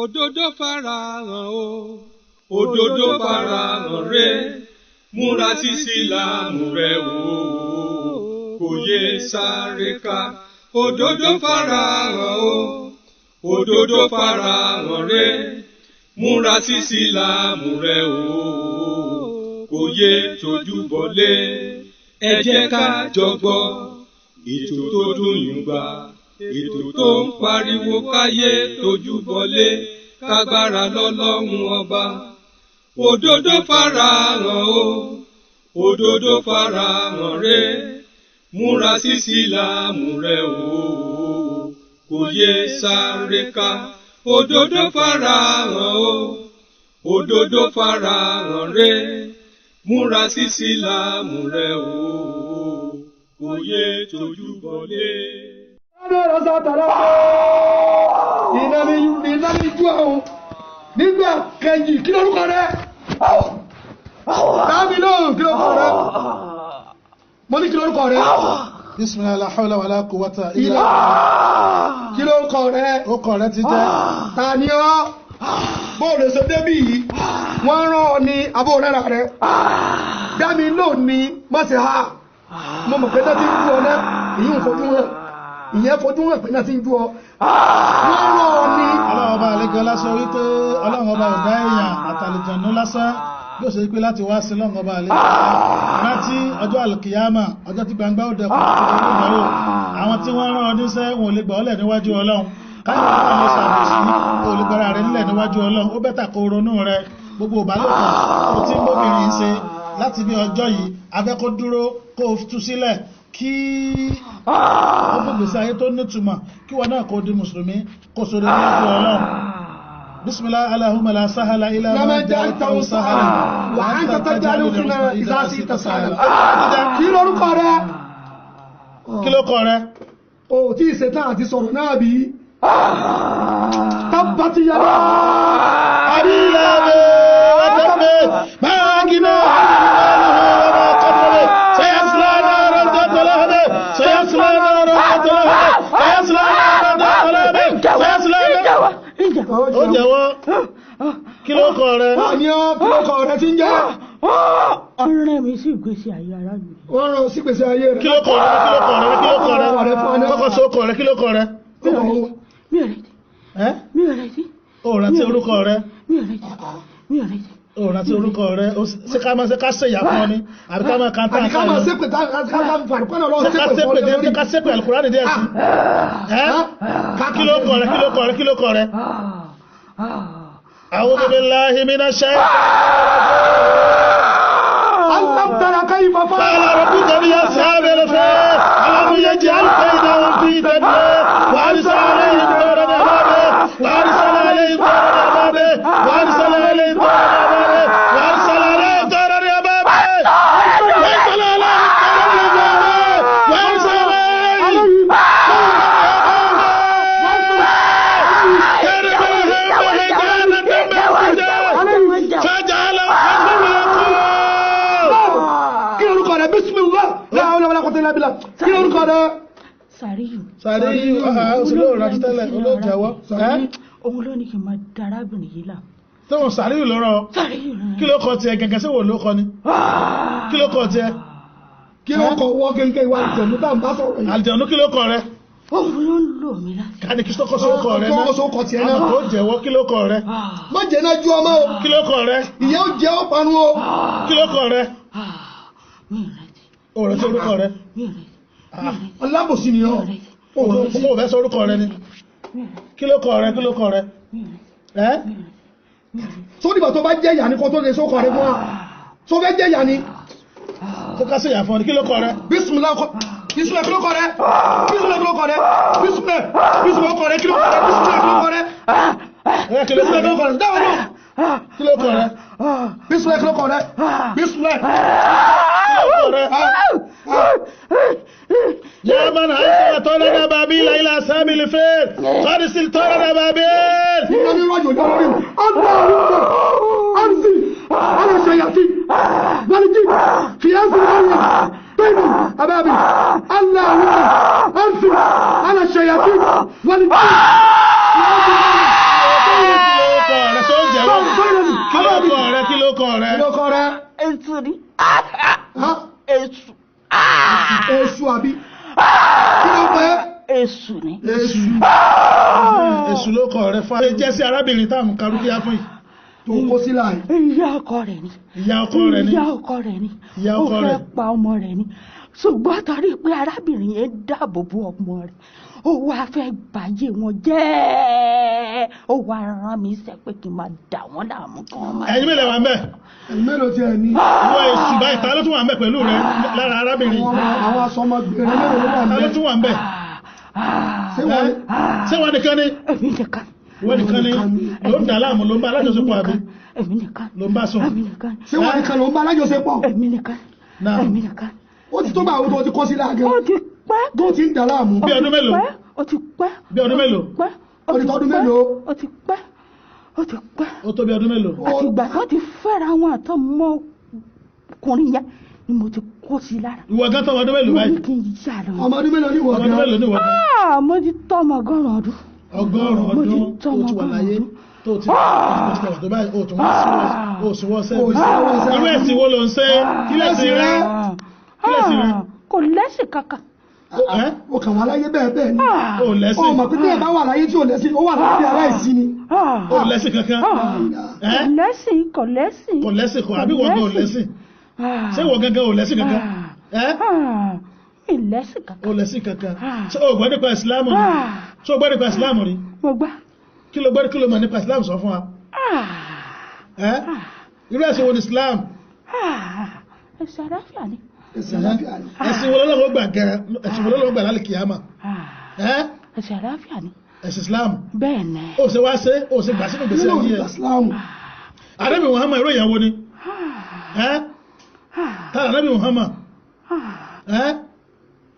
òdodo farahàn o òdodo farahàn rẹ múra sí sílámù rẹ o kò yé sáré ká òdodo farahàn o òdodo farahàn rẹ múra sí sílámù rẹ o kò yé tójú bọlé ẹ jẹ́ ká jọ gbọ́ ètò tó dùn yùn gbà ètò tó ń pariwo káyé tójú bọlé kágbára lọ́lọ́run ọba òdodo farahàn o òdodo farahàn rẹ múra sí sílámù rẹ o kò yé sáré ká òdodo farahàn o òdodo farahàn rẹ múra sí sílámù rẹ o kò yé tójú bọlé. Iná mi jú àwọn nígbà kejì kí lórúkọ rẹ? Dábì lóhùn kí lórúkọ rẹ? Mo ní kí lórúkọ rẹ? Bismillah la hawla wala quwwata illa billah. Kí lórúkọ rẹ? Orúkọ rẹ ti jẹ́. Ta ni ọ́? Bóòlù ṣe débì yìí, wọ́n rán ọ ní abó rẹ́ra rẹ. Dábì lóhùn ni má ṣe ha. Mo mọ̀ pé náà ti ń jú ọ náà, èyí ń fojú hàn. Ìyẹn fojú hàn pé náà ti ń jú ọ. Wọ́n rán ọ ní. Ọlọ́run ọba àlejò lásán wípé ọlọ́run ọba ọ̀dá èèyàn àtàlejànú lásán yóò ṣe pé láti wá sí lọ́run ọba àlejò. Rántí ọjọ́ àlùkìyámà ọjọ́ tí gbangba ó dẹkùn àti ìlú ìnáwó. Àwọn tí wọ́n rán ọ níṣẹ́ wọn ò lè gbà ọ́ lẹ̀ níwájú ọlọ́run. Káyọ̀ ọlọ́run ló ṣàbòsí olùgbàrà rẹ̀ nílẹ̀ níwájú ọlọ́run. Ó bẹ́tà kó ronú rẹ̀ gbogbo ìbálòpọ̀ tó ti ń bóbìnrin ṣe láti bí ọjọ́ yìí abẹ́ kó dúró kó tú sílẹ̀ kí ó gbèsè ayé tó nítumọ̀ kí wọn náà kó di mùsùlùmí kó sórí níwájú ọlọ́run. Bismillah Allahumma la sahala illa ma ja'altahu sahala wa anta taj'alu al-fitnata idha shi'ta sahla. Kí lórúkọ rẹ? Kí ló kọ rẹ? O tí ì ṣetán àti sọ̀rọ̀ náà bí? Tabbat yada Abi Lahab wa tabb ma aghna ó jẹ́wọ́ kí ló kọ rẹ? Ní ọ́ kí ló kọ rẹ tí ń jẹ́? Ọ̀rẹ́ mi sì gbèsè ayé ara mi. Wọ́n rán sí gbèsè ayé rẹ̀. Kí ló kọ rẹ? Kí ló kọ rẹ? Kí ló kọ rẹ? Kọ́kọ́ sọ kọ rẹ, kí ló kọ rẹ? Mi ò retí. Mi ò retí. Ó rántí orúkọ rẹ? Mi ò retí. Mi ò retí. Ó rántí orúkọ rẹ? Ṣé ká ṣèyà fún ọ ni? Àbí ká máa kan tá àbí ká máa ṣépè tá ká fàrùkọ́ náà lọ́wọ́ ṣépè fún ọjọ́ lórí. Ṣé ká ṣépè Al-Qur'ani díẹ̀ sí? Kí ló kọ rẹ? Kí ló kọ rẹ? Kí ló kọ rẹ? A'udhu billahi minash Alam tara kayfa fa'ala rabbuka bi ashabil fil alam yaj'al kaydahum fi tadlil wa arsala alayhim tayran ababil wa arsala alayhim tayran ababil wa arsala alayhim tayran ababil wa arsala alayhim tayran ababil wa arsala alayhim tayran ababil wa arsala alayhim kí lórúkọ rẹ? Sàríyù. Sàríyù olóòrùn àti tẹ́lẹ̀ olóòjẹ́wọ́. Òun ló ní kí n máa darábìnrin yìí là. Tẹ́wọ̀n Sàríyù ló rán ọ. Sàríyù rán. Kí ló kọ tiẹ̀ gẹ́gẹ́ sí wo ló kọ ni? Kí ló kọ tiẹ̀? Kí ló kọ wọ́ gẹ́gẹ́ ìwà àlùjànnú tá à ń bá sọ̀rọ̀ yìí? Àlùjànnú kí ló kọ rẹ? Òun ló ń lò mí láti. Ká ní kí sọ́kọ́ sókọ rẹ náà. Sọ́kọ́ sókọ tiẹ̀ náà. Àmọ́ tó jẹ́wọ́ kí ló kọ rẹ? Má jẹ́ náà ju ọmọ o. Kí ló kọ rẹ? Ìyá ó jẹ́ ọ́ parun o. Kí ló kọ rẹ? Mi ò retí. O rẹ̀ sí orúkọ rẹ? Mi ò retí. Alábòsí ni ọ́. O fẹ́ sọ orúkọ rẹ ni? Kí ló kọ rẹ? Kí ló kọ rẹ? Sódìbà tó bá jẹ́ ìyá ni kó tó lè sókọ rẹ fún wa. Tó fẹ́ jẹ́ ìyá ni. Tó ká sí ìyá fún ọ ni kí ló kọ rẹ? Bísmìlá kí ló kọ rẹ? Bísmìlá kí ló kọ rẹ? Bísmìlá kọ rẹ kí ló kọ rẹ? Bísmìlá kí ló kọ rẹ? Kí ló kọ rẹ? Dáwọn náà. Kí ló kọ rẹ? Bísmìlá kí ló kọ rẹ? Bísmìlá. Kí ló kọ rẹ? يا من أنت طرنا بابيل إلى سامي الفيل فارسل طرنا بابيل اللهم أنزل على الشياطين والجن في هذه القرية طيبا أبابيل اللهم أنزل على الشياطين والجن في هذه القرية èṣù ni èṣù èṣù àbí kí ló pẹ́ èṣù ni. èṣù ló kọ rẹ fa jẹ́ sí arábìnrin táwọn karúkíá fún yìí tó kó sílá yìí. ìyá ọkọ rẹ̀ ni. ìyá ọkọ rẹ̀ ni. ìyá ọkọ rẹ̀ ni. ìyá ọkọ ó rẹ̀. fẹ́ pa ọmọ rẹ̀ ni ṣùgbọ́n torí pé arábìnrin yẹn dáàbò bo ọmọ rẹ̀ ó wá fẹ́ báyé wọn jẹ́ ó wá rán mi sẹ́ pé kí n máa dà wọ́n láàmú kí wọ́n máa. ẹ̀yin mélòó wà ń bẹ̀. ẹ̀yin mélòó ti ẹ̀ ní. ìwọ èṣù báyìí ta ló tún wà ń bẹ̀ pẹ̀lú rẹ lára arábìnrin. àwọn asọmọgbìnrin mélòó ló wà ń ta bẹ̀. ló tún wà ń bẹ̀. ṣé wọ́n nìkan ni. èmi nìkan. wọ́n nìkan ni ló ń dà láàmú ló ń bá alájọṣepọ̀ àbí. èmi nìkan. ló ń bá sùn. èmi nìkan. ṣé wọ́n nìkan ló ń bá alájọṣepọ̀. èmi nìkan. èmi nìkan. ó ti tó gbà àwọn tó ti kọ́ sílá gẹ́. ó ti pẹ́. tó ti ń dà láàmú. bí ọdún mélòó. ó ti pẹ́. bí ọdún mélòó. ó ti tọ́dún mélòó. ó ti pẹ́. ó ti pẹ́. ó tó bí ọdún mélòó. àtìgbà tó ti fẹ́ra wọn àtọmọkùnrin yẹn ni mo ti kó sí lára. ìwọ gán tọmọ ọdún mélòó báyìí. mo ní kí n yà lọ. ọmọ ọdún mélòó ni ìwọ ọmọ ọdún mélòó ni ìwọ gán. mo ti tọ́ ọmọ ọgọ́rùn-ún ọdún. ọgọ́rùn-ún ọdún tó ti wà láyé tó ti pàṣípàṣípà tó báyìí ó tún wá sí òṣùwọ́ sẹ́ẹ̀bì. irú ẹ̀sìn wo ló ń ṣe kí lẹ́sìn rẹ. kí lẹ́sìn rẹ. kò lẹ́sìn kankan. ó kàn wá láyé bẹ́ẹ̀ bẹ́ẹ̀ ni. ó lẹ́sìn. ó mọ̀ pé bí ẹ bá wà láyé tí ò lẹ́sìn ó wà láyé aláìsí ni. ó lẹ́sìn kankan. kò lẹ́sìn kò lẹ́sìn. kò lẹ́sìn kò àbí wọ́n gan ò lẹ́sìn. ṣé wọ́n gangan ò lẹ́sìn kankan. ìlẹ́sìn kankan. ó lẹ́sìn kankan. ṣé o gbọ́ nípa ìsìlámù ni. ṣé o gbọ́ nípa ìsìlámù ni. mo gbà. kí ló gbọ́ kí ló mọ̀ nípa ìsìlámù sọ fún wa. irú ẹ̀sìn wo ni ìsìlámù. ẹ̀sìn àlàáfíà ni. ẹ̀sìn wo lọ́lọ́wọ́ gbà gẹ̀rẹ́ ẹ̀sìn wo lọ́lọ́wọ́ gbà lálẹ́ kìyàmà. ẹ̀sìn àlàáfíà ni. ẹ̀sìn ìsìlámù. bẹ́ẹ̀ ni. ó ṣe wá ṣe ó ṣe gbà sínú gbèsè ayé ẹ̀. ànábì Muhammad irú ìyàwó ni. tára ànábì Muhammad.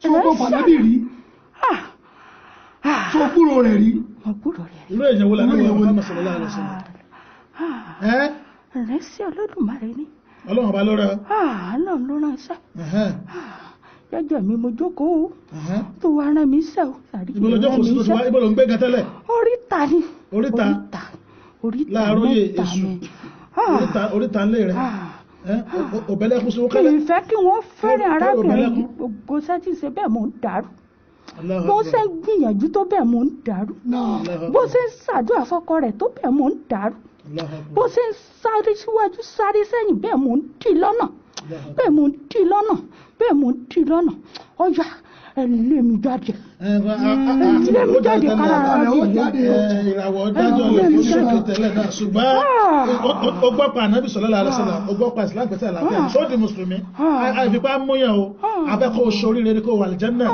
tí wọ́n kọ́ fànábì rí. tó kúrò rẹ̀ rí. irú ìyàwó la ànábì Muhammad sallallahu alaihi wasallam. rẹ̀ sí Olódùmarè ni. ọlọ́run ọba ló rẹ. ọlọ́run ló rán iṣẹ́. jẹ́jẹ́ mi mo jókòó tó wá rán mi iṣẹ́ o. ibo ló jókòó sí tó ti wá ibo ló ń gbé gan tẹ́lẹ̀. oríta ni. oríta láàárọ̀ yé èṣù oríta ńlẹ̀ rẹ̀ òbẹ́lẹ́kún sí wókẹ́lẹ́. kì í fẹ́ kí wọ́n fẹ́ràn arábìnrin yìí gbogbo sẹ́tì ṣe bẹ́ẹ̀ mò ń dàrú bó ṣe ń gbìyànjú tó bẹ́ẹ̀ mò ń dàrú bó ṣe ń ṣàdúrà fọ́kọ rẹ̀ tó bẹ́ẹ̀ mò ń dàrú bó ṣe ń sáré síwájú sáré sẹ́yìn bẹ́ẹ̀ mò ń dì lọ́nà bẹ́ẹ̀ mò ń dì lọ́nà bẹ́ẹ̀ mò ń dì lọ́nà ọjà lé mi jáde lé mi jáde kára rẹ̀ ó jáde ìràwọ̀ dájọ́ lè fún sókè tẹ́lẹ̀ náà ṣùgbọ́n ó gbọ́ pa ànábì sallallahu alaihi wasallam ó gbọ́ pa ìsìlámù pẹ̀sẹ̀ àlàáfíà só di mùsùlùmí àìfipá múyàn o abẹ́ kó o ṣoríire ni kó o wà àlìjánnà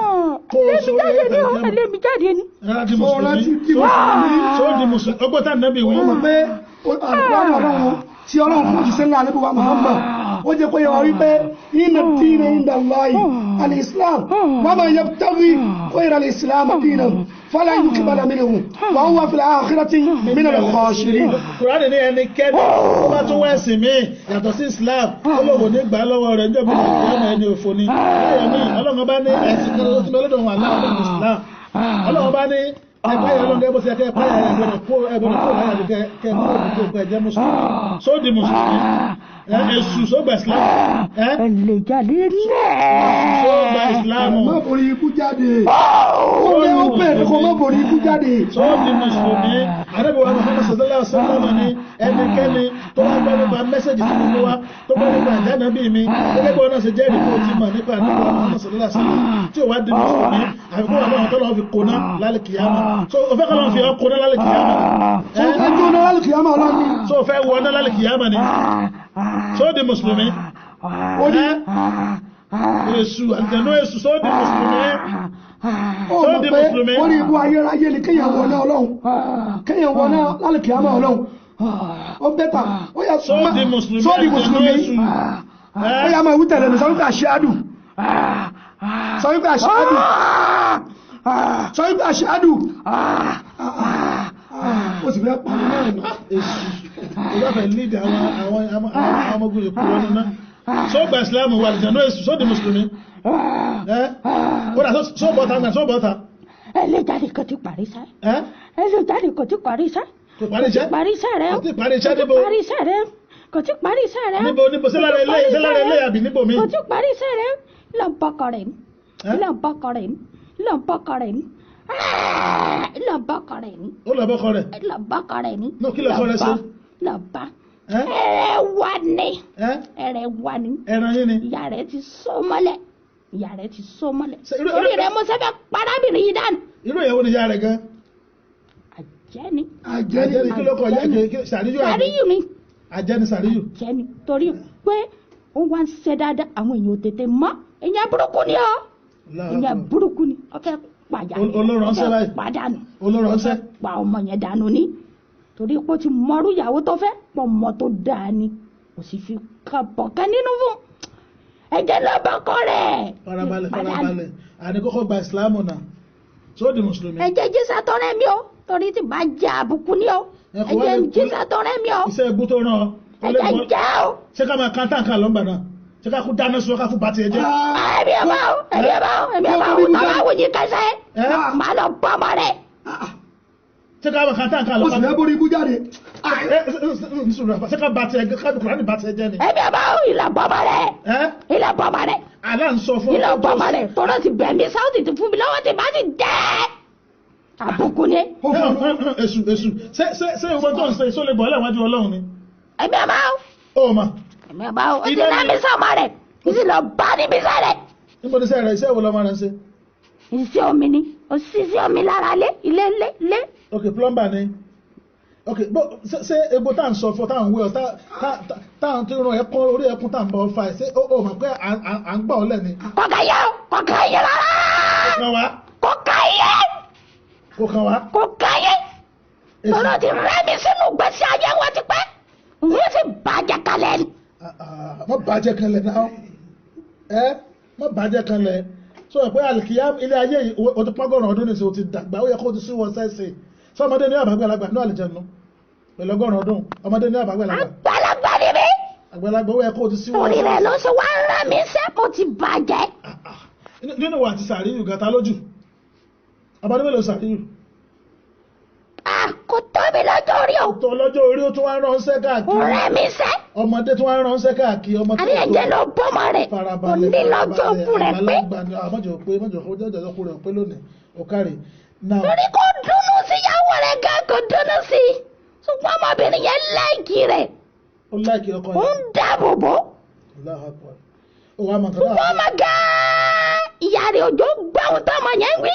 kó o ṣoríire tẹ̀lé lé mi jáde ni. di mùsùlùmí só di mùsùlùmí ó gbọ́ tá ànábì wí. ó mọ̀ pé ọlọ́run tí ọlọ́run fún òjíṣẹ́ ńlá ànábì wa Muhammad ó jẹ́ kó yẹ wá wípé inna ad-dina inda Allahi al-Islam wa man yabtaghi ghayra al-Islam dinan falan yuqbala minhu wa huwa fil akhirati min al-khasirin. Kùránì ní ẹnikẹ́ni tó bá tún wẹ̀sìn mí yàtọ̀ sí Islam olówó ní gbà lọ́wọ́ rẹ̀ níjọ́ bí ìyáàmọ̀ ẹni òfò ni. ọlọ́run bá ní ẹ̀sìn kan tó ti mẹ́lẹ́dọ̀ wà láwọn ní Islam ọlọ́run bá ní ẹ̀páyà ọlọ́run ẹbọ́ sí ẹ̀kẹ́ ẹ̀páyà ẹ̀gbọ́dọ̀ kó láyà ní kẹ́ẹ̀kẹ́ mọ́ òdìkó nǹkan ẹ̀jẹ̀ mùsùlùmí só di mùsùlùmí èṣù só gba Islam ẹ̀lẹ́ jáde só gba Islam má borí ikú jáde ó lé ó bẹ̀rẹ̀ kó má borí ikú jáde só di mùsùlùmí Ànábì wa Muhammad sallallahu alaihi wasallam ní ẹnikẹ́ni tó wá gbọ́ nípa mẹ́sẹ̀jì tí mo wá tó gbọ́ nípa ìdáná bí mi gẹ́gẹ́ bí wọn náà ṣe jẹ́rìí kó o ti mọ̀ nípa Ànábì wa Muhammad sallallahu alaihi wasallam tí ò wá di mùsùlùmí àfikún wà lọ́wọ́ tó lọ́wọ́ fi kóná lálẹ́ kìyàmá so o fẹ́ kọ́lọ́ fi ọkọ̀ náà lálẹ́ kìyàmá so o fẹ́ jó náà lálẹ́ kìyàmá ọlọ́ni so o fẹ́ wọ náà lálẹ́ kìyàmá ni so di mùsùlùmí ó di èṣù àjẹnú èṣù so di mùsùlùmí ó mọ̀ pé ó ní ibú ayérayé ni kéèyàn wọ náà ọlọ́run kéèyàn wọ náà lálẹ́ kìyàmá ọlọ́run ó bẹ́tà ó yà so di mùsùlùmí ó yà máa wí tẹ̀lé mi sọ wípé àṣẹ́ádù sọ wípé àṣẹ́ádù sọ wípé àṣẹ́ádù ó sì fẹ́ pàdé náà ní èṣù ìgbàfẹ́ lídì àwọn ọmọgbìn ìkú wọn náà so gba Ìsìlámù wà àlìjànnú èṣù so di mùsùlùmí kódà so bọ́ta náà so bọ́ta ẹ̀lẹ́ jáde kò ti parí sẹ́ ẹ̀lẹ́ jáde kò ti parí sẹ́ kò parí iṣẹ́ parí iṣẹ́ rẹ̀ kò ti parí iṣẹ́ débò parí iṣẹ́ rẹ̀ kò tí parí iṣẹ́ rẹ̀. níbo sílára ilé àbí níbo mi. kò tí parí iṣẹ́ rẹ̀ lọ bọ́kọ rẹ̀ ní lọ bọ́kọ rẹ̀ ní lọ bọ́kọ rẹ̀ ní lọ bọ́kọ rẹ̀ ní. ó lọ bọ́kọ rẹ̀. lọ bọ́kọ rẹ̀ ní. kí lọ kọ rẹ̀ ṣe. lọ bá ẹrẹ̀ wà ní. ẹrẹ̀ wà ní. ẹran yín ni. ìyá rẹ̀ ti so mọ́lẹ̀ orí rẹ̀ mo sẹ́fẹ̀ parábìnrin yìí dànù. irú ìyàwó ni ìyá rẹ̀ gan. àjẹ́ni. kí ló kọ sàríyù ni. àjẹ́ni sàríyù. àjẹ́ni torí pé ó wá ń ṣe dáadáa àwọn èèyàn ò tètè mọ̀ èèyàn burúkú ni ọ́ èèyàn burúkú ni ó fẹ́ pàjá olóránṣẹ́ báyìí pàdánù olóránṣẹ́ pa ọmọ yẹn dànù ni torí pé ó ti mọrú ìyàwó tó fẹ́ pọ̀ mọ́ tó dáa ni kò sì fi kàbọ̀kẹ́ nínú fún ẹ̀jẹ̀ lọ́bọ̀kọ rẹ̀. farabalẹ̀ àní kọ́kọ́ gba ìsìlámù náà tó di mùsùlùmí. ẹ̀jẹ̀ jísà tọrẹ mi o torí tí bá jẹ àbùkù ni o ẹ̀jẹ̀ jísà tọrẹ mi o. iṣẹ́ ibú tó ràn ọ́. ẹ̀jẹ̀ jẹ́ o. ṣé ká máa kan táǹkà lọ́ngbà náà ṣé ká kú dáná sọ ká kú bá tiẹ̀ jẹ́. ẹ̀mí ẹ̀ bá o tàbá wòye kẹsẹ̀ máa lọ bọ́ ọmọ rẹ̀. ṣé ká máa kan táǹkà lọ́ngbà ó náà. sì fẹ́ borí ibú jáde. ṣé ká bá tiẹ̀ ká Kùránì bá tiẹ̀ jẹ́ ni. ẹ̀mí ẹ̀ bá o ilà bọ́ ọmọ rẹ̀. ilà bọ́ ọmọ rẹ̀. àlá ń sọ fún ilà bọ́ ọmọ rẹ̀ tọ́lọ́ ti bẹ̀ mí sáwọ́tì ti fún mi lọ́wọ́ ti bá ti jẹ́ àbùkù ni. èṣù ṣé ìwé tó ń ṣe ìṣó lè bọ̀ lẹ́wájú Ọlọ́run ni. ẹ̀mí ẹ̀ bá o. ó ma. ẹ̀mí ẹ̀ bá o. ó ti náà mi sọ ọmọ rẹ̀ ó sì lọ bá níbi iṣẹ́ rẹ̀. níbo ni iṣẹ́ rẹ̀ iṣẹ́ wo lọ́mọ rẹ̀ ń ṣe. iṣẹ́ omi ni ó ṣiṣẹ́ omi lára lé. ok plumber ni ok bó ṣe ebo tá à ń sọ fún tá à ń wé ọ tá à ń tí ràn ẹkún orí ẹkún tá à ń bọ fa ẹ ṣé ó mọ̀ pé à ń gbà ọ lẹ́ni. kò kà yẹ rárá. kò kàn wá. kò kà yẹ. lọ́dọ̀ ti rẹ́ mi sínú gbèsè ayé wọn ti pẹ́ wọ́n sì bàjẹ́ kalẹ̀ ni. má bàjẹ́ kalẹ̀ náà má bàjẹ́ kalẹ̀ sọ pé àlìkìyà ilé ayé yìí o ti pọ́gọ́rùn ọdún nìṣẹ́ o ti dàgbà ó yẹ kó o ti sí wọn sẹ́sẹ̀ sọ ọmọdé ní àbágbàlagbà ní àlìjẹnu pẹ̀lú ọgọ́rùn ọdún ọmọdé ní àbágbàlagbà. àgbàlagbà ni mí. àgbàlagbà ó yẹ kó o ti sí wọn. orí rẹ̀ ló ṣe wá ń rán mi sẹ́ mo ti bàjẹ́. nínú wa àti Sàríyù gàtà lójú ọmọdé mélòó Sàríyù. kò tó mi lọ́jọ́ orí o. tó lọ́jọ́ orí ó tún wá ránṣẹ́ káàkiri. ọ̀rẹ́ mi sẹ́. ọmọdé tún wá ránṣẹ́ káàkiri ọmọ tó. àríyànjẹ lọ bọ́mọ rẹ̀ kò ní lọ́jọ́ òkú rẹ̀ pé. mọ́jọ́ pé lónìí ó kárí. torí kò dùnnú sí ìyàwó rẹ̀ gan kò dùnnú sí i ṣùgbọ́n ọmọbìnrin yẹn láìkì rẹ̀. ó láìkì ọkọ yẹn. ó ń dáàbò bò. ṣùgbọ́n ọmọ gan-an ìyá rẹ̀ òjò gbọ́hùn tó ọmọ yẹn ń wí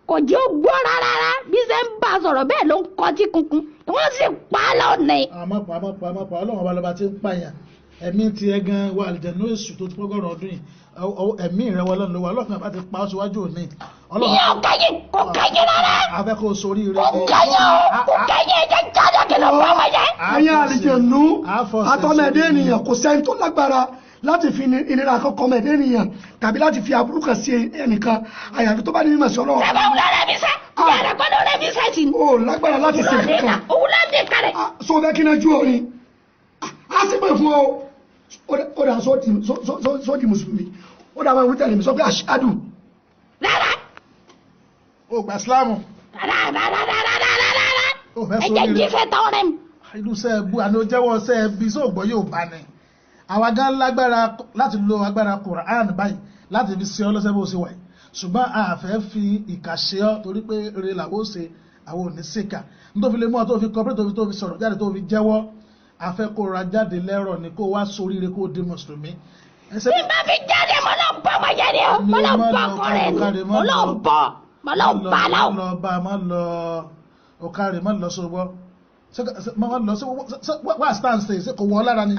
kò jẹ́ ó gbọ́ rárá bí ṣe ń bá a sọ̀rọ̀ bẹ́ẹ̀ ló ń kọtí kunkun wọ́n sì pa á lọ́nà. àmọ́ ọlọ́run ọba lọ́ba ti ń pààyàn ẹ̀mí ti ẹ gan wa àlìjẹ̀nú èṣù tó ti pọ́gọ́rùn ọdún yìí ẹ̀mí rẹ wọlé lọ́wọ́ ọlọ́run bá ti pa ọ́ síwájú òní. ìyá kò kẹ́yìn rárá. afẹ́ kó o sórí rẹ. kò kẹ́yìn ẹ̀jẹ̀ jáde kí ló bá ọmọ yẹn. ẹ̀yin àlìjẹ̀nú àtọ́mọdé ènìyàn kò sẹ́ni tó lágbára láti fi ìnira àkọ́kọ́ ọmọ ẹ̀dẹ́ ènìyàn tàbí láti fi aburú kan sí ẹnìkan àyàfi tó bá ní mímọ̀ sí ọlọ́run. sábà òun lọ́rẹ́ mi sẹ́ yàrá kọ́ lọ́rẹ́ mi sẹ́ sí. o lágbára láti ṣe kankan. òun ló dé kalẹ̀. so bẹ́ẹ̀ kí n ju orin a sì pè fún ọ ó dà sọ́ọ̀dì mùsùlùmí ó dà máa ń wíjẹ́ lèmi sọ pé aṣáájú. rárá. o gba sílámù. rárá. ẹ̀jẹ̀ jífẹ́ tọ́ rẹ̀ mi. ìlú sẹ́ẹ̀bù àni ó jẹ́wọ́ sẹ́ẹ̀bì sóògbọ́ yóò bá ní àwa gan lágbára láti lo agbára Quran báyìí láti fi ṣe ọ lọ́sẹ̀ bó ṣe wà yìí ṣùgbọ́n a fẹ́ fi ìkà ṣe ọ torí pé eré làwọn ò ṣe àwọn ò ní ṣèkà nítorí fi lè mú ọ tó fi kọ́pẹ́rẹ́ tó fi sọ̀rọ̀ jáde tó fi jẹ́wọ́ a fẹ́ kó ra jáde lẹ́rọ̀ ni kó wá soríire kó di mùsùlùmí. bí bá fi jáde mo lọ bọ́ ọmọ yẹn ni o mo lọ bọ́ ọkọ rẹ ni mo lọ bá láwọ. má lọ ọkàrẹ má lọ sọgbọ wá stand stay kò wọ́ lára ni.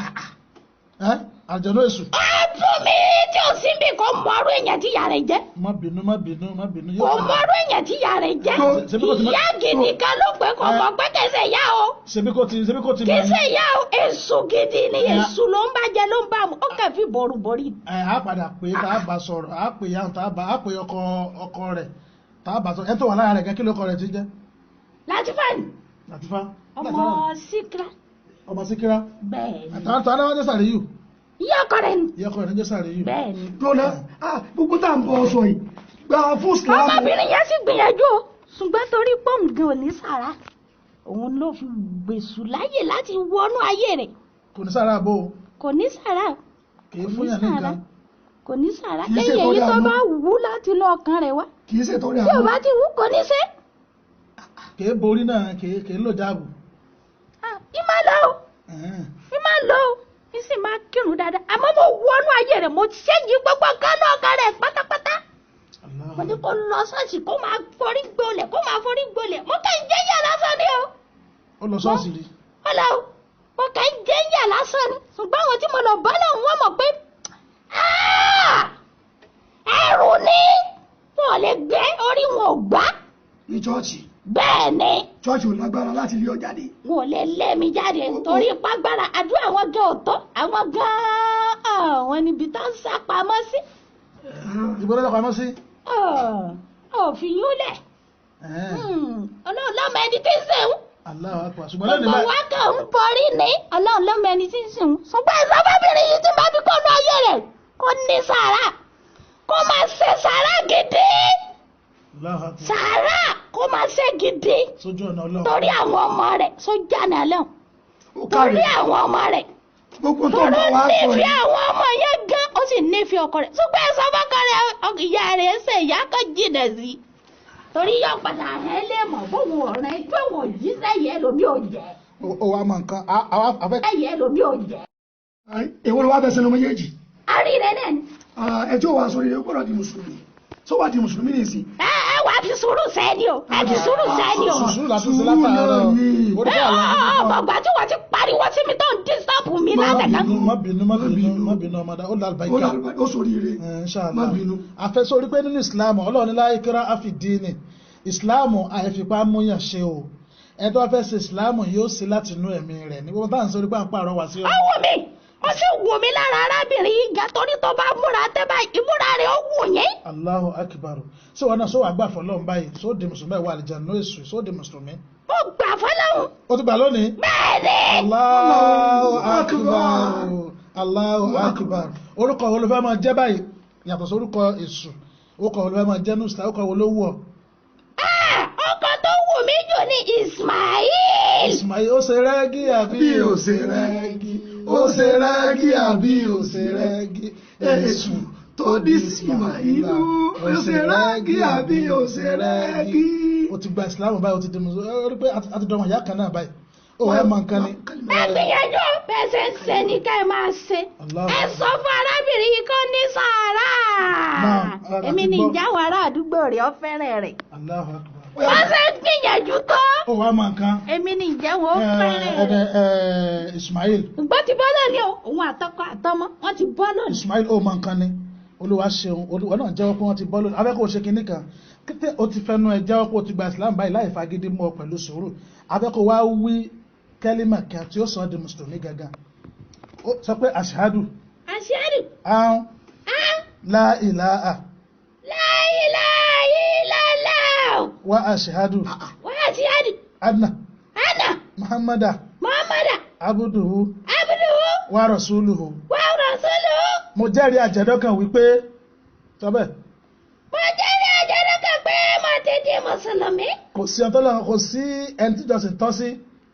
àjọ̀nú èṣù. ẹ fún mi tí o sì bí kò mọ̀ọ́rọ̀ èèyàn tí ìyá rẹ̀ jẹ́. má bínú. kò mọ̀ọ́rọ̀ èèyàn tí ìyá rẹ̀ jẹ́. ìyá gidi kan ló pé kò mọ̀ pé kẹsẹ̀ ìyá o. ṣebí kò ti kẹsẹ̀ ìyá o èṣù gidi ni èṣù ló ń bá jẹ ló ń bá mu ó kẹ́ fi bọ̀rù bọ̀rì. a padà pé tá a bá sọ̀rọ̀ a pè ya tá a pè ọkọ rẹ̀ tá a bá sọ̀rọ̀ ẹ tó wà lára rẹ̀ gẹ́gẹ́ kí ló kọ rẹ̀ ti jẹ́. Latifa ọmọ Síkírà. ọmọ Síkírà. bẹ́ẹ̀ni. àtàwọn àná wọn jẹ́ Sàríyù. ìyá ọkọ rẹ̀ ni. ìyá ọkọ rẹ̀ jẹ́ Sàríyù. bẹ́ẹ̀ni. lọ́nà gbogbo tá à ń bọ̀ sọ yìí gba fún Islam. ọmọbìnrin yẹn sì gbìyànjú o ṣùgbọ́n torí pọ́ǹgàn ò ní sàrà òun ló fi gbèsù láyè láti wọnú ayé rẹ̀ kò ní sára bó kò ní sàrà kì í fún yàn ní nǹkan kò ní sàrà Kì í ṣe lẹ́yìn èyí torí tó àánú. bá wù ú láti lọ ọkàn rẹ̀ wá kì í ṣe torí tí ò àwọn bá ti wù kò ní ṣe kì í borí náà kì í lò jáàbù ìmọ̀ lọ o ìmọ̀ lọ o ní sì máa kírun dáadáa àmọ́ mo wọnú ayé rẹ̀ mo ṣẹ́yìn gbogbo gánà ọkàn rẹ̀ pátápátá mo ní kó lọ ṣọ́ọ̀ṣì kó máa forí gbolẹ̀ mo kàn ń jẹ́ yà lásán ni o ó lọ ṣọ́ọ̀ṣì rí ọ̀la o mo kàn ń jẹ́ yà lásán ni ṣùgbọ́n àwọn tí mo lọ bá náà wọ́n mọ̀ pé ẹrù ni wọn ò lè gbé orí wọn ò gbá ní chọ́ọ̀chì bẹ́ẹ̀ ni chọ́ọ̀chì ò lágbára láti lé ọ jáde. wọn ò lè lé mi jáde torí pàgbára àdúrà àwọn gan ọ̀tọ̀ àwọn gan àwọn níbi tá ń sá pamọ́ sí ìbọn lọ́dọ̀ pamọ́ sí òfin yún lẹ̀ ọlọ́run lọ́mọ ẹni tí ń sẹ́wọ̀n Allahu Akbar ṣùgbọ́n lónìí gbogbo wa kàn ń borí ní ọlọ́run lọ́mọ ẹni tí ń sẹ́wọ̀n ṣùgbọ́n ìsọfẹ́bìnrin yìí ti bá fi kọ́nu ayé rẹ̀ kó ní sàrà kó máa ṣe sàrà gidi Allahu Akbar sàrà kó máa ṣe gidi sójú ọ̀nà ọlọ́run torí àwọn ọmọ rẹ̀ sójà náà lẹ́hùn ó torí káre àwọn ọmọ rẹ̀ gbogbo tó tọ́rọ bá wá sọ nífẹ̀ẹ́ yìí àwọn ọmọ yẹn gan ó sì nífẹ̀ẹ́ ọkọ rẹ̀ ṣùgbọ́n ẹ̀sọ́ fọ́kọ rẹ̀ ìyá rẹ̀ ṣe ìyá kan jìnà sí i torí yóò padà rẹ̀ lè mọ̀ bóun ọ̀rẹ́ tó wọ̀ yí sẹ́yìn ẹlòmí ò jẹ́ ó wá mọ nǹkan afẹ́ sẹ́yìn ẹlòmí ò jẹ́ èwo ló wá fẹ́ sẹ́nu méjèèjì àríre náà ni ẹjọ́ wa sọ yìí ó gbọ́dọ̀ di mùsùlùmí tó wá di mùsùlùmí nìsí. ẹ wá fi sùúrù sẹ́ni o ẹ fi sùúrù sẹ́ni o sùúrù láti ṣe látàárọ̀ orí bá àwọn ọgbà tí wọ́n ti pariwo sí mi tó ń dísọ́pù mi látẹ̀ká má bínú ọmọdé ó lálùbá ìkà ó sọ rí rẹ má bínú. àfẹsórí pé nínú ìsìláàmù ọlọ́run ní la ikraha fi dini ìsìláàmù àìfipá múyàn ṣe o ẹ tó bá fẹ́ ṣe ìsìláàmù yóò ṣe láti inú ẹ̀mí rẹ̀ ní gbogbo táà ń sọrí pé à ń pààrọ̀ wá sí ọ. ọwọ́ mi ó sì wù mí lára arábìnrin yìí ga torí tó bá múra tẹ́ báyìí ìmúra rẹ̀ ó wù yín. Allahu akbar ṣé wọn náà sọ wà gbà fọlọ́run báyìí sọ di mùsùlùmí wà àlìjánnà èṣù sọ di mùsùlùmí. ó gbà fọlọ́hún. ó ti gbà lónìí. bẹ́ẹ̀ni. Allahu akbar Allahu akbar orúkọ wo ló fẹ́ máa jẹ́ báyìí yàtọ̀ sí orúkọ èṣù orúkọ wo ló fẹ́ máa jẹ́ nùsùlá orúkọ wo ló wù ọ́. ọkọ tó wù mí jù ní Ismail. Ismail ó ṣe rẹ́gí àbí bí ó ṣe rẹ́gí ó ṣe rẹ́gí àbí ó ṣe rẹ́gí èṣù tó di Ismailu ó ṣe rẹ́gí àbí ó ṣe rẹ́gí. o ti gba ìsìlámù báyìí o ti di mùsùlùmí ó rí pé a ti dọ̀mọ̀ ìyá kan náà báyìí ó ẹ mọ nǹkan ni. ẹ gbìyànjú bẹ́ẹ̀ ṣe ń ṣe ní ká ẹ máa ṣe ẹ sọ fún arábìnrin yìí kó ní sàárà èmi ní ìjáwọ̀ ará àdúgbò rẹ̀ ọ fẹ́rẹ̀ rẹ̀ Allahu Akbar. wọ́n ṣe ń gbìyànjú tó ó wá mọ nǹkan. èmi ní ìjáwọ̀ ó fẹ́rẹ̀ rẹ̀. Ismail gbọ́ ti bọ́ lónìí o òun àtọkọ àtọmọ wọ́n ti bọ́ lónìí. Ismail ó mọ nǹkan ni olúwa ṣeun olúwa náà jẹ́wọ́ pé wọ́n ti bọ́ lónìí abẹ́kọ̀ ṣe kinní kan kété o ti fẹnu ẹ jẹ́wọ́ pé o ti gba Islam báyìí láì fagídí mú ọ pẹ̀lú sùúrù abẹ́kọ̀ wá wí kẹ́límà kan tí ó sọ ọ́ di mùsùlùmí gangan ó sọ pé ashhadu àṣírí. an la ilaha la ilaha illallah. wa ashhadu wọ́n àṣírí. anna ana muhammada muhammadu abduhu abduhu wa rasuluhu wa rasuluhu. mo jẹ́rìí àjẹ́dọ́kàn wípé sọ́bẹ̀ mo jẹ́rìí àjẹ́rẹ́ kan pé mo ti di mùsùlùmí. kò sí ọtọ́lọ́ kò sí ẹni tí jọ́sìn tọ́ sí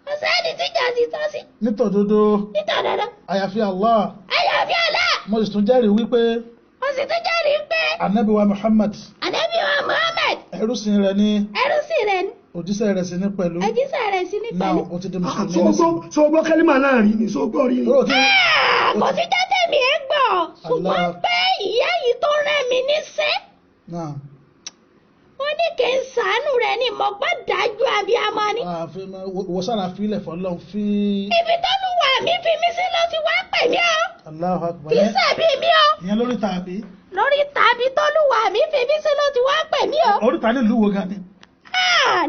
kò sẹ́ni tí jà sí tọ́ sí. nítòdodo nítòdodo àyàfi Allah àyàfi Allah. mo sì tún jẹ́rìí wípé mo sì tún jẹ́rìí pé ànábì wa Muhammad ànábì wa Muhammad ẹrúsìn rẹ̀ ní ẹrú sí rẹ̀ ni òjíṣẹ́ rẹ̀ sí ní pẹ̀lú ẹjíṣẹ́ rẹ̀ sí ní náà pẹ̀lú. ó ti di mùsùlùmí nísìn. so gbọ́ kẹ́límà náà rí ni so gbọ́ rí ni. Ó ti kò sí jẹ́jẹ́ mi ẹ gbọ́ ṣùgbọ́n Allah. pé ìyá yìí tó rẹ̀ mí níṣẹ́ náà wọ́n ní kí n ṣàánú rẹ̀ ni mo gbọ́ dájú abiyamọ ni. wọ́sára fílẹ̀ fọlọ́n fi ibi tó lù wà mí fi mí sí ló ti wá pè mí o Allahu Akbar kì í ṣàbí mi o ìyẹn lórí tàbí lórí tàbí tó lù wà mí fi mí sí ló ti wá pè mí o. oríta nílùú wo gan ni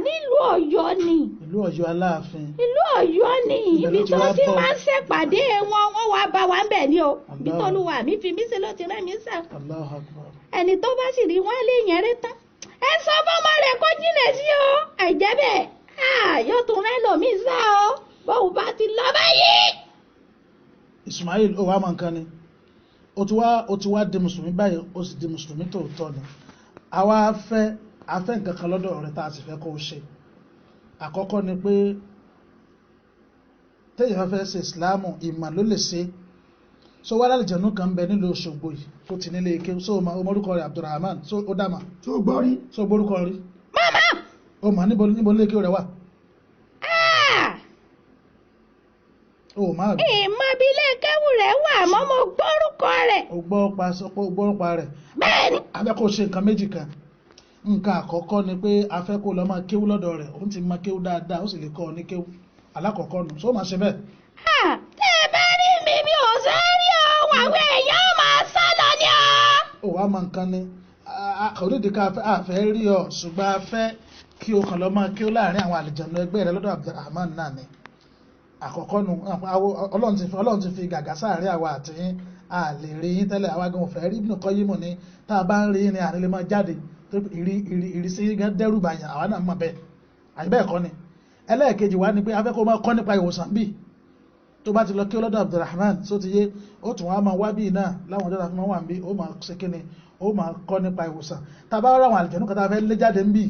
nílùú Ọ̀yọ́ ni ìlú Ọ̀yọ́ Aláàfin ìlú Ọ̀yọ́ ni Ibẹ̀ ibi ló ti tó wá ti bọ̀. máa ń ṣèpàdé wọn wọ́n wá bá wa ń bẹ̀ ni o ibi Allah. tó lù wà mí fi mí sí ló ti rẹ́ mi sá Allahu Akbar ẹni tó bá sì rí wọn lè yẹn rí tán ẹ sọ fọmọ rẹ̀ kó jìnnà sí o àìjẹ́ bẹ́ẹ̀ yóò tún rẹ́ lòmíì sá o bóun bá ti lọ báyìí. Ismail ó wá mọ nǹkan ni ó ti wá di mùsùlùmí báyìí ó sì di mùsùlùmí tòótọ́ ni àwa afẹ́ nǹkan kan lọ́dọ̀ rẹ̀ tá a sì fẹ́ kó o ṣe àkọ́kọ́ ni pé téèyàn fẹ́ ṣe ìsìláàmù ìmọ̀ ló lè ṣe so wá lálejànú kan bẹ nílùú Òṣogbo yìí tó ti nílé ike so orúkọ rẹ̀ Abdulrahman so ó dàmà tó gbọ́ rí so gbórúkọ rí mama ó mà níbo nílé ike rẹ̀ wà ó má rí ìmọ̀ bí ilé kéwù rẹ̀ wà mọ́ mo gbórúkọ rẹ̀. ó gbọ́ pa rẹ̀ bẹ́ẹ̀ni. abẹ́ kó ṣe nǹkan méjì kan nǹkan àkọ́kọ́ ni pé a fẹ́ kó lọ máa kéwú lọ́dọ̀ rẹ̀ òun ti máa kéwú dáadáa ó sì lè kọ́ ọ ní kéwú alákọ̀ọ́kọ́ nù so máa ṣe bẹ́ẹ̀. tẹ́ ẹ bá rí mi ò sẹ́rí o àwọn èèyàn máa sá lọ ni o. ó wàá mọ nǹkan ni onídìí ká àfẹ́ rí ọ ṣùgbọ́n a fẹ́ kí o kàn lọ máa kéwú láàrin àwọn àlejànú ẹgbẹ́ rẹ lọ́dọ̀ Abdulrahman náà ni àkọ́kọ́ nù Ọlọ́run ti fi gàgà sáàrin àwa àti yín a lè rí yín tẹ́lẹ̀ àwa gan òfẹ́ rí Ibn Qayyim ní tá a bá ń rí yín ni àní lè máa jáde ìrísí gan dẹ́rù bàyàn àwa náà mọ̀ bẹ́ẹ̀ àyè bẹ́ẹ̀ kọ́ ni ẹlẹ́ẹ̀kejì wá ni pé a fẹ́ kó máa kọ́ nípa ìwòsàn bíi tó bá ti lọ kí ọlọ́dọ̀ Abdulrahman tó ti yé ó tún wá máa wá bíi náà láwọn ọjọ́ tàbí wà ń bí ó máa ṣe kíni ó máa kọ́ nípa ìwòsàn tá a bá rọ àwọn àlùjànnú kan tá a fẹ́ lé jáde ń bì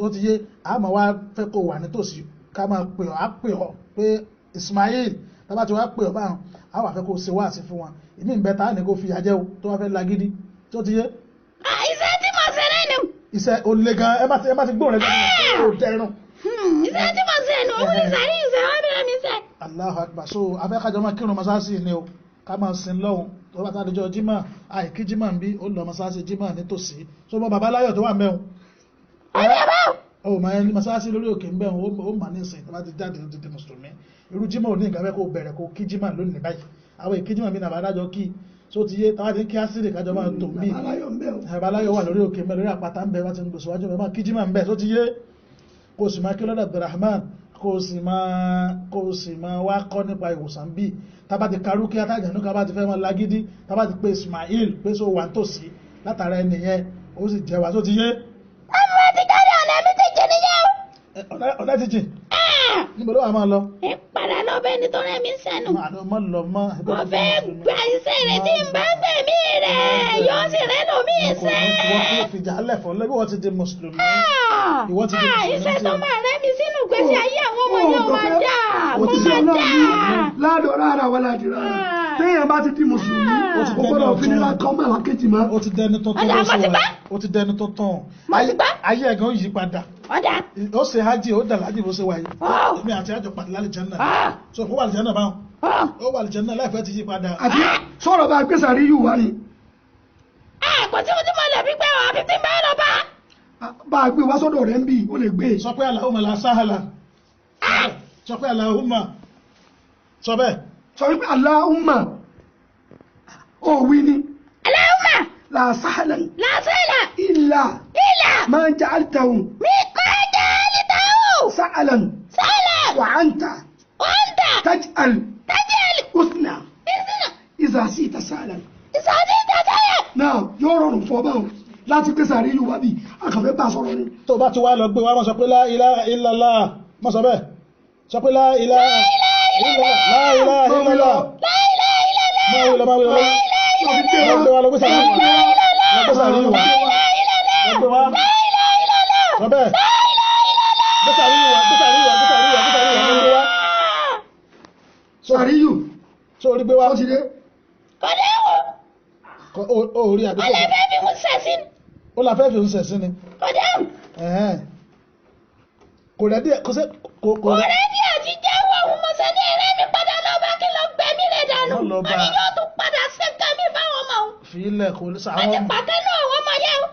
ó ti yé a máa wá fẹ́ kó wà nítòsí ká máa pè ọ́ á pè ọ́ pé Ismail tá a bá ti wá pè ọ́ báwọn á wà fẹ́ kó ṣe wáàsí fún wọn ìmí ń bẹ tá a ní kó fi àjẹ́ o tó wá fẹ́ lagídí tó ti yé. iṣẹ́ tí mo ṣe lẹ́nu. iṣẹ́ olè gan ẹ má ti gbóhùn rẹ lọ́wọ́ dẹrùn. iṣẹ́ tí mo ṣe nù òun ìsàrí ìṣẹ́ wọn bẹ̀rẹ̀ mi ṣe. Allahu Akbar so afẹ́kájọ máa kírun masáàsì ni o ká máa sin lọ́hùn tó bá tàdéjọ́ jímọ̀ àìkí jímọ̀ ń bí ó lọ masáàsì jímọ̀ nítòsí so mọ bàbá láyọ̀ tó wà mẹ́hùn. ọjọ́ bá. ó máa ń masáàsì lórí òkè ń bẹ̀hùn ó mà ní ìsìn tó bá ti jáde dídí mùsùlùmí irú jímọ̀ ò ní nǹkan fẹ́ kó bẹ̀rẹ̀ kó kí jímọ̀ lónìí báyìí àwọn ìkí jímọ̀ mi nà bá dájọ́ kí so ti yé táwa ti ń kí ásírì kájọ máa tò mí babaláyọ̀ wà lórí òkè ń bẹ lórí àpáta ń bẹ wá ti ń gbèsòwájú mẹ́ máa kí jímọ̀ ń bẹ so ti yé kó sì máa kí lọ́dọ̀ Abdulrahman kó sì máa wá kọ́ nípa ìwòsàn bí tábà ti karú kí atájànú ká bá ti fẹ́ mọ́ lágídí tábà ti pé Ismail pé so wà tòsí látara ẹni yẹn ó sì jẹ́ wá tó ti yé. ọmọ ti jáde ọ̀nà mi ti jẹ níyẹn o. ọ̀dá ti jìn níbo ló wà máa lọ. ìpadà lọ bẹ́ẹ̀ nítorí mi sẹ́nu. mọ́ lọ mọ́. mo fẹ́ gba iṣẹ́ rẹ̀ tí n bá gbẹ̀mí rẹ̀ yóò sì rẹ́ lómi iṣẹ́. wọ́n fi fìjà lẹ́fọ̀ọ́ lẹ́bí wọ́n ti di mùsùlùmí. iṣẹ́ tó máa rẹ́ mi sínú gbèsè ayé àwọn ọmọ yẹn máa dà kó máa dà. ládọ̀ rárá wà ládìrá téèyàn bá ti di mùsùlùmí ó gbọ́dọ̀ fi nílá kọ́ mẹ́wàá kejì mọ́. ó ti dẹni tó tán ló ṣe wà ó ti dẹni tó tán ayé ẹ̀gán ó yí padà ó ṣe hajj ó dà lájì bó ṣe wà yìí èmi àti àjọ pàdé lálẹ́ jẹ́ náà so ó wà lè jẹ́ náà báwọn ó wà lè jẹ́ náà láìpẹ́ ti yí padà. àti sọ̀rọ̀ bá gbèsè àríyù wá ni. kò tí mo ti mọ̀ lẹ́bí pé wọ́n fi ti bá lọ bá. bá a gbé wá sọ́dọ̀ rẹ̀ ń bì ó lè gbé. sọ pé Allahumma la sahla sọ pé Allahumma sọ bẹ́ẹ̀. sọ pé Allahumma ó wí ni. Allahumma la sahla illa ma ja'altahu sahlan wa anta taj'al husna idha shi'ta sahlan. náà yóò rọrùn fún ọba láti gbèsè àríyù wá bí àkànfẹ́ bá sọ̀rọ̀ ni. tó bá ti wá lọ gbé wá mọ́ sọ pé la ilaha illallah mọ́ sọ bẹ́ẹ̀ sọ pé la ilaha illallah máa wí lọ máa wí lọ gbé wá lọ gbèsè àríyù wá lọ gbèsè àríyù wá lọ gbé wá sọ bẹ́ẹ̀ gbèsè àríyù wá gbèsè àríyù wá gbèsè àríyù wá gbèsè àríyù wá lọ gbé wá. àríyù sórí gbé wá. ó ti dé. ó rí àdúgbò. ọlọ́fẹ́ fi ń sẹ̀sìn. ó la fẹ́ fi ń sẹ̀sìn ni. kódà. kò rẹ́dí kò sẹ́ kò rẹ́dí àti jẹ́wọ́ òun mọ̀sẹ́ ní ẹ̀rẹ́ mi padà lọ́ba kí ló gbẹ̀mí rẹ̀ dànù. àní yóò tún padà sẹ́ka mi fáwọn ọmọ òun. fílẹ̀ kò sá àwọn. àti pàkánù àwọn ọmọ yẹn o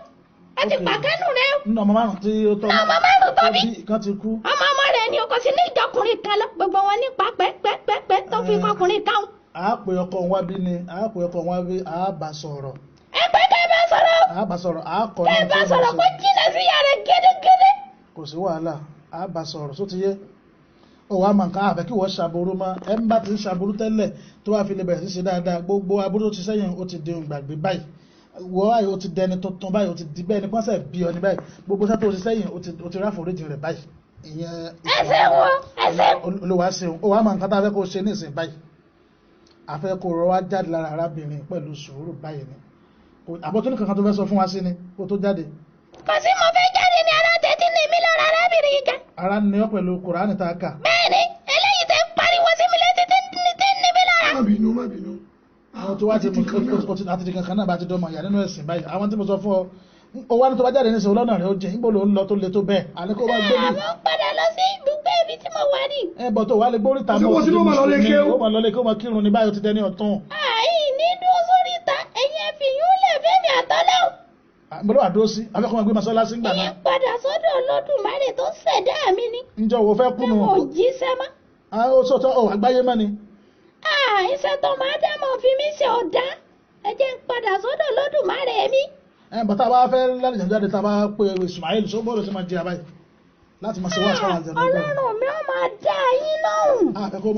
àti pàkánù rẹ o. nínú ọmọ márùn tí ó tọ́ ọmọ márùn tó bí. kan ti kú. ọmọ rẹ̀ ni o kò sí ní ìjọkùnrin kan lọ gbogbo wọn nípa pẹ́pẹ́pẹ́ tó fi kọkùnrin kan. àápè ọkọ wa bí ni àápè ọkọ wa bí àábà sọ̀rọ̀. ẹgbẹ́ kẹ́ bá sọ̀rọ̀. àábà sọ̀rọ̀ àákọ́ ní bá sọ̀rọ̀ kó jìnnà sí yàrá gẹ́gẹ́gẹ́. kò sí wàhálà àábà sọ̀rọ̀ só ti yé ó wàá mọ̀ nǹkan àfẹ́ kí wọ́n ṣàbòrò mọ́ ẹ̀ ń bá ti ń ṣàbòrò tẹ́lẹ̀ tó wàá fi lè bẹ̀rẹ̀ sí ṣe dáadáa gbogbo aburú tó ti sẹ́yìn ó ti di ìgbàgbé báyìí wọ́n àyè ó ti dẹni tuntun báyìí ó ti di bẹ́ẹ̀ ni pọ́nsẹ̀ bí ọ ní báyìí gbogbo sẹ́tò ó ti sẹ́yìn ó ti ráforíjì rẹ̀ báyìí ìyẹn ẹsẹ̀ olúwa ṣeun ó wàá mọ̀ nǹkan tá a fẹ́ kó ṣe ní ìsìn báyìí a fẹ́ kó rọ wá jáde lára arábìnrin pẹ̀lú sùúrù báyìí ni àbọ̀tún nìkan tó fẹ́ sọ fún wa sí ni kó tó jáde. kò sí mo fẹ́ jáde ní ara tẹ́tí ní mi lọ́rọ̀ arábìnrin yìí kan. ara ni ọ pẹ̀lú Kùránì tá a kà. bẹ́ẹ̀ni eléyìí tẹ́ ń pariwo sí mi létí bínú má bínú. àwọn tó wá ti mú àti di kankan náà bá ti dọ́mọ ìyá nínú ẹ̀sìn báyìí àwọn tí mo sọ fún ọ ó wá ní tó bá jáde ní sọ lọ́nà rẹ̀ ó jẹ́ níbo ló ń lọ tó le tó bẹ́ẹ̀ àní kó wá gbé mi. àwọn padà lọ sí ibùgbé ibi tí mo wà ní. ẹ bọ̀ tó wà lè gbóríta mọ́ Ṣé wọ́n máa lọ lé kéwú? ó máa lọ lé kéwú máa kírun ní báyìí ó ti tẹ́ ní ọ̀tún. nínú sórí ìta ẹ̀yìn fi yún lè fẹ́mi àtọ́lẹ́ o. mo ló wà dúró sí afẹ́kọ́ máa gbé masọ́lásí ń gbà náà. ẹ̀yìn padà sọ́dọ̀ Olódùmarè tó ṣẹ̀dá mi ní. ǹjọ́ wo fẹ́ kúnnù. mo jíṣẹ́ mọ́. ó sọ̀tọ̀ ọ̀ àgbáyé mọ́ ni. iṣẹ́ tó máa dá mọ́ fi mí ṣe ọ̀dá ẹ jẹ́ ń padà sọ́dọ̀ Olódùmarè mi. bàtà bá fẹ́ lálẹ́ jáde tá a bá pe Ismail sọ́gbọ́dọ̀ sí máa jẹ abáyé láti máa ṣe wá sọ́wọ́ àjẹ́ náà. Ọlọ́run mi ò máa dá yín lóhùn. àfẹ́kọ́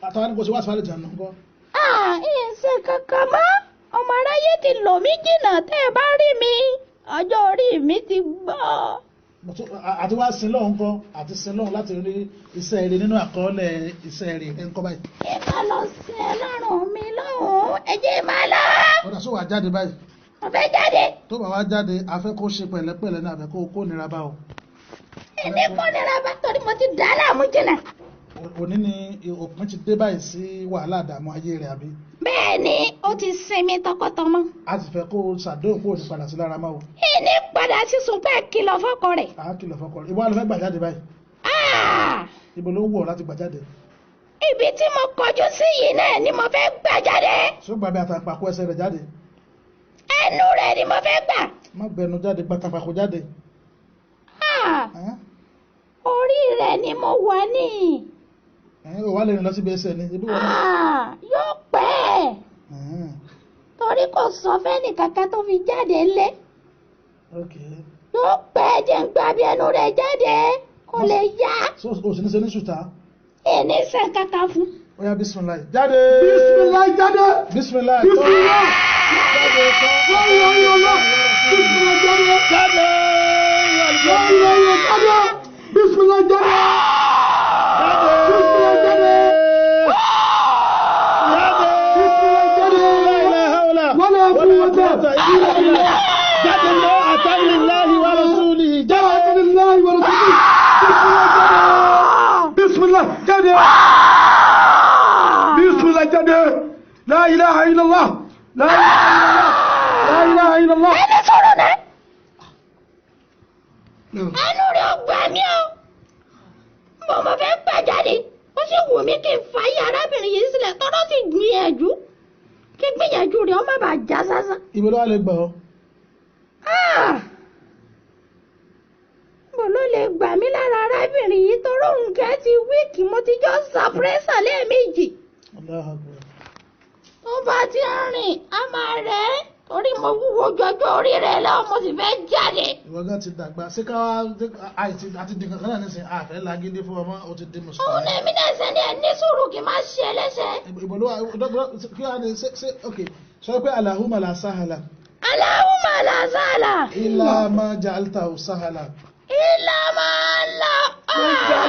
àtàwọn ní kò sí wá sọ́wọ́ àjẹ́ náà kọ́. ìṣe kankan mọ́ ọmọ aráyé ti lò mí jìnnà tẹ́ ẹ bá rí mi ọjọ́ orí mi ti gbọ́. àti wá sin lọ́hùn kọ́ àti sin lọ́hùn láti rí iṣẹ́ rere nínú àkọọ́lẹ̀ iṣẹ́ rere ẹ̀ ń kọ́ báyìí. ẹ má lọ sí Ọlọ́run mi lọ́hùn ẹ jẹ́ máa lọ. ọ̀dà sọ wà jáde báyìí. mo fẹ́ jáde. tó bá wá jáde afẹ́ kó ṣe pẹ̀lẹ́pẹ̀lẹ́ ní afẹ́ kó nira bá o. èmi kò nira bá torí mo ti dà á láàmú jìnnà. òní ni òpin ti dé báyìí sí wàhálà àdàmú ayé rẹ̀ àbí. bẹ́ẹ̀ ni ó ti sinmi tọkọtọmọ. a ti fẹ́ kó ṣàdéhùn kó o ti padà sí lára máa o. ìní padà sísun pé kìlọ̀ fọ́kọ rẹ̀. a kìlọ̀ fọ́kọ rẹ̀ ìwọ ló fẹ́ gbà jáde báyìí. ibo ló wù ọ́ láti gbà jáde. ibi tí mo kọjú sí yìí náà ni mo fẹ́ gbà jáde. ṣùgbọ́n àbí àtàǹpàkò ẹsẹ̀ rẹ̀ jáde. ẹnu rẹ̀ ni mo fẹ́ gbà. má bẹnu jáde gbàtàǹpàkò jáde. orí rẹ̀ ni mo wà ní. ò wá lè rìn lọ síbi ẹsẹ̀ ni ibi wọn náà. yóò pẹ́ torí kò sọ fẹ́ni kankan tó fi jáde lé. yóò pẹ́ jẹ́ ń gbà bí ẹnu rẹ̀ jáde kò lè yá. o sì ní ṣe ní ṣùtá. èmi sẹ́ kankan fún. ó yá bisimilayi jáde. Bismillah jáde. bisimilayi Bismillah. jáde tán. Bismillah jáde. jáde. Bismillah jáde. Bismillah jáde. La ilaha illallah. La ilaha illallah. ẹni sọ̀rọ̀ náà. ẹnu rẹ̀ gbà mí o. mo fẹ́ gbà jáde ó sì wù mí kí n fa ayé arábìnrin yìí sílẹ̀ tọ́lọ́ sì gbìyànjú kí gbìyànjú rẹ̀ ó má bàa já sásán. ibo ló wà lè gbà ọ́. mo ló lè gbà mí lára arábìnrin yìí tọ́rọ nǹkan ti wíìkì mo ti jọ sàpírẹ́sà lẹ́ẹ̀mejì. tó bá ti rìn á máa rẹ̀ ẹ́ torí mo wúwo jọjọ orí rẹ̀ lọ mo sì fẹ́ jáde. ìwọ gan ti dàgbà ṣé ká àti dín kankan náà nísìnyí àfẹ́ lagídí fún ọmọ o ti di mùsùlùmí. òun náà mi náà sẹ́ni ẹ̀ ní sùúrù kí n má ṣe ẹlẹ́sẹ̀. ìbò ló wà kí wàá ní ṣe ok sọ pé Allahumma la sahala. Allahumma la sahala. illa ma ja'altahu sahala. illa ma la.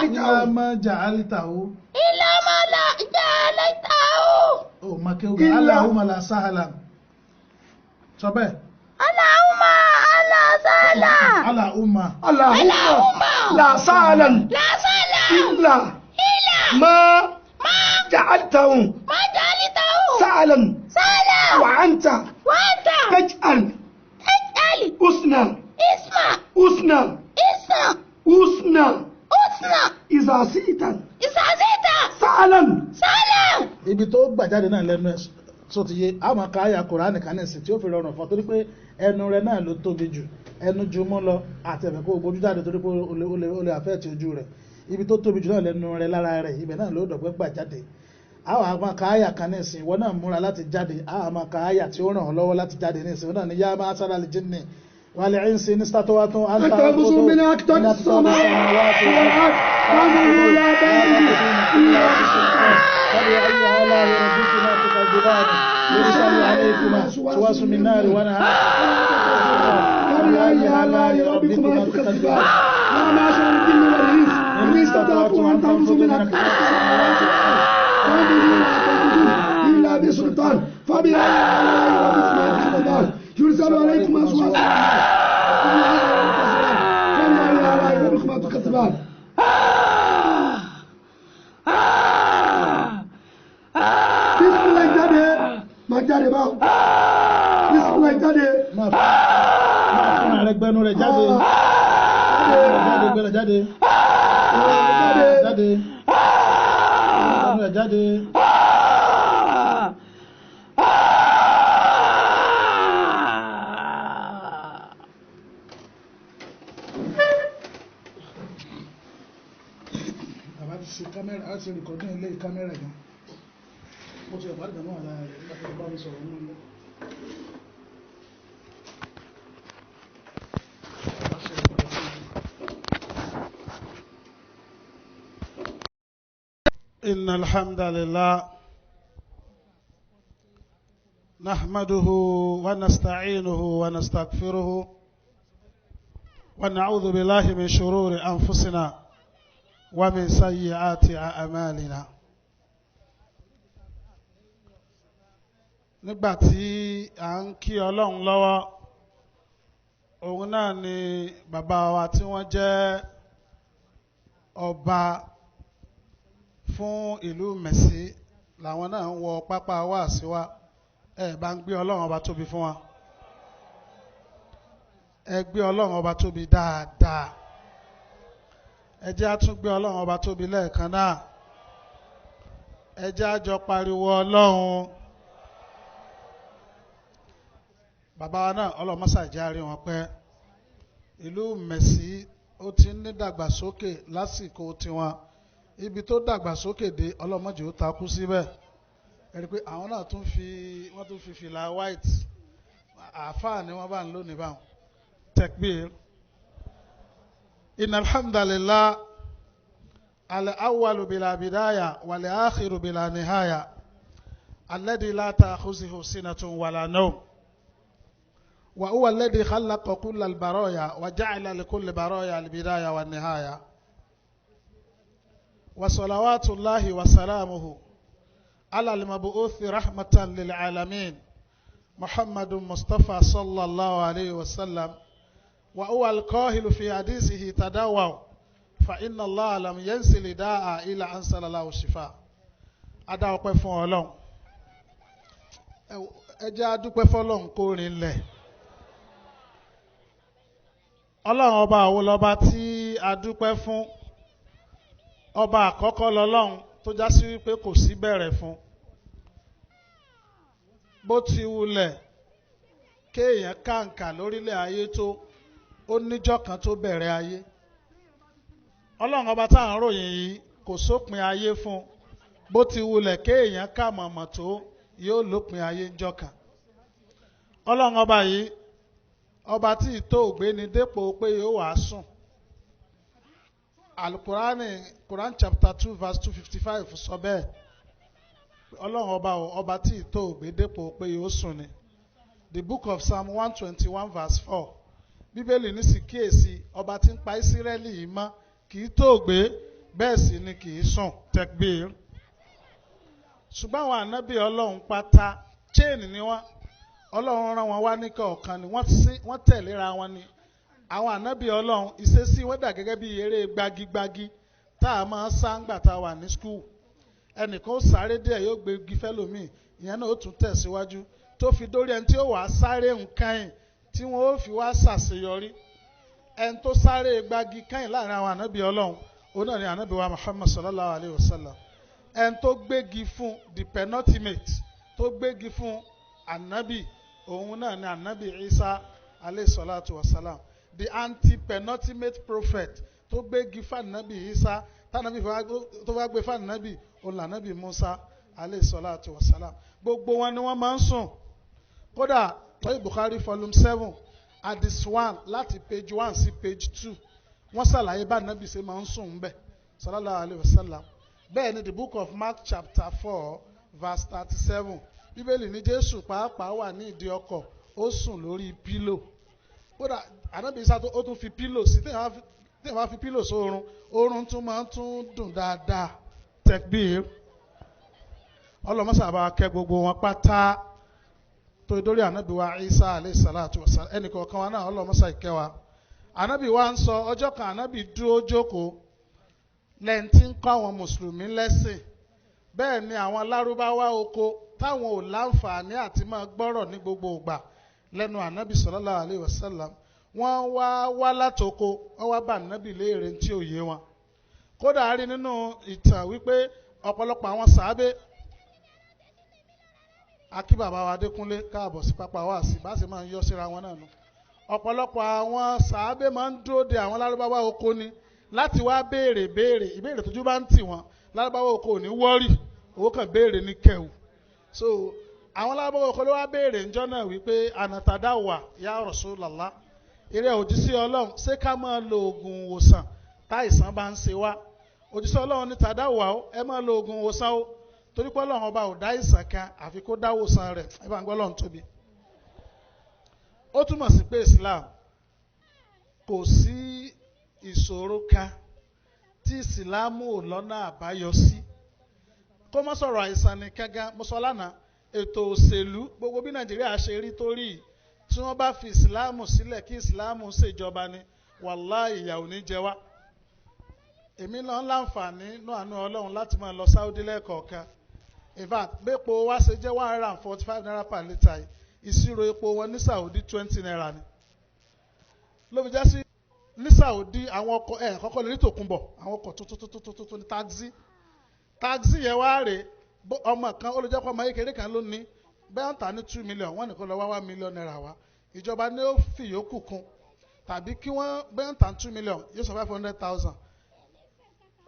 illa ma ja'altahu. illa ma la ja'altahu. o ma kí o gbà Allahumma la sahala. sọ bẹ́ẹ̀. Allahumma la sahala. Allahumma. la sahlan. la sahala. illa ma ja'altahu sahlan. wa anta taj'al usna iza sita sahlan. ibi tó gbà jáde náà lẹ́nu ẹ̀ tó ti yé àwọn kan àyà Kùránì kan nìsín tí ó fi rọrùn fún torí pé ẹnu rẹ̀ náà ló tóbi jù ẹnu ju mú lọ àti ẹ̀fẹ̀ kó gbójú jáde torí pé ó lè àfẹ́ ti ojú rẹ̀ ibi tó tóbi jù náà lẹ́nu rẹ̀ lára rẹ̀ ibẹ̀ náà ló dọ̀gbẹ́ gbà jáde àwọn kan àyà kan nìsín ìwọ náà múra láti jáde àwọn kan àyà tí ó ràn ọ́ lọ́wọ́ láti jáde nìsín wọn náà ní yá máa sára lè jinni wal insi nistata'tum an tanfudu min aqtari as-samawati wal ardi fanzuru la فبأي آلاء ربكما تكذبان يرسل عليكما سواس من نار ونهار فبأي آلاء ربكما تكذبان يا معشر الجن والإنس إن استطعتم أن تنفذوا من أقطار السماوات والأرض فانفذوا لا تنفذون إلا بسلطان فبأي آلاء ربكما تكذبان يرسل عليكما سواس فبأي آلاء ربكما تكذبان. بسم الله jáde bá bisimilayi jáde. máa fún ààrẹ gbẹnu rẹ̀ jáde. jáde gbẹnu jáde. jáde. gbẹnu rẹ̀ jáde. ṣe kámẹ́rà á ti rìkọ́dún ilé kámẹ́rà gan ó ti ẹ̀bá ìgbàmọ́ àlá rẹ̀ nígbà tó bá mi sọ̀rọ̀ nínú ilé. إن الحمد لله نحمده ونستعينه ونستغفره ونعوذ بالله من شرور أنفسنا ومن سيئات أعمالنا. nígbà tí à ń kí Ọlọ́run lọ́wọ́ òun náà ni bàbá wa tí wọ́n jẹ́ ọba fún ìlú Mẹ̀sí làwọn náà ń wọ pápá wáàsí wa ẹ bá ń gbé Ọlọ́run ọba tóbi fún wa ẹ gbé Ọlọ́run ọba tóbi dáadáa. Ẹ jẹ́ á tún gbé Ọlọ́run ọba tóbi lẹ́ẹ̀kan náà. Ẹ jẹ́ á jọ pariwo Ọlọ́run. Bàbá wa náà Ọlọ́run mọ́sà jẹ́ á rí wọn pẹ́. Ìlú Mẹ̀sí ó ti ń ní dàgbàsókè lásìkò tiwọn. Ibi tó dàgbàsókè dé Ọlọ́run mọ́jì ó takú síbẹ̀. Ẹ rí i pé àwọn náà wọ́n tún fi fìlà white. Àáfàá ni wọ́n bá ń lónìí báwọn. Tekbir. إن الحمد لله الأول بلا بداية والآخر بلا نهاية الذي لا تأخذه سنة ولا نوم وهو الذي خلق كل البرايا وجعل لكل برايا البداية والنهاية وصلوات الله وسلامه على المبعوث رحمة للعالمين محمد مصطفى صلى الله عليه وسلم وهو القاهل في حديثه تداووا فإن الله لم ينزل داء إلا أنزل له شفاء. Adá ọpẹ́ fún Ọlọ́run. Ẹ jẹ́ á dúpẹ́ fọ́lọ́run kó rinlẹ̀. Ọlọ́run ọba àwo lọ́ba tí a dúpẹ́ fún. Ọba àkọ́kọ́ lọ́lọ́run tó já sí wípé kò sí bẹ̀rẹ̀ fún. Bó ti wulẹ̀ kéèyàn kàǹkà lórílẹ̀ ayé tó ó níjọ́ kan tó bẹ̀rẹ̀ ayé. Ọlọ́run ọba tá à ń ròyìn yìí kò sópin ayé fún bó ti wulẹ̀ kéèyàn kà mọ̀mọ̀ tó yóò lópin ayé ńjọ́ kan. Ọlọ́run ọba yìí ọba tí ìtó ògbéni dépò pé yóò wàá sùn. Alukurani Quran chapter 2 verse 255 sọ bẹ́ẹ̀. Ọlọ́run ọba tí ìtó ògbé dépò pé yóò sùn ni. The book of Psalm 121 verse 4. Bíbélì ní sì kíyèsí ọba tí ń pa Ísírẹ́lì yìí mọ́ kì í tóògbé bẹ́ẹ̀ sì ni kì í sùn. Tekbir. Ṣùgbọ́n àwọn ànábì Ọlọ́run pátá chain ni wọ́n. Ọlọ́run rán wọn wá ní kọ̀ọ̀kan ni wọ́n tẹ̀léra wọn ni. Àwọn ànábì Ọlọ́run ìṣesí wọ́n dà gẹ́gẹ́ bí eré gbagigbagi tá a máa ń sá ńgbà tá a wà ní skul. Ẹnìkan ó sáré díẹ̀ yóò gbé igi fẹ́lòmíì ìyẹn náà ó tún tẹ̀síwájú tó fi dórí ẹni tí ó wàá sáré nǹkan yìí tí wọ́n ó fi wá ṣàṣeyọrí. Ẹni tó sáré gbági kẹ́yìn láàrin àwọn ànábì Ọlọ́run òun náà ni ànábì wa Muhammad sallallahu alayhi wa sallam. Ẹni tó gbégi fún the penultimate tó gbégi fún ànábì òun náà ni ànábì Isa alayhi salatu wa salam. The anti-penultimate prophet tó gbégi fún ànábì Isa tànábì tó bá gbé fún ànábì òun lànábì Musa alayhi salatu wa salam. Gbogbo wọn ni wọ́n máa ń sùn. Kódà Sahih Bukhari volume 7 hadith 1 láti page 1 sí page 2 wọ́n ṣàlàyé bá nàbì ṣe máa ń sùn ń bẹ̀ sallallahu alayhi wa sallam. Bẹ́ẹ̀ ni the book of Mark chapter 4 verse 37 Bíbélì ní Jésù pàápàá wà ní ìdí ọkọ̀ ó sùn lórí pílò. Kódà ànábì Ìsá ó tún fi pílò sí téèyàn bá fi pílò sórun oorun tún máa ń tún dùn dáadáa. Tekbir. Ọlọ́mọ́sàbà kẹ́ gbogbo wọn pátá tó dórí ànábì wa Isa alayhi salatu wa salam. Ẹnì kọ̀ọ̀kan wa náà ọlọ́mọ́sà ìkẹwàá. Ànábì wa ń sọ ọjọ́ kan ànábì dúró jókòó lẹ́yìn tí ń kọ́ àwọn mùsùlùmí lẹ́sìn. Bẹ́ẹ̀ ni àwọn lárúbáwá oko táwọn ò láǹfààní àti máa gbọ́rọ̀ ní gbogbo ìgbà lẹ́nu ànábì sallallahu alaihi wasallam wọ́n wá látoko wọ́n wá bá ànábì léèrè tí ò yé wọn. Kódà a rí nínú ìtàn wípé ọ̀pọ̀lọpọ̀ àwọn sàábé akí bàbá wa Adékúnlé káàbọ̀ sí pápá wáàsí bá sì máa ń yọ síra wọn náà nù. Ọ̀pọ̀lọpọ̀ àwọn sàábé máa ń dúró de àwọn lárúbáwá oko ni láti wá béèrè ìbéèrè tójú bá ń tì wọ́n lárúbáwá oko ò ní wọ́rì owó kan béèrè ní kẹwù. So àwọn lárúbáwá oko ló wá béèrè ńjọ́ náà wípé ànàtàdá wà ya Rasulullah ìrẹ́ òjíṣẹ́ Ọlọ́run ṣé ká máa lo oògùn ìwòsàn táìsàn bá ń ṣe wá. Òjíṣẹ́ Ọlọ́run ní tàdá wà ó ẹ máa lo oògùn ìwòsàn ó torí pé Ọlọ́run ọba ò dá ìsàn kan àfi kó dáwòsàn rẹ̀ ẹ bá ń gbọ́ Ọlọ́run tóbi. Ó túmọ̀ sí pé Islam kò sí ìṣòro kan tí ìsìlámù ò lọ́nà àbáyọ sí. Kó má sọ̀rọ̀ àìsàn nìkan gan mo sọ lánàá ètò òṣèlú gbogbo bí Nàìjíríà ṣe rí torí tí wọ́n bá fi ìsìlámù sílẹ̀ kí ìsìlámù ṣèjọba ni wàláhì ìyà ò ní jẹ wá. Èmi náà láǹfààní náà àánú Ọlọ́run láti máa lọ Saudi lẹ́ẹ̀kọ̀ọ̀kan. In fact bẹ́ẹ̀pọ̀ wá ṣe jẹ́ 145 naira per litre yìí ìṣirò epo wọn ní Saudi 20 naira ni. Ló fi jẹ́ sí ní Saudi àwọn ọkọ̀ kọ́kọ́ lè ní tòkunbọ̀ àwọn ọkọ̀ tuntun ní taxi yẹn wá rè ọmọ kan olùjẹ́pọ̀ ọmọ kékeré kan ló ní bẹ́ẹ̀ ń tà ní 2 million wọ́n nìkan lọ wá 1 million naira wá ìjọba ní ó fi yòókù kún tàbí kí wọ́n bẹ́ẹ̀ ń tà 2 million yóò sọ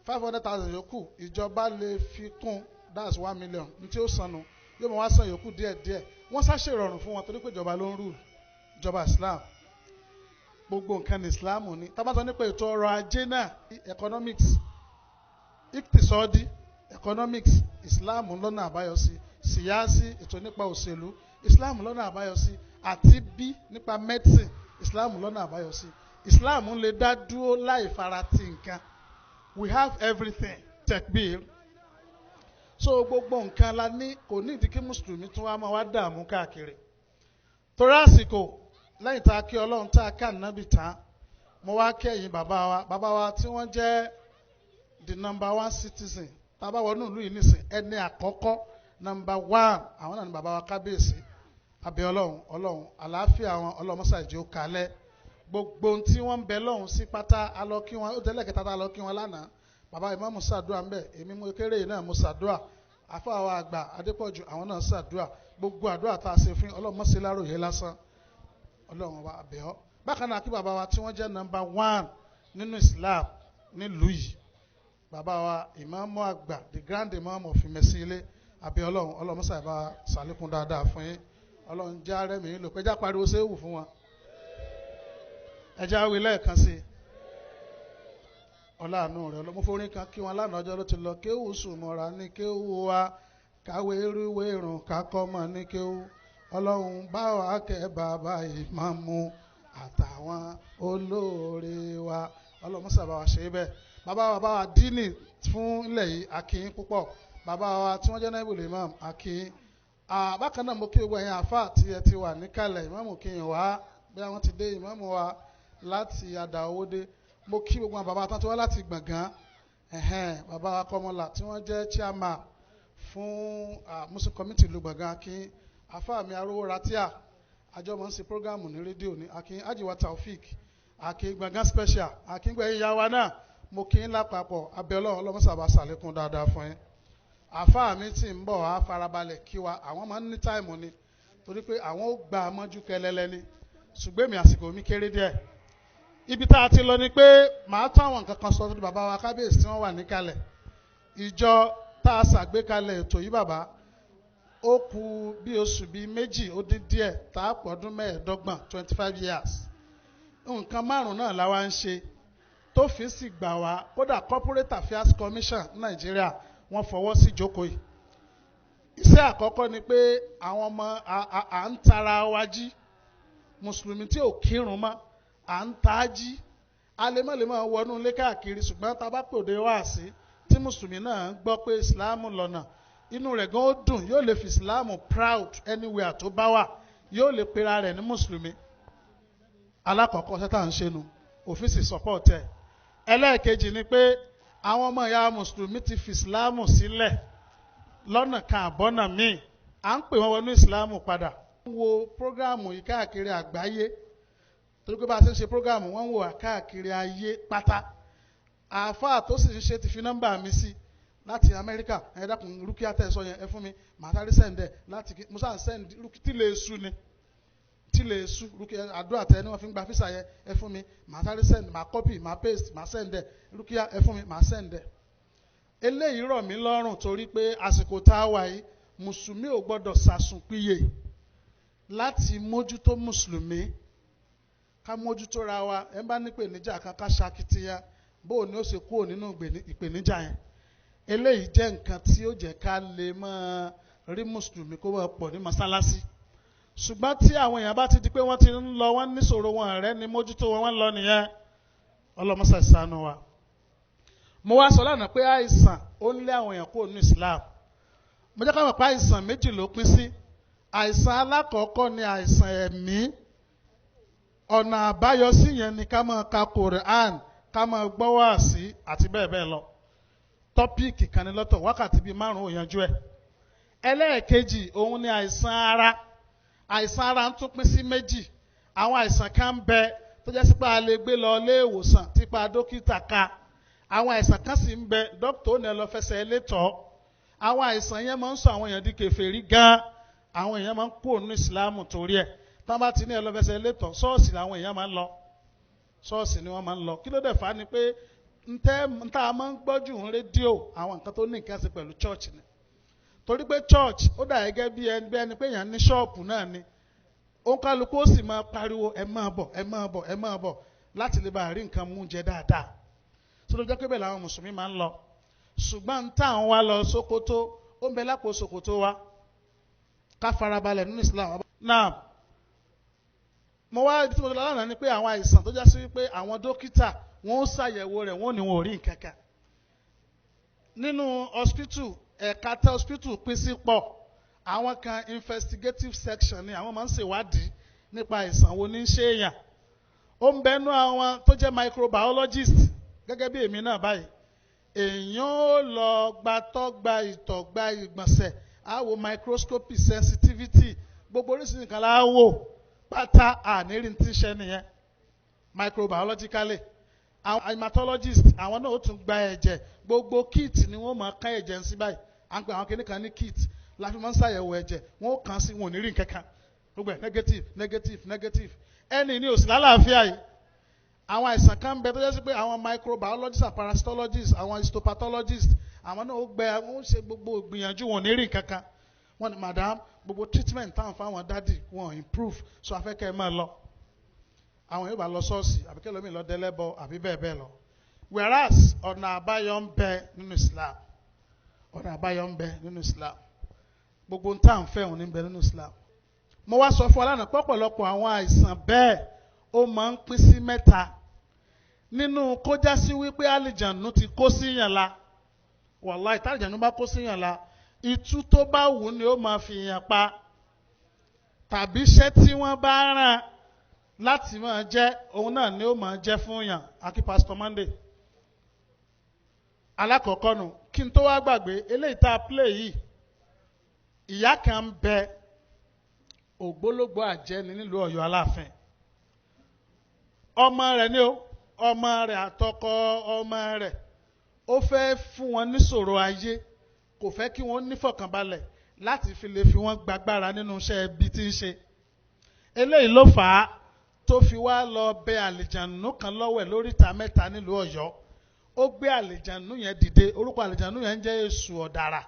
500,000 yòókù ìjọba lè fi kún that's 1 million ní tí ó sànù yóò mọ̀ wá san yòókù díẹ̀díẹ̀ wọ́n ṣàṣe ìrọ̀rùn fún wọn torí pé ìjọba ló ń rule ìjọba Islam gbogbo nǹkan ní Islam ní tábàtọ̀ nípa ètò ọrọ̀ ajé náà economics iktisọ́dí economics Islam lọ́nà àbáyọ sí síyásí ètò nípa òṣèlú Islam lọ́nà àbáyọ sí àti bí nípa medicine Islam lọ́nà àbáyọ sí Islam lè dá dúró láì farati nǹkan we have everything tekbir so gbogbo nǹkan la ní kò ní ìdí kí mùsùlùmí tún wá máa wá dààmú káàkiri torí àsìkò lẹ́yìn tá a kí Ọlọ́run tá a ká nábì tán mo wá kẹ́yìn bàbá wa tí wọ́n jẹ́ the number 1 citizen bàbá wọnú ìlú yìí nìsín ẹni àkọ́kọ́ number 1 àwọn náà ni bàbá wa kábíyèsí abẹ́ Ọlọ́run àlàáfíà wọn Ọlọ́run mọ́sàájì ó kalẹ̀ gbogbo tí wọ́n ń bẹ lọ́hùn sí pátá alọ́ kí wọn ó tẹ́lẹ̀ kẹta tá a lọ kí wọn lánàá bàbá ìmáàmù ṣàdúrà ń bẹ èmi mo kéré yìí náà mo ṣàdúrà àfáà àgbà Adépọ̀jù àwọn náà ṣàdúrà gbogbo àdúrà tá a ṣe fún Ọlọ́run mọ́sẹ̀ láròyé lásán Ọlọ́run wa abẹ́ ọ bákan náà kí bàbá wa tí wọ́n jẹ́ number 1 nínú Islam nílùú yìí bàbá wa ìmáàmù àgbà the grand imam of Ìmẹ̀sílẹ̀ abẹ́ Ọlọ́run mọ́sẹ̀ bá ṣàlékún dáadáa fún yín Ọlọ́run já rẹ́mi yín lò pé já pariwo ṣe é wù fún wọn ẹja wí lẹ́ẹ̀kan sí ọláàánú rẹ̀ ọlọ́mọfórin kan kí wọn lánàá ọjọ́ ló ti lọ kéwù sùmọ́ra ní kéwù wa káwé irúwé irun kákọ́mọ ní kéwù Ọlọ́run bá wa kẹ́ bàbá ìmáàmù àtàwọn olóore wa ọlọ́mọsàbà wa ṣe bẹ́ẹ̀ bàbá wa dínì fún ilẹ̀ yìí akínyín púpọ̀ bàbá wa tí wọ́n jẹ́ náà ibùdó imam akínyín bákan náà mo kí gbogbo ẹ̀yin àfáà tí ẹ ti wà níkàlẹ̀ ìmáàmù kíyìn wá bí wọ́n ti dé ìmáàmù wa láti Àdàowódé mo kí gbogbo àwọn bàbá tán tó wá láti Gbọ̀ngán bàbá wa Kọ́mọlá tí wọ́n jẹ́ chairman fún Muslim committee ìlú Gbọ̀ngán kí àfáà mi arówó ratia àjọ mọ̀ ń ṣe prógámù ní rédíò ní akin ajiwa Taofik akin Gbọ̀ngán special akin gbẹ̀yìn ìyá wa náà mo kí ń lápapọ̀ abẹ́lọ́ ọlọ́mọsàbà sàlékún dáadáa fún yín àfáà mi tí ń bọ̀ wá farabalẹ̀ kí wa àwọn máa ń ní táìmù ni torí pé àwọn ó gba mọ́jú kẹlẹ́lẹ́ ni ṣùgbọ́n mi àsìkò mi kéré díẹ̀ ibi tá a ti lọ ni pé màá tún àwọn nǹkan kan sọ fún bàbá wa kábíyèsí tí wọ́n wà níkàlẹ̀ ìjọ tá a ṣàgbékalẹ̀ ètò yìí bàbá ó kù bí oṣù bíi méjì ó dín díẹ̀ tá a pọ̀ ọdún 25 years nǹkan 5 náà la wá ń ṣe tó fi sì gbà wá kódà corporate affairs commission Nàìjíríà wọ́n fọwọ́ sí ìjókòó yìí iṣẹ́ àkọ́kọ́ ni pé àwọn ọmọ à ń tara wa jí mùsùlùmí tí ò kírun mọ́ à ń ta jí alemọ́lemọ́ wọnú ilé káàkiri ṣùgbọ́n tá a bá pòde wá sí tí mùsùlùmí náà gbọ́ pé ìsìláàmù lọ́nà inú rẹ̀ gan ó dùn yóò lè fi ìsìláàmù proud anywhere tó bá wà yóò lè pera rẹ̀ ní mùsùlùmí alákọ̀ọ́kọ́ sẹ́tà ń ṣe nu òfíìsì support ẹ̀ ẹlẹ́ẹ̀kejì ni pé àwọn ọmọ ìyá mùsùlùmí ti fi ìsìláàmù sílẹ̀ lọ́nà kan àbọ́nà míì à ń pè wọ́n wọnú ìsìláàmù padà. Wo prógráàmù yìí káàkiri àgbáyé torí pé bá a ṣe ń ṣe prógráàmù wọ́n ń wò káàkiri ayé pátá. Àáfàá tó sì ń ṣe ti fi nọ́mbà mi sí láti Amẹ́ríkà ẹ dákun Rúkìá tẹ̀ sọ yẹn ẹ fún mi màá sáré sẹ́ǹdẹ̀ láti musa sẹ́ǹdì tí lè sú ni tí lè sú Rúkìá àdúrà tẹ ni wọ́n fi ń gba físà yẹn ẹ fún mi màá sáré sẹ́ǹdì màá kọ́pì màá paste màá sẹ́ǹdẹ̀ Rúkìá ẹ fún mi màá sẹ́ǹdẹ̀. Eléyìí rọ̀ mí lọ́rùn torí pé àsìkò tá a wà yìí mùsùlùmí ò gbọ́dọ̀ sàsùnpìyè láti mójútó mùsùlùmí ká mójútó ra wa ẹ bá ní ìpèníjà kan ká ṣakitiyan bó ni ó ṣe kúrò nínú ìpèníjà yẹn. Eléyìí jẹ́ nǹkan tí ó jẹ́ ká lè máa rí mùsùlùmí kó máa pọ̀ ní mọ́sálásí. Ṣùgbọ́n tí àwọn èèyàn bá ti di pé wọ́n ti ń lọ wọ́n níṣòro wọn rẹ́ ni mójútó wọn lọ nìyẹn. Ọlọ́mọṣẹ́ ṣàánú wa. Mo wá sọ lánàá pé àìsàn ó ń lé àwọn èèyàn kúrò ní Islam. Mo jẹ́ ká mọ̀ pé àìsàn méjì ló pín sí. Àìsàn alákọ̀ọ́kọ́ ni àìsàn ẹ̀mí. Ọ̀nà àbáyọ sí yẹn ni ká máa ka Quran ká máa gbọ́ wáàsí àti bẹ́ẹ̀ bẹ́ẹ̀ lọ. Tọ́píìkì kan ní lọ́tọ̀ wákàtí bíi 5 ó yanjú ẹ̀. Ẹlẹ́ẹ̀kejì òun ni àìsàn ara. Àìsàn ara ń tún pín sí méjì. Àwọn àìsàn kan ń bẹ tó jẹ́ sípò a lè gbé lọ ilé ìwòsàn tipa dókítà ká. Àwọn àìsàn kan sì ń bẹ dókítà ò ní lọ fẹsẹ̀ létọ́. Àwọn àìsàn yẹn máa ń sọ àwọn èèyàn di kèfèrí gan. Àwọn èèyàn máa ń kúrò nínú ìsìláàmù torí ẹ̀. Tán bá ti ní lọ fẹsẹ̀ létọ́ ṣọ́ọ̀ṣì làwọn èèyàn máa ń lọ. Ṣọ́ọ̀ṣì ni wọ́n máa ń lọ. Kí ló dẹ̀ fà á ni pé nta máa ń gbọ́ jù ń rédíò àwọn nǹkan tó ní nǹkan ṣe pẹ̀lú church ni. Torí pé church ó dà gẹ́gẹ́ bí ẹni pé èèyàn ní ṣọ́ọ̀pù náà ni. Òǹkálukú ó sì máa pariwo ẹ máa bọ̀ ẹ máa bọ̀ ẹ máa bọ̀ láti lè bá rí nǹkan mú jẹ dáadáa. Sọ ló jẹ́ pé bẹ́ẹ̀ làwọn mùsùlùmí máa ń lọ. Ṣùgbọ́n tá à ń wá lọ Sókótó ó ń bẹ lápò Sókótó wa ká farabalẹ̀ nínú Islam. Náà mo wá ibi tí mo lọ lánàá ni pé àwọn àìsàn tó já sí wípé àwọn dókítà wọ́n ó ṣàyẹ̀wò rẹ̀ wọ́n ní wọn ò rí nǹkan kan. Nínú hospital ẹ̀ka tẹ́ hospital pín sí pọ̀ àwọn kan investigative section ni àwọn máa ń ṣèwádìí nípa àìsàn wo ní í ṣe èèyàn. Ó ń bẹnu àwọn tó jẹ́ microbiologist gẹ́gẹ́ bí èmi náà báyìí. Èèyàn ó lọ gbatọ́ gba ìtọ̀ gba ìgbọ̀nsẹ̀ á wo microscopy sensitivity gbogbo oríṣiríṣi nǹkan la wò pátá àníri tí ń ṣe nìyẹn microbiologically. Àwọn hematologist àwọn náà ó tún gba ẹ̀jẹ̀ gbogbo kit ni wọ́n máa ká ẹ̀jẹ̀ sí báyìí à ń pè àwọn kìnnìkan ní kit láti máa ń ṣàyẹ̀wò ẹ̀jẹ̀ wọ́n ó kàn sí wọn ò ní rí nǹkan kan gbogbo ẹ̀ negative negative negative ẹni ní òsì lálàáfíà yìí. Àwọn àìsàn kan ń bẹ tó jẹ́ sí pé àwọn microbiologist and parasitologist àwọn histopathologist àwọn náà ó gbẹ wọ́n ó ṣe gbogbo ìgbìyànjú wọn ò ní rí nǹkan kan. Wọ́n ní madam gbogbo treatment táwọn fáwọn dádì wọn improve so afẹ́kẹ́ máa lọ. Àwọn yóò bá lọ ṣọ́ọ̀ṣì àbí kí ẹlòmíì lọ dẹ́lẹ́bọ àbí bẹ́ẹ̀ bẹ́ẹ̀ lọ. Whereas ọ̀nà àbáyọ ń bẹ nínú Islam. Ọ̀nà àbáyọ ń bẹ nínú Islam. Gbogbo ń tà ń fẹ́ òun ní bẹ nínú Islam. Mo wá sọ fún ọ lánàá pọ̀pọ̀lọpọ̀ àwọn àìsàn bẹ́ẹ̀ ó máa ń pín sí mẹ́ta. Nínú kó já sí wípé àlìjànú ti kó síyàn la. Wàláhì tí àlìjànú bá kó síyàn la ìtú tó bá wù ni ó máa fi yàn pa. Tàbí iṣẹ́ tí wọ́n bá rán láti máa jẹ́ òun náà ni ó máa jẹ́ fún yàn àkí Pastor Monday. Alákọ̀ọ́kọ́ nù kí n tó wá gbàgbé eléyìí tá a play yìí ìyá kan ń bẹ ògbólógbò àjẹni nílùú Ọ̀yọ́ Aláàfin. Ọmọ rẹ̀ ni ó ọmọ rẹ̀ àtọkọ ọmọ rẹ̀ ó fẹ́ fún wọn níṣòro ayé kò fẹ́ kí wọ́n nífọ̀kànbalẹ̀ láti fi lè fi wọ́n gbàgbára nínú iṣẹ́ ibi tí ń ṣe. Eléyìí ló fà á tó fi wá lọ bẹ àlìjànú kan lọ́wẹ̀ lóríta mẹ́ta nílùú Ọ̀yọ́. Ó gbé àlìjànú yẹn dìde orúkọ àlìjànú yẹn ń jẹ́ Èṣù Ọ̀dàrà.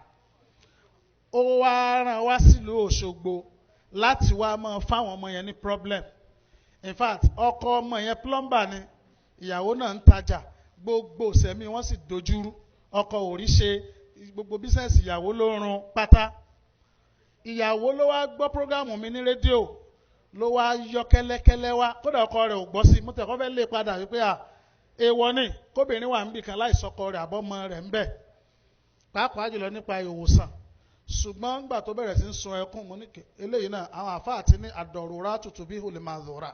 Ó wá rán wá sílùú Òṣogbo láti wá máa fáwọn ọmọ yẹn ní problem. In fact ọkọ ọmọ yẹn plumber ni ìyàwó náà ń tajà gbogbo sẹ́mi wọ́n sì dojúrú ọkọ ò rí ṣe gbogbo bísẹ̀nsì ìyàwó ló run pátá. Ìyàwó ló wá gbọ́ prógámù mi ní rédíò ló wá yọ kẹ́lẹ́kẹ́lẹ́ wá kódà ọkọ rẹ̀ ò gbọ́ sí mo tẹ̀ kọ́ fẹ́ lé padà wípé èèwọ̀ ni kóbìnrin wà níbì kan láìsọkọ rẹ̀ àbọ́mọ rẹ̀ ń bẹ pàápàá jùlọ nípa ìwòsàn. Ṣùgbọ́n nígbà tó bẹ̀rẹ̀ sí ń sun ẹkún mo ní eléyìí náà àwọn àfáà ti ní àdọ̀rọ̀rá tutù bí olè máa zọ̀rà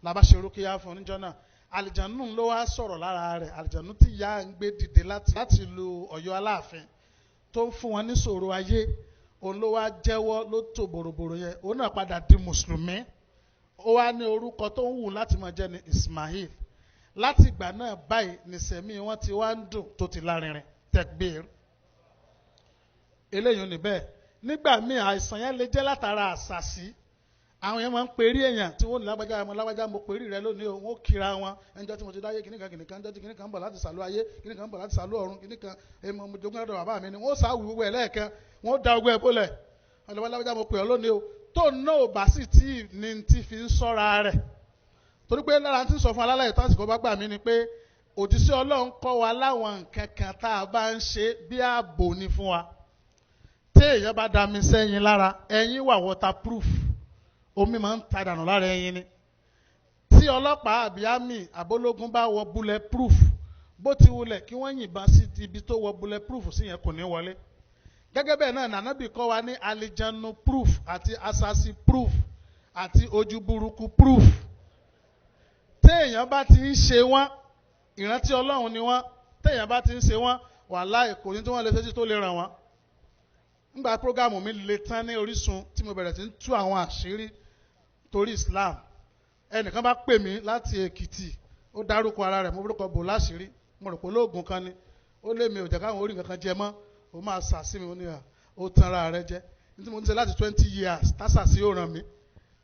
làbá ṣe rúkìá fún oníjọ́ náà. Àlìjànú ló wá sọ̀rọ̀ lára rẹ̀ àlìjànú tí ìyá ń gbé dìde láti lu Ọ̀yọ́ Aláàfin tó ń fún wọn níṣòro ayé òun ló wá jẹ́wọ́ ló tò bòròbòrò yẹn òun náà padà di mùsùlùmí ó wá ní orúkọ tó ń wù láti máa jẹ́ ní Ismail láti ìgbà náà báyìí nìsẹ̀mí wọn ti wá ń dùn tó ti lárinrin tekbir eléyìí ò ní bẹ́ẹ̀ nígbà míì àìsàn yẹn lè jẹ́ látara àṣàsí àwọn yẹn máa ń perí èèyàn tí wọ́n ní lágbájá mo perí rẹ lónìí o wọ́n kíra wọn ẹnjọ́ tí mo ti dáyé kìnnìkan ẹnjọ́ tí kìnnìkan ń bọ̀ láti sàlú ayé kìnnìkan ń bọ̀ láti sàlú ọ̀run kìnnìkan èèmọ̀ mo jogún lọ́dọ̀ bàbá mi ni wọ́n sá wù ẹ̀ lẹ́ẹ̀kan wọ́n da ogun ẹ̀ bólẹ̀ lágbájá mo pè ọ́ lónìí o tó ná ò bá sì tí ní ti fi ń sọ́ra rẹ̀ torí pé lára tí ń sọ fún alálẹ̀ ìtàsíkò bá gbà mí ni pé òjíṣẹ́ Ọlọ́run kọ́ wa láwọn nǹkan kan tá a bá ń ṣe bí ààbò ni fún wa tí èèyàn bá da mi sẹ́yìn lára ẹ̀yìn wà waterproof omi máa ń ta dànù lára ẹyin ni tí ọlọ́pàá àbí àmì àbólógún bá wọ bulletproof bó ti wulẹ̀ kí wọ́n yìnbọn sí ibi tó wọ bulletproof sí yẹn kò ní wọlé gẹ́gẹ́ bẹ́ẹ̀ náà nànábì kọ́ wa ní alijanu proof àti asasi proof àti ojú burúkú proof téèyàn bá ti ń ṣe wọ́n ìrántí Ọlọ́run ni wọ́n téèyàn bá ti ń ṣe wọ́n wàláhì kò ní tí wọ́n lè ṣe tó lè ràn wọ́n nígbà prógámù mi le tán ní Orísun tí mo bẹ̀rẹ̀ sí ń tú àwọn àṣírí torí Islam ẹnìkan bá pè mí láti Èkìtì ó dárúkọ ara rẹ̀ mo forúkọ bò láṣìírí mo rò pé olóògùn kan ni ó lé mi ò jẹ́ káwọn orí nǹkan kan jẹ mọ́ ó máa sàsí mi ó ní ó tan ara rẹ̀ jẹ nítorí mo ń ṣe láti 20 years tásàsí ó ràn mí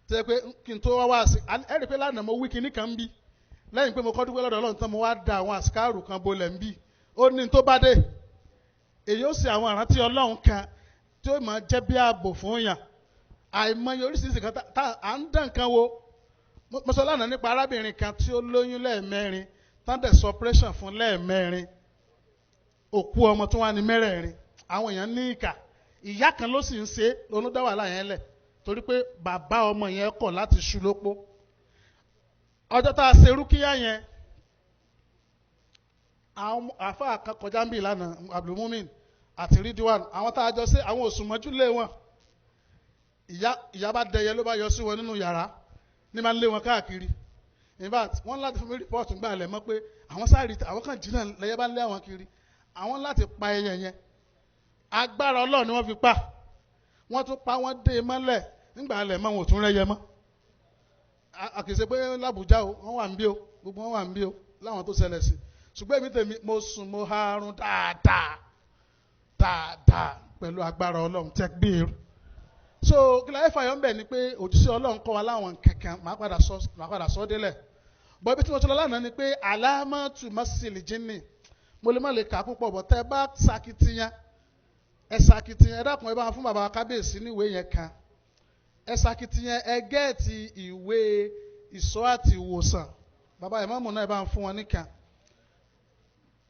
tẹ́ pé kí n tó wá sí ẹ rí i pé lánàá mo wí kíní kan ń bí lẹ́yìn pé mo kọ́ dúpẹ́ lọ́dọ̀ Ọlọ́run tán mo wá da àwọn àsìkáàrù kan bolẹ̀ ń bí ó ní tó bá dé èyí ó sì àwọn àrántí Ọlọ́run kan tí ó máa jẹ́ bí ààbò fún yàn àìmọye oríṣiríṣi kan tá à ń dán nǹkan wo mo sọ lánàá nípa arábìnrin kan tí ó lóyún lẹ́ẹ̀mẹ́rin tán dẹ̀ sọ operation fún lẹ́ẹ̀mẹ́rin òkú ọmọ tó wà ní mẹ́rẹ̀ẹ̀rin àwọn èèyàn ní ìkà ìyá kan ló sì ń ṣe olódá wàhálà yẹn lẹ̀ torí pé bàbá ọmọ yẹn kọ̀ láti ṣú lópó ọjọ́ tá a ṣe rúkìá yẹn àwọn àfáà kan kọjá ń bì lánàá Abdulmumin àti Ridwan àwọn tá a jọ ṣe àwọn òṣùmọ́jú lé wọn ìyá bá dẹyẹ ló bá yọ sí wọn nínú yàrá ní máa ń lé wọn káàkiri in fact wọ́n láti fún mi rìpọ́ọ̀tù gbà lẹ̀ mọ́ pé àwọn sáré àwọn kan jìnnà lẹ́yẹ bá ń lé àwọn kiri àwọn láti pa ẹyẹ yẹn agbára Ọlọ́run ni wọ́n fi pa wọ́n tún pa wọ́n dé mọ́lẹ̀ nígbà alẹ̀ mọ́ wọn ò tún rẹ́yẹ mọ́ àkìsẹ́ pé l'Àbújá o wọ́n wà ń bí o gbogbo wọn wà ń bí o láwọn tó ṣẹlẹ̀ sí ṣùgbọ́n èmi tèmi mo sùn mo harun dáadáa pẹ̀lú agbára Ọlọ́run tekbir so kí láyé fàyọ̀ ń bẹ̀ ni pé òjíṣẹ́ Ọlọ́run kọ́ wa láwọn kankan máa padà sọ délẹ̀ bọ́ ibi tí mo ti lọ lánàá ni pé alámọ̀tù mọ́sílì jínì mo lè má lè kà á púpọ̀ bọ̀ tẹ́ bá ṣakitiyan ẹ dákun ẹ bá fún bàbá kábíyèsí níwèé yẹn kan ẹ ṣakitiyan ẹ gẹ́ẹ̀tì ìwé ìṣọ́ àti ìwòsàn bàbá ìmáàmù náà ẹ bá fún wọn níkan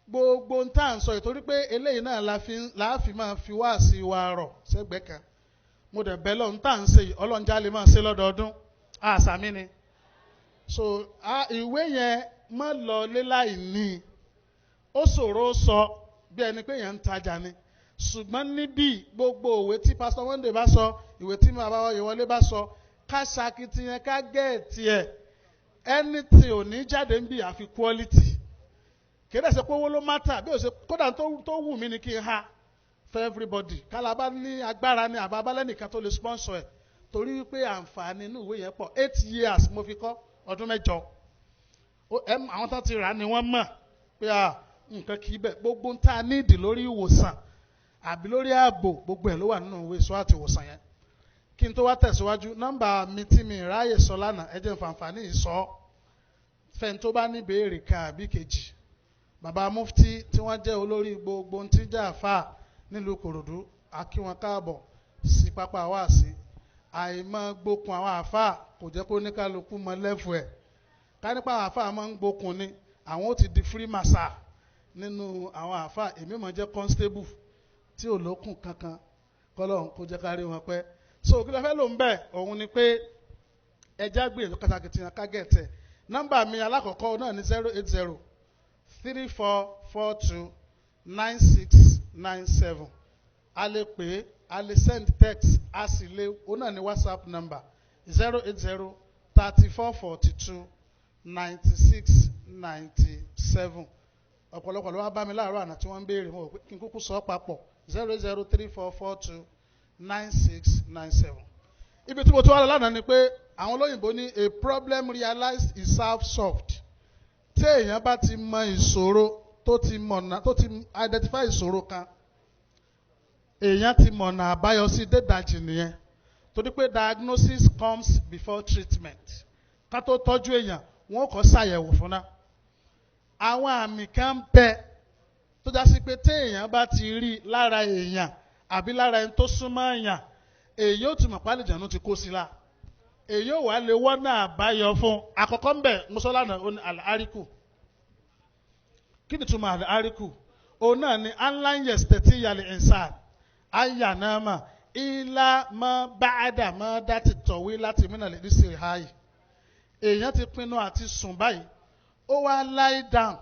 gbogbo ń tà ń sọ ìtorí pé eléyìí náà láàfin máa fi wá sí wa rọ̀ sẹ́gbẹ̀ẹ́ kan mo dẹ̀ bẹ́ lọ́n tà ń ṣe ọlọ́njà lè máa ṣe lọ́dọọdún àṣàmì ni so ìwé yẹn má lọ lé láì ní ó ṣòro sọ bí ẹni pé yẹn ń tajà ni ṣùgbọ́n níbí gbogbo òwe tí Pastor Monday bá sọ ìwé tí bàbá Oyèwọlé bá sọ ká ṣakitiyan ká gẹ̀ẹ́tì ẹ̀ ẹni tí ò ní jáde ń bì àfi quality kéde ṣe pé owó ló mátà bí ó ṣe kódà tó wù mí ni kí n ha for everybody kálá ní agbára ní àbábálẹ́nìkan tó lè sponsor ẹ̀ torí wípé àǹfààní inú ìwé yẹn pọ̀ 8 years mo fi kọ́ ọdún 8 àwọn tó ti rà ni wọ́n mọ̀ pé nǹkan kì í bẹ̀ gbogbo ń tà nídìí lórí ìwòsàn àbí lórí ààbò gbogbo ẹ̀ ló wà nínú ìwé ìṣọ́ àti ìwòsàn yẹn kí n tó wá tẹ̀síwájú nọ́mbà mi tí mi ráyè sọ lánàá ẹ jẹ́ n fàǹfààní ìsọ fẹ́ni tó bá ní béèrè kan àbí kejì bàbá mufti tí wọ́n jẹ́ olórí gbogbo ń tíjà fà nílùú Kòròdú a kí wọn káàbọ̀ sí pápá wáàsí àìmọ́ gbókun àwọn àfà kò jẹ́ kó níkàlùkù mọ lẹ́fù ẹ̀ ká nípa àwọn àfà máa ń gbókun ni àwọn ó ti di free massa nínú àwọn àfà èmi mọ̀ jẹ́ constable tí ò lókun kankan kọ́lọ́hún kó jẹ́ ká rí wọn pẹ́ so kí ló fẹ́ ló ń bẹ̀ òun ni pé ẹja gbìyànjú kàtàkìtì yẹn ká gẹ̀ẹ́tẹ̀ nọ́mbà mi alákọ̀ọ́kọ́ náà ní 08034429697 a lè pè é a lè send text a sì lè òun náà ní WhatsApp number 08034429697 ọ̀pọ̀lọpọ̀ ló wá bá mi láàárọ̀ àná tí wọ́n ń béèrè mọ́ kí n kúkú sọ papọ̀ 08034429697 9697. Ibi tí mo tún wá lọ lánàá ni pé àwọn olóyìnbó ní a problem realized is self-solved. Tí èèyàn bá ti mọ ìṣòro tó ti identify ìṣòro kan, èèyàn ti mọ̀nà àbáyọ sí dédàjì nìyẹn. Torí pé diagnosis comes before treatment. Ká tó tọ́jú èèyàn, wọ́n kọ́ ṣàyẹ̀wò fún náà. Àwọn àmì kan ń bẹ tó já sí pé tí èèyàn bá ti rí lára èèyàn àbí lára ẹni tó súnmọ́ èèyàn, èyí ó ti mọ̀ pálí ìjànú ti kó sí la. Èyí ò wá lè wọ́nà àbáyọ fún. Àkọ́kọ́ ń bẹ mùsọ́lánà ó ní àlàáríkù. Kí ni túmọ̀ àlàáríkù? Òun náà ni anlanyes tẹ̀tí yàlẹ̀ ẹ̀sán ayànámà ilá mọ́ báàdà mọ́ dátì tọ̀wé láti mìíràn lè ní sí háyì. Èèyàn ti pinnu àti sùn báyìí. Ó wá lie down.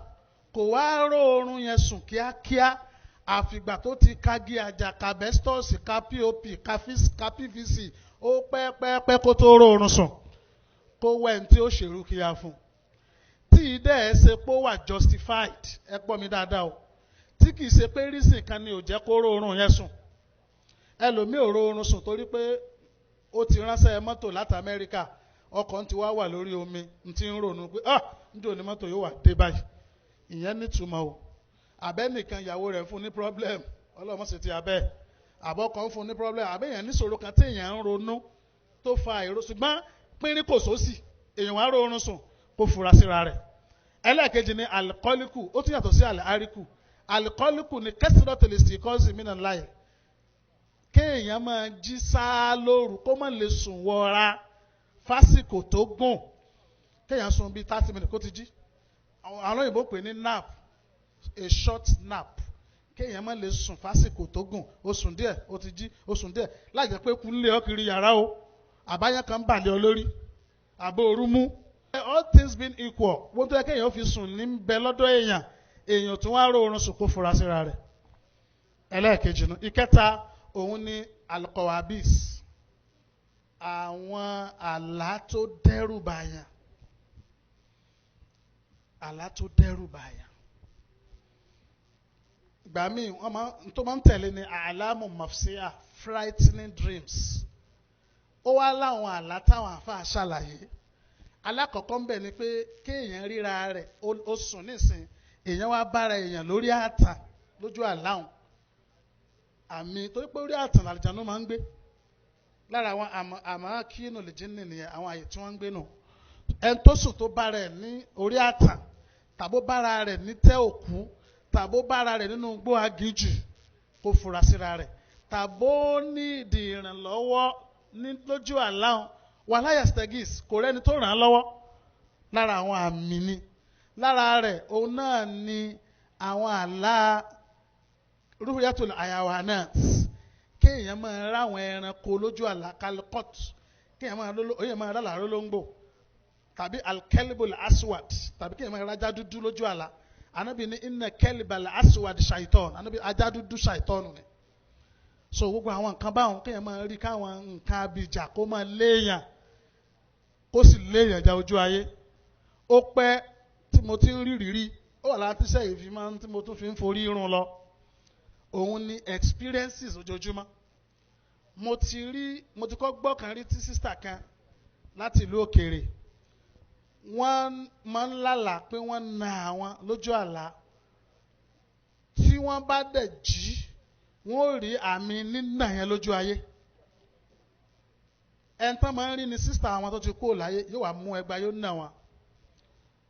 Kò wá ró oorun yẹn sùn kíákíá. Àfìgbà tó ti kági àjà kabestọ́ọ̀sì ká pop ká pvc ó pẹ́ẹ́pẹ́ẹ́pẹ́ kó tó ró oorun sùn. Kó wẹ́n tí ó ṣèrú kíá fún. Tí ìdẹ́ ẹ ṣe pé ó wà justified, ẹ pọ̀ mi dáadáa o. Tí kìí ṣe pé reason kan ni ò jẹ́ kó ró oorun yẹn sùn. Ẹlòmíì ò ró oorun sùn torí pé ó ti ránṣẹ́ mọ́tò láti Amẹ́ríkà, ọkọ̀ ti wá wà lórí omi, ti ń ronú pé níjẹ́ òní mọ́tò yóò wà dé báyìí. Ìyẹn nítumọ̀ o. Àbẹ́nìkan ìyàwó rẹ̀ fún ní problem, ọlọ́mọ sì ti abẹ́. Àbọ̀kan fún ní problem, àbẹ́yẹn níṣòro kan tí èèyàn ń ronú tó fa èrò. Ṣùgbọ́n pínrín kò sósì, èèyàn wá ró oorun sùn kó fura síra rẹ̀. Ẹlẹ́ẹ̀kejì ni alikọ́líkù, ó tún yàtọ̀ sí àlàáríkù. Alikọ́líkù ni kẹ́sìdọ̀tìlìsì kọ́sì mìíràn láyè. Kéèyàn máa jí sáá lóru kó má lè sùn wọra fásìkò tó gùn. Kéèyàn sùn bíi 30 minutes kó ti jí. Àwọn òyìnbó pè ní nap, a short nap. Kéèyàn má lè sùn fásìkò tó gùn. Ó sùn díẹ̀, ó ti jí, ó sùn díẹ̀. Láì jẹ́ pé kú ń lé ọ kiri yàrá o. Àbáyán kan bà lé ọ lórí. Àbó orú mú. All things being equal, wọ́n tó yẹ kéèyàn fi sùn ní bẹ lọ́dọ̀ èèyàn. Èèyàn tún wá ró oorun sùn kó fura síra rẹ̀. Ẹlẹ́ẹ̀kejì nu. Ìkẹta òun ni alkọwabis. Àwọn àlá tó dẹ́rù bàyàn. Àlá tó dẹ́rù bàyàn. Ìgbà míì tó máa ń tẹ̀lé ni àlámù mafsia, frightening dreams. Ó wá láwọn àlá táwọn àfáà ṣàlàyé. Alákọ̀ọ́kọ́ ń bẹ̀ ni pé kéèyàn ríra rẹ̀ ó sùn nísìn, èèyàn wá bára èèyàn lórí àtàn lójú àláhùn. Àmì torí pé orí àtàn àlùjànnú máa ń gbé. Lára àwọn àmọ́ kínú lè jí nìyẹn, àwọn àyè tí wọ́n ń gbé nù. Ẹni tó sùn tó bára ẹ̀ ní orí àtàn, tàbó bára rẹ̀ ní tẹ́ òkú, tàbó bára rẹ̀ nínú igbó agijù, kó fura síra rẹ̀. Tàbó ní ìdí ìrànlọ́wọ́ lójú àláhùn, wàláyà stegis kò rẹ́ni tó ràn án lọ́wọ́. Lára àwọn àmì ni. Lára rẹ̀ òun náà ni àwọn àlá ruyatul ayawanat. Kéèyàn máa ráwọn ẹranko lójú àlá kalikot. Kéèyàn máa rálà rólóńgbò. Tàbí alkelibul aswad. Tàbí kéèyàn máa rájá dúdú lójú àlá. Ànábì ní inna kelibal aswad shaitan. Ànábì ajá dúdú shaitan ni. So gbogbo àwọn nǹkan báwọn kéèyàn máa rí káwọn nǹkan abìjà kó máa léèyàn. Kó sì léèyàn já ojú ayé. Ó pẹ́ tí mo ti ń rí rírí. Ó wà láti sẹ́yìn fi máa ń tí mo tún fi ń forí rún lọ. Òun ni experiences ojoojúmọ́. Mo ti kọ́ gbọ́ kan rí tí sísítà kan láti ìlú òkèèrè. Wọ́n máa ń lálàá pé wọ́n na àwọn lójú àlá. Tí wọ́n bá dẹ̀ jí, wọ́n ò rí àmì nínà yẹn lójú ayé. Ẹni tán máa ń rí ni sísítà àwọn tó ti kú láyé yóò wá mú ẹgbàá yóò nà wọn.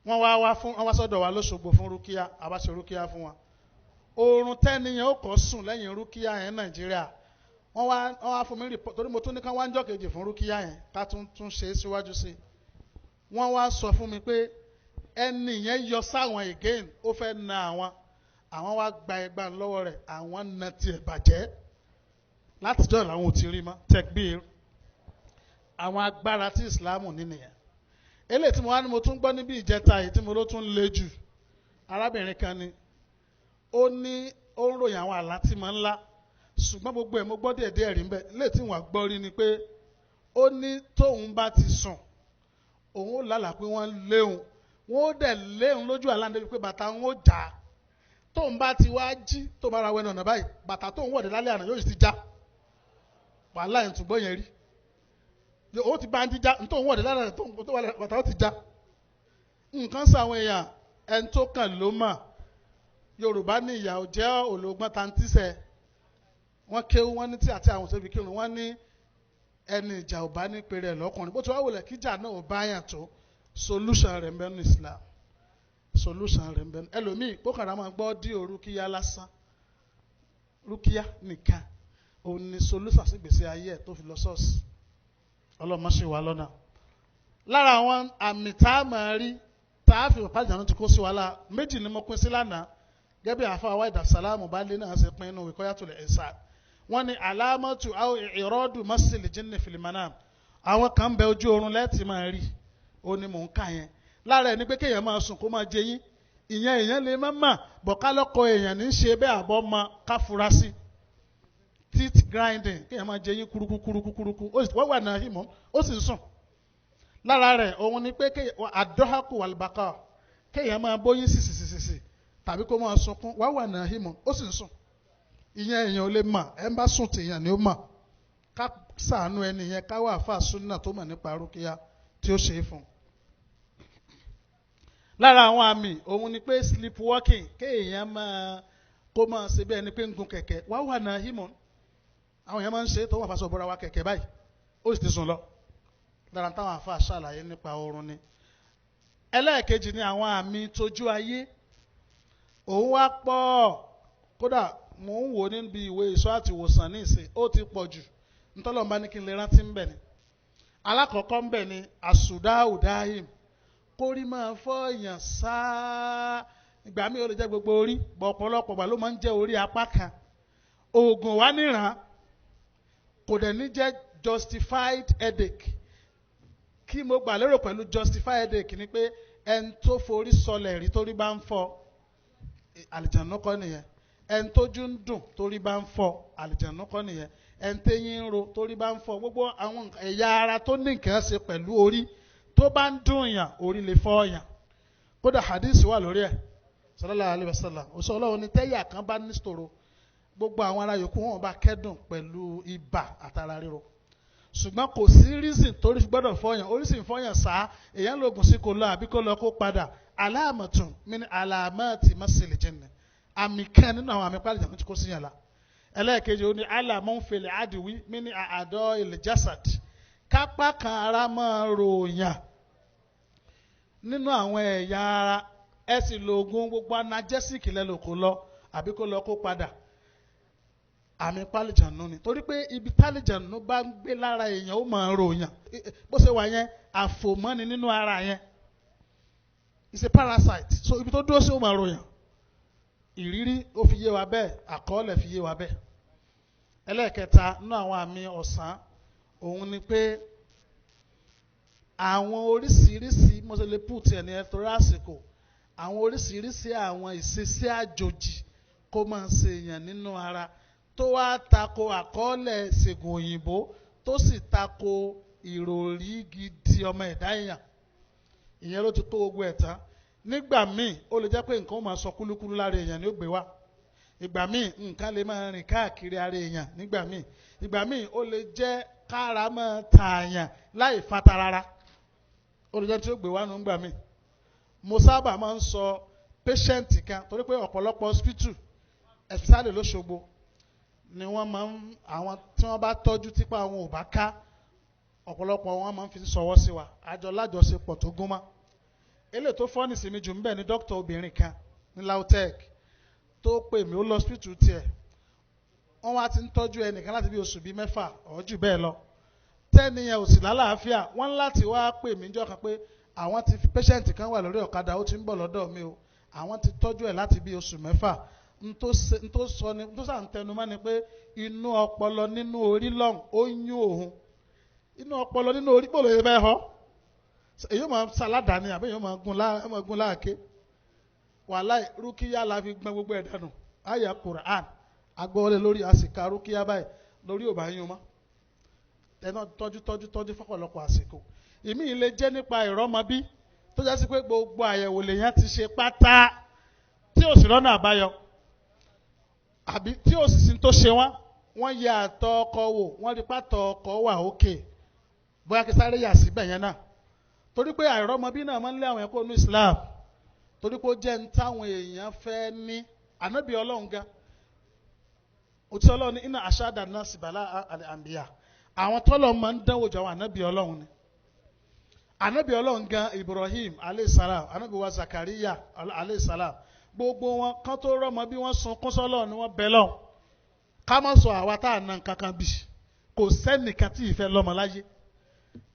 Wọ́n wá sọ́dọ̀ wa lóṣogbo fún rúkíá, àbáṣe rúkíá fún wọn. Oorun tẹ́niyàn ó kọ́ sùn lẹ́yìn rúkíá yẹn Nàìjíríà. Wọ́n wá fún mi rìpọ́tì torí mo tún ní ká wá ń jọ́ kejì fún rúkíá yẹn ká tún ṣe é síwájú sí i. Wọ́n wá sọ fún mi pé ẹni yẹn yọ sáwọn again ó fẹ́ na àwọn wá gba ẹgbàá lọ́wọ́ rẹ̀, àwọn na tiẹ̀ bàjẹ́. Látijọ́ làwọn ò ti rí mọ́ tẹ̀gbìr. Àwọn agbára tí ìsìláàmù ní nìyẹn. Eléyìí tí mo wá ní mo tún gbọ́ níbi ìjẹta yìí tí mo ló tún le jù. Arábìnrin kan ni ó ń ròyìn àwọn àlá tí mo ń lá, ṣùgbọ́n gbogbo ẹ̀ mo gbọ́ díẹ̀ rí ń bẹ̀. Eléyìí tí wọ́n gbọ́ rí ni pé ó ní tóun bá ti sùn, òun ó lálàá pé wọ́n léhun, wọ́n ó dẹ̀ léhun lójú àlá níbi pé bàtà wọn ó jà. Tóun bá ti wá jí tó bá ra wẹnu ọ̀nà báyìí, bàtà tóun wọ̀dé lálẹ́ àná yóò sì ti já. wàhálà ẹ̀ tún gbọ́ yẹn rí ó ti bá ń jíjá nítorí òun wọ̀dé lára rẹ̀ tó wà bàtà ó ti já nǹkan sọ àwọn èèyàn ẹni tó kàn ló mà Yorùbá ní ìyà ò jẹ́ olóògbọ́n tantísẹ̀ wọ́n kéwú wọ́n ní tí àti àwọn òṣèlú kírun wọ́n ní ẹni ìjà ò bá ní pèrè ẹ̀ lọ́kùnrin bó ti wá wọlé kíjà náà ò bá yàn tó solution rẹ̀ ń bẹ ní Islam solution rẹ̀ ń bẹ ẹlòmíì pókàrà máa gbọ́ dí orúkíyá lásán rúkíyá nìkan òun ni solution sí gbèsè ayé ẹ̀ tó fi lọ ṣọ́ọ̀ṣì ọlọ́mọ ṣe wà lọ́nà lára àwọn àmì tá a máa rí tá a fi pàjá náà ti kó sí wàhálà méjì ni mo pín sí lánàá gẹ́gẹ́ bí àfa àwa ìdàsálámù bá lé náà ṣe pín inú Wiqayatul Ihsan wọ́n ní alámọ́tù àwọn ìrọ́dù mọ́sílì jinni fil manam àwọn kan bẹ ojú oorun lẹ́ẹ̀tì máa rí ó ní mò ń kà yẹn lára ẹni pé kéèyàn máa sùn kó máa jẹ yín ìyẹn èèyàn lè má mà bọ̀ká lọ́kọ̀ èèyàn ní í ṣe bẹ́ẹ̀ àbọ̀ mọ ká fura sí teeth grinding kéèyàn máa jẹ yín kúrúkú wọ́n wà náà hìmọ́ ó sì ń sùn lára rẹ̀ òun ni pé àdọ́hàkù wàlùbákà kéèyàn máa bóyín sísìsìsì tàbí kó máa sunkún wọ́n wà náà hìmọ́ ó sì ń sùn ìyẹn èèyàn ò lè mà ẹ bá sùn tèèyàn ni ó mà ká ṣàánú ẹni yẹn ká wà fà súnà tó mọ̀ nípa rúkìá tí ó ṣe é fún un. lára àwọn àmì òun ni pé sleepwalking kéèyàn kó máa ṣe bí ẹni pé ń gun kẹ̀kẹ́ wá wà náà hímọ̀ àwọn èèyàn máa ń ṣe tó wà fásọ bọ́ra wa kẹ̀kẹ́ báyìí ó sì ti sùn lọ lára táwọn àfa ṣàlàyé nípa oorun ni. ẹlẹ́ẹ̀kejì ni àwọn àmì tójú ayé òun wá pọ̀ kódà mò ń wò níbi ìwé ìṣọ́ àti ìwòsàn ní ìsìn ó ti pọ̀ jù ntọ́lọ́mùbá ní kí n lè rántí ń bẹ̀ ni. alákọ̀ọ́kọ́ ń bẹ̀ ni àsùdáhùdáhìm kórí máa fọ́ọ̀yàn sáá ìgbà míì ó lè jẹ́ gbogbo orí bọ̀ ọ̀pọ̀lọpọ̀ gbà ló máa ń jẹ́ orí apá kan oògùn wa níran kò dẹ̀ ní jẹ́ justified headache kí mo gbà lérò pẹ̀lú justified headache ni pé ẹni tó forí sọlẹ̀ rí torí bá ń fọ́ àlìjànú kọ́ nìyẹn ẹni tójú ń dùn torí bá ń fọ́ àlìjànú kọ́ nìyẹn ẹni téyín ń ro torí bá ń fọ́ gbogbo àwọn ẹ̀yà ara tó ní nǹkan ṣe pẹ̀lú orí tó bá ń dùn yàn orí lè fọ́ yàn kódà hadith wà lórí ẹ̀ sallallahu alaihi wasallam ó sọ Ọlọ́run ní tẹ́yà kan bá ní sòrò gbogbo àwọn ará yòókù wọn bá kẹ́dùn pẹ̀lú ibà àtàrà ríro ṣùgbọ́n kò sí reason torí gbọ́dọ̀ fọ́yàn orí sì ń fọ́yàn sáá èèyàn lóògùn sí kò lọ àbí kò lọ kó padà aláàmọ̀tún min alamati masil jinni àmì kan nínú àwọn àmì pálí jàmọ́ tí kò sí yàn la ẹlẹ́ẹ̀kejì ó ní alamọ̀ ń fèlè àdìwí min àádọ́ ilẹ̀ jasad kápá kan ara máa ròyàn nínú àwọn ẹ̀yà ara ẹ sì lo oògùn gbogbo analgesic lẹ́lò kó lọ àbí kó lọ kó padà àmì pálíjànú ni torí pé ibi pálíjànú bá ń gbé lára èèyàn ó máa ròyàn bó ṣe wà yẹn àfòmọ́ni nínú ara yẹn it's a parasite so ibi tó dúró sí ó máa ròyàn ìrírí ó fi yé wa bẹ́ẹ̀ àkọọ́lẹ̀ fi yé wa bẹ́ẹ̀ ẹlẹ́ẹ̀kẹta nínú àwọn àmì ọ̀sán òun ni pé àwọn oríṣiríṣi mọ́sálẹ́ put ẹ̀ ní ẹ̀tọ́rọ́ àsìkò àwọn oríṣiríṣi àwọn ìṣesí àjòjì kó máa ṣe èèyàn nínú ara tó wá tako àkọọ́lẹ̀ ṣègùn òyìnbó tó sì tako ìròrí gidi ọmọ ẹ̀dá èèyàn ìyẹn ló ti kó gbogbo ẹ̀ tán nígbà míì ó lè jẹ́ pé nǹkan ó máa sọ kúlúkúlú lára èèyàn ní ó gbé wá ìgbà míì nǹkan lè máa rìn káàkiri ara èèyàn nígbà míì ìgbà míì ó lè jẹ́ kára máa tààyàn láì fata rárá ó lè jẹ́ tí ó gbé wá nù nígbà míì mo sábà máa ń sọ patient kan torí pé ọ̀pọ̀lọpọ̀ hospital especially l'Óṣogbo ni wọ́n máa ń àwọn tí wọ́n bá tọ́jú tipa àwọn ò bá ká ọ̀pọ̀lọpọ̀ wọn máa ń fi sọwọ́ sí wa àjọ lájọṣepọ̀ tó gúnmọ́ eléyìí tó fọ́nì sí mi jù ń bẹ̀ ní dókítà obìnrin kan ní LAUTECH tó pè mí ó lọ hospital tiẹ̀ wọ́n wá ti ń tọ́jú ẹnìkan láti bí oṣù bíi 6 or jù bẹ́ẹ̀ lọ tẹ́niyẹn ò sì lálàáfíà wọ́n láti wá pè mí jọ́ kan pé àwọn ti fi patient kan wà lórí ọ̀kadà ó ti ń bọ̀ lọ́dọ̀ mi o àwọn ti tọ́jú ẹ̀ láti bí oṣù 6 ntó sọ ni ntó sà ń tẹnumọ́ ni pé inú ọpọlọ nínú orí lọ́hùn ó yún òun inú ọpọlọ nínú orí bò lóye bẹ́ẹ̀ họ èyí máa sàládà ni àbí èyí máa gun láàké wàhálà rúkìá la fi gbọ́n gbogbo ẹ̀ dànù àyà Quran agbọ́wọlé lórí àsìkò rúkìá báyìí lórí ò bá yún mọ́ ẹ̀nà tọ́jú fọ́pọ̀lọpọ̀ àsìkò ìmí ilé jẹ́ nípa ìrọ́mọbí tó jẹ́ sí pé gbogbo àyẹ̀wò lèyàn ti ṣe pátá tí ò sì rọ́nà àbáyọ àbí tí ò sì sí tó ṣe wọ́n wọ́n yẹ àtọ̀ ọkọ wò wọ́n rí pàtọ̀ ọkọ wà òkè bóyá kí sáré yà síbẹ̀ yẹn náà torí pé àìrọ́mọbí náà máa ń lé àwọn ẹ̀kọ́ ní Islam torí pé ó jẹ́ ní táwọn èèyàn fẹ́ ní ànábì ọlọ́run gan òtí ọlọ́run ní iná àṣàdà náà sì bàlá àmbíyà àwọn tọ́lọ̀ máa ń dánwò jọ àwọn ànábì ọlọ́run ni ànábì ọlọ́run gan Ibrahim aleyhisalaam ànábì wa Zakariya aleyhisalaam gbogbo wọn kan tó rọ́mọ bí wọ́n sunkún sọ́lọ́ ni wọ́n bẹ̀ lọ́hùn ká má sọ àwa tá à ná kankan bì kò sẹ́nìkan tí ìfẹ́ lọ́mọ láyé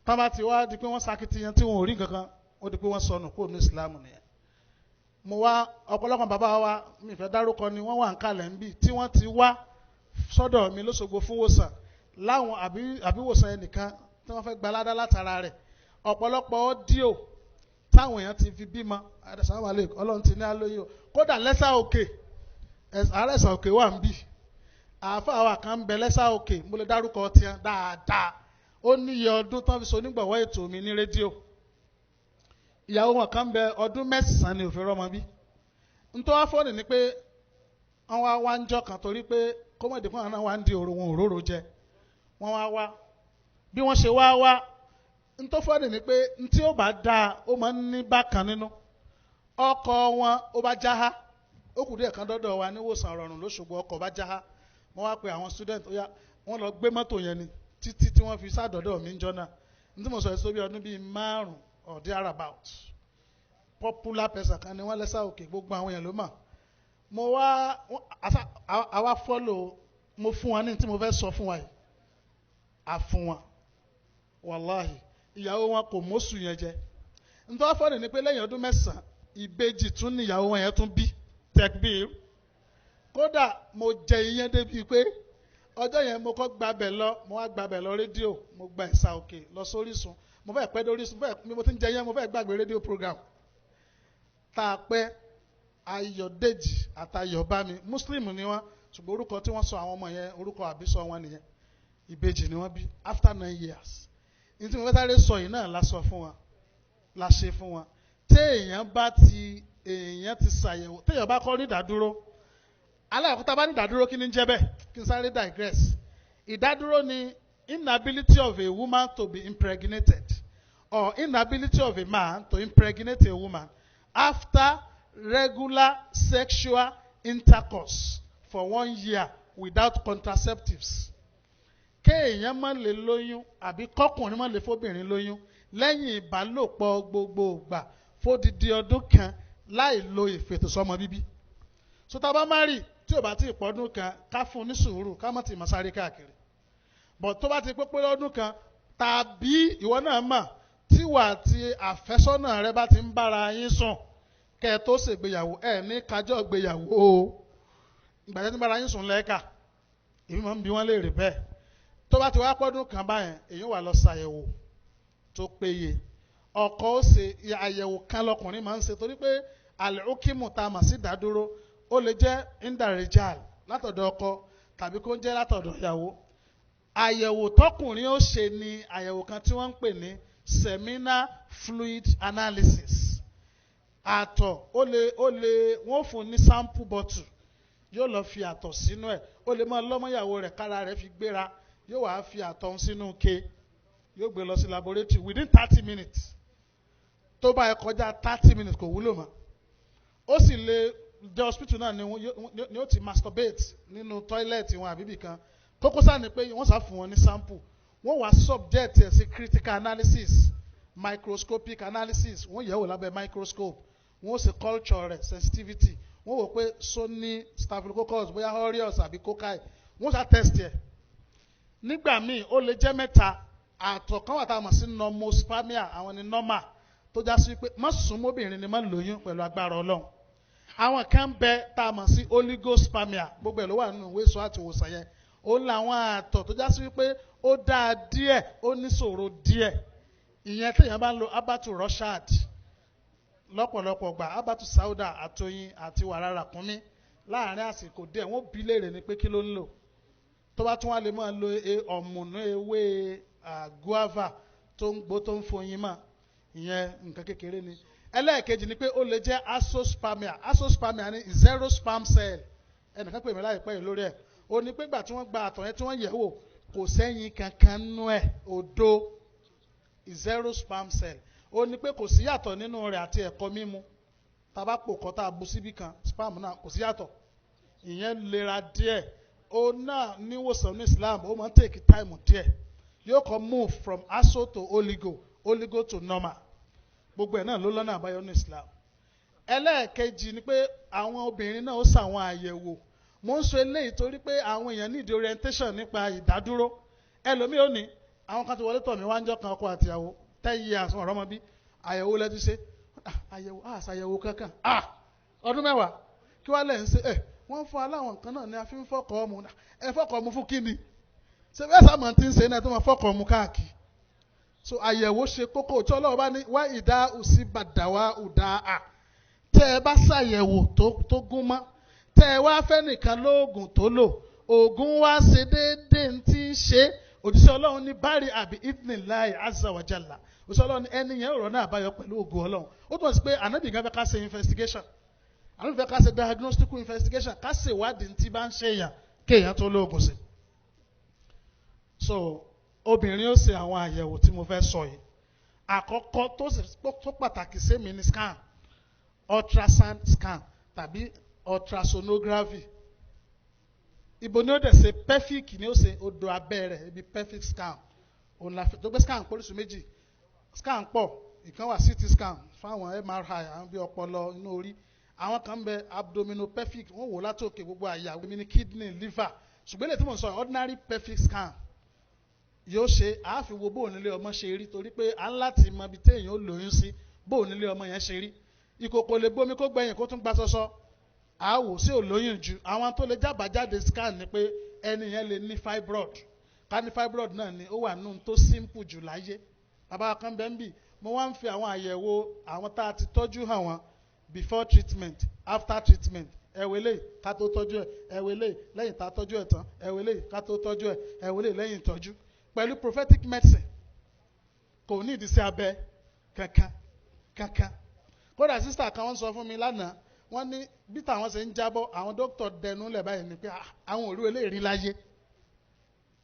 tá bá ti wá di pé wọ́n sakitiyan tí wọn ò rí kankan ó di pé wọ́n sọnù kó ní Islam nìyẹn mo wá ọ̀pọ̀lọpọ̀ bàbá wa mi fẹ́ dárúkọ ni wọ́n wà ń kalẹ̀ ń bì tí wọ́n ti wá sọ́dọ̀ mi lóṣogbo fún wòsàn láwọn àbíwòsàn ẹnìkan tí wọ́n fẹ́ gbaládá látara rẹ̀ ọ̀pọ̀lọpọ̀ ọ́díò táwọn èèyàn ti fi bímọ àdàsánwálé ọlọ́run ti ní alóyè kódà lẹ́sà òkè àrẹ́sà òkè wà ń bì àáfàá wa kan ń bẹ lẹ́sà òkè mo lè dárúkọ tiẹ̀ dáadáa ó níye ọdún tán fi so nígbàwọ́ ètò mi ní rédíò ìyàwó wọn kan bẹ ọdún 9 ni òfin rọmọ bí nítorí wá fọ́ọ̀nì ni pé wọ́n wá ń jọ kan torí pé kọ́mọ̀dé fún àwọn náà wá ń di òru wọn òróró jẹ wọ́n wá bí wọ́n ṣe wá nítorí fọ́ọ̀nì ni pé ntí ó bá dáa ó máa ń ní bákan nínú ọkọ̀ wọn ó bá jáhá ó kù díẹ̀ kan dọ́dọ̀ wa níwòsàn Ìrọ̀rùn lóṣogbo ọkọ̀ bá jáhá wọ́n wá pe àwọn student ó yá wọ́n lọ gbé mọ́tò yẹn ni títí tí wọ́n fi sádọ̀dọ̀ mi ń jọ náà nítorí mo sọ èso bí ọdún bíi 5 or thereabout popular person kan ni wọ́n lẹ́sà òkè gbogbo àwọn èèyàn ló mọ̀ mo wá àwa follow mo fún wọn ní tí mo fẹ́ sọ fún wa yìí àfún wọn wàláhì ìyàwó wọn kò mọ́sù yẹn jẹ nítorí fọ́ọ̀nì ni pé lẹ́yìn ọdún 9 ìbejì tún ní ìyàwó wọn yẹn tún bí tẹ̀gbìn kódà mo jẹ ìyẹn débi pé ọjọ́ yẹn mo kọ́ gbabẹ̀ lọ mo wá gbabẹ̀ lọ rédíò mo gba ẹ̀sà òkè lọ sórísun mo fẹ́ pẹ́ dórísun mo ti ń jẹ yẹn mo fẹ́ gbàgbé rédíò program tá a pẹ́ Ayọ̀dèjì àtayọ̀bámi Muslim ni wọ́n ṣùgbọ́n orúkọ tí wọ́n sọ àwọn ọmọ yẹn orúkọ àbísọ wọn nìyẹn ìbejì ni wọ́n bí after 9 years ní tí mo fẹ́ sáré sọ yìí náà la sọ fún wọn la ṣe fún wọn téèyàn ti ṣàyẹ̀wò téèyàn bá kọ́ ní ìdádúró aláàkútà bá ní ìdádúró kí ni ń jẹ́ bẹ́ẹ̀ kí n sáré digress ìdádúró ni inability of a woman to be impregnated or inability of a man to impregnate a woman after regular sexual intercourse for 1 year without contraceptives. Kéèyàn má lè lóyún àbí kọ́kùnrin má lè fóbìnrin lóyún lẹ́yìn ìbálòpọ̀ gbogbo ìgbà fódìdí ọdún kan láì lo ìfètòsọ́mọ bíbí. So tá bá má rí tí ò bá ti pọ́dún kan ká fún ní sùúrù ká má ti máa sáré káàkiri. But tó bá ti pé ọdún kan tàbí ìwọ náà mà tíwà àti àfẹ́sọ́nà rẹ bá ti ń bára yín sùn kẹ́ ẹ tó ṣègbéyàwó ẹ ní kájọ́ gbéyàwó o ìgbà tí ń bára yín sùn lẹ́ẹ̀ka èmi máa ń bi wọ́n léèrè bẹ́ẹ̀ tó bá ti wá pọ́dún kan báyẹn èyí wà lọ ṣàyẹ̀wò tó péye ọkọ ó ṣe àyẹ̀wò kan lọkùnrin máa ń ṣe torí pé àlùkìmù tá a mà sí dádúró ó lè jẹ́ indarejal látọ̀dọ̀ ọkọ tàbí kó jẹ́ látọ̀dọ̀ ìyàwó àyẹ̀wò tọkùnrin ó ṣe ni àyẹ̀wò kan tí wọ́n ń pè ní seminal fluid analysis àtọ̀ wọ́n fún ní sample bottle yóò lọ fi àtọ̀ sínú ẹ̀ ó lè máa lọ́mọ́yàwó rẹ̀ kára rẹ̀ fi gbéra yóò wá fi àtọ̀ sínú ke yóò gbé lọ sí laboratory within 30 minutes tó bá ẹ kọjá 30 minutes kò wúlò mọ́ ó sì lè jẹ́ hospital náà ni ó ti masturbate nínú toilet wọn àbíbì kan kókó sáà ni pé wọ́n sá fún wọn ní sample wọ́n wá subject ẹ̀ sí critical analysis microscopic analysis wọ́n yẹ̀wò lábẹ́ microscope wọ́n sì culture rẹ̀ sensitivity wọ́n wò pé so ní staphylococcus bóyá aureus àbí cocci wọ́n sá test ẹ̀ nígbà míì ó lè jẹ́ mẹ́ta àtọ̀ kan wà tá a mọ̀ sí normospermia àwọn ni normal tó já sí pé má sún mọ́bìnrin ni má lóyún pẹ̀lú agbára ọlọ́run àwọn kan bẹ tá a mọ̀ sí oligospermia gbogbo ẹ̀ ló wà nínú ìwé ìṣọ́ àti ìwòsàn yẹn ó làwọn àtọ̀ tó já sí pé ó dáa díẹ̀ ó níṣòro díẹ̀ ìyẹn téèyàn bá ń lo abatu rushad lọ́pọ̀lọpọ̀ gbà abatu sauda àtọyìn àti wàrà ràkúnmí láàrin àsìkò díẹ̀ wọ́n bi léèrè ni pé kí ló ń lò tó bá tún wá lè máa lo ọ̀mùnú ewé guava tó ń gbó tó ń foyin mọ́ ìyẹn nǹkan kékeré ni ẹlẹ́ẹ̀kejì ni pé ó lè jẹ́ azoospermia ni zero sperm cell ẹnìkan pè mí láìpẹ́ yìí lórí ẹ̀ ó ní pé gbà tí wọ́n gba àtọ̀ yẹn tí wọ́n yẹ̀ wò kò sẹ́yìn kankan nú ẹ̀ òdo zero sperm cell ó ní pé kò sí yàtọ̀ nínú rẹ̀ àti ẹ̀kọ mímu tàbá pò kọ́ tá a bu síbí kan sperm náà kò sí yàtọ̀ ìyẹn lera díẹ̀ ó náà níwòsàn ní Islam ó máa ń take time díẹ̀ yóò kọ́ move from aso to oligo to normal gbogbo ẹ̀ náà ló lọ́nà àbáyọ ní Islam. ẹlẹ́ẹ̀kejì ni pé àwọn obìnrin náà ó ṣàwọn àyẹ̀wò mo ń sọ eléyìí torí pé àwọn èèyàn need orientation nípa ìdádúró ẹlòmíì ò ní àwọn kan ti wọlé tọ̀ mí wá ń jọ́ kan ọkọ àtìyàwó 10 years ọ̀rọ̀ ọmọ bí àyẹ̀wò lẹ́tí ṣe àyẹ̀wò àṣàyẹ̀wò kankan ọdún mẹ́wàá kí wàá lẹ̀ ń ṣe wọ́n fún aláwọn nǹkan náà ni a fi ń fọ́kọ̀ ọmọ fọ́kọ̀ ọmọ fún kíni ṣe bẹ́ẹ̀ sàmọ̀ tí ń ṣe náà tó máa fọ́kọ̀ ọmọ káàkiri so àyẹ̀wò ṣe kókó tí Ọlọ́run bá ní wá ìdá òsì bàdàwà ùdá tẹ́ ẹ bá ṣàyẹ̀wò tó gún mọ́ tẹ́ ẹ wá fẹ́ nìkan lóògùn tó lò oògùn wá ṣe déédéé tí ń ṣe òjíṣẹ́ Ọlọ́run ní bari àbí idnillahi azza wa jalla òjíṣẹ́ Ọlọ́run ní ẹni yẹn ọ̀rọ̀ náà àbáyọ pẹ̀lú ògùn Ọlọ́run ó túmọ̀ sí pé ànábì gan fẹ́ ká ṣe investigation ànábì fẹ́ ká ṣe diagnostic investigation ká ṣe ìwádìí tí bá ń ṣe èèyàn kéèyàn tó lóògùn sí. so obìnrin ó ṣe àwọn àyẹ̀wò tí mo fẹ́ sọ yìí àkọ́kọ́ tó pàtàkì sí mi ní scan ultrasound scan tàbí ultrasonography ibo ni ó dẹ̀ ṣe pelvic ni ó ṣe odò abẹ́rẹ́ ibi pelvic scan òun la tó gbé scan polisi méjì scan pọ̀ ìkan wà CT scan fáwọn MRI àwọn bí ọpọlọ inú orí àwọn kan bẹ abdominopelvic wọ́n wò látòkè gbogbo àyà wọ́n ní kidney liver ṣùgbọ́n ilé tí mo sọ ordinary pelvic scan yóò ṣe àáfi wo bóun nílé ọmọ ṣe rí torí pé à ń láti mọ ibi téèyàn ó lóyún sí bóun nílé ọmọ yẹn ṣe rí ìkòkò lè gbómi kó gbẹ̀yìn kó tún gbá sọ́sọ́ àwò sí olóyún ju àwọn tó lè jábàjáde scan ni pé ẹni yẹn lè ní fibroid ká ní fibroid náà ni ó wà nù tó simple jù láyé bàbá kan bẹ́ẹ̀ ń bì mo wá ń fi àwọn àyẹ̀wò àwọn tá a ti tọ́jú hàn wọ́n before treatment after treatment ẹ̀wẹ̀lẹ̀ ká tó tọ́jú ẹ̀ ẹ̀wẹ̀lẹ̀ lẹ́yìn tá a tọ́jú ẹ̀ tán ẹ̀wẹ̀lẹ̀ ká tó tọ́jú ẹ̀ ẹ̀wẹ̀lẹ̀ lẹ́yìn ìtọ́jú pẹ̀lú prophetic medicine kò ní ìdísí abẹ kankan kódà sísítà kan wọ́n sọ fún mi lánàá wọ́n ní bí táwọn ṣe ń jábọ́ àwọn dókítà dẹnu lẹ̀ báyìí ni pé àwọn òru eléyìí láyé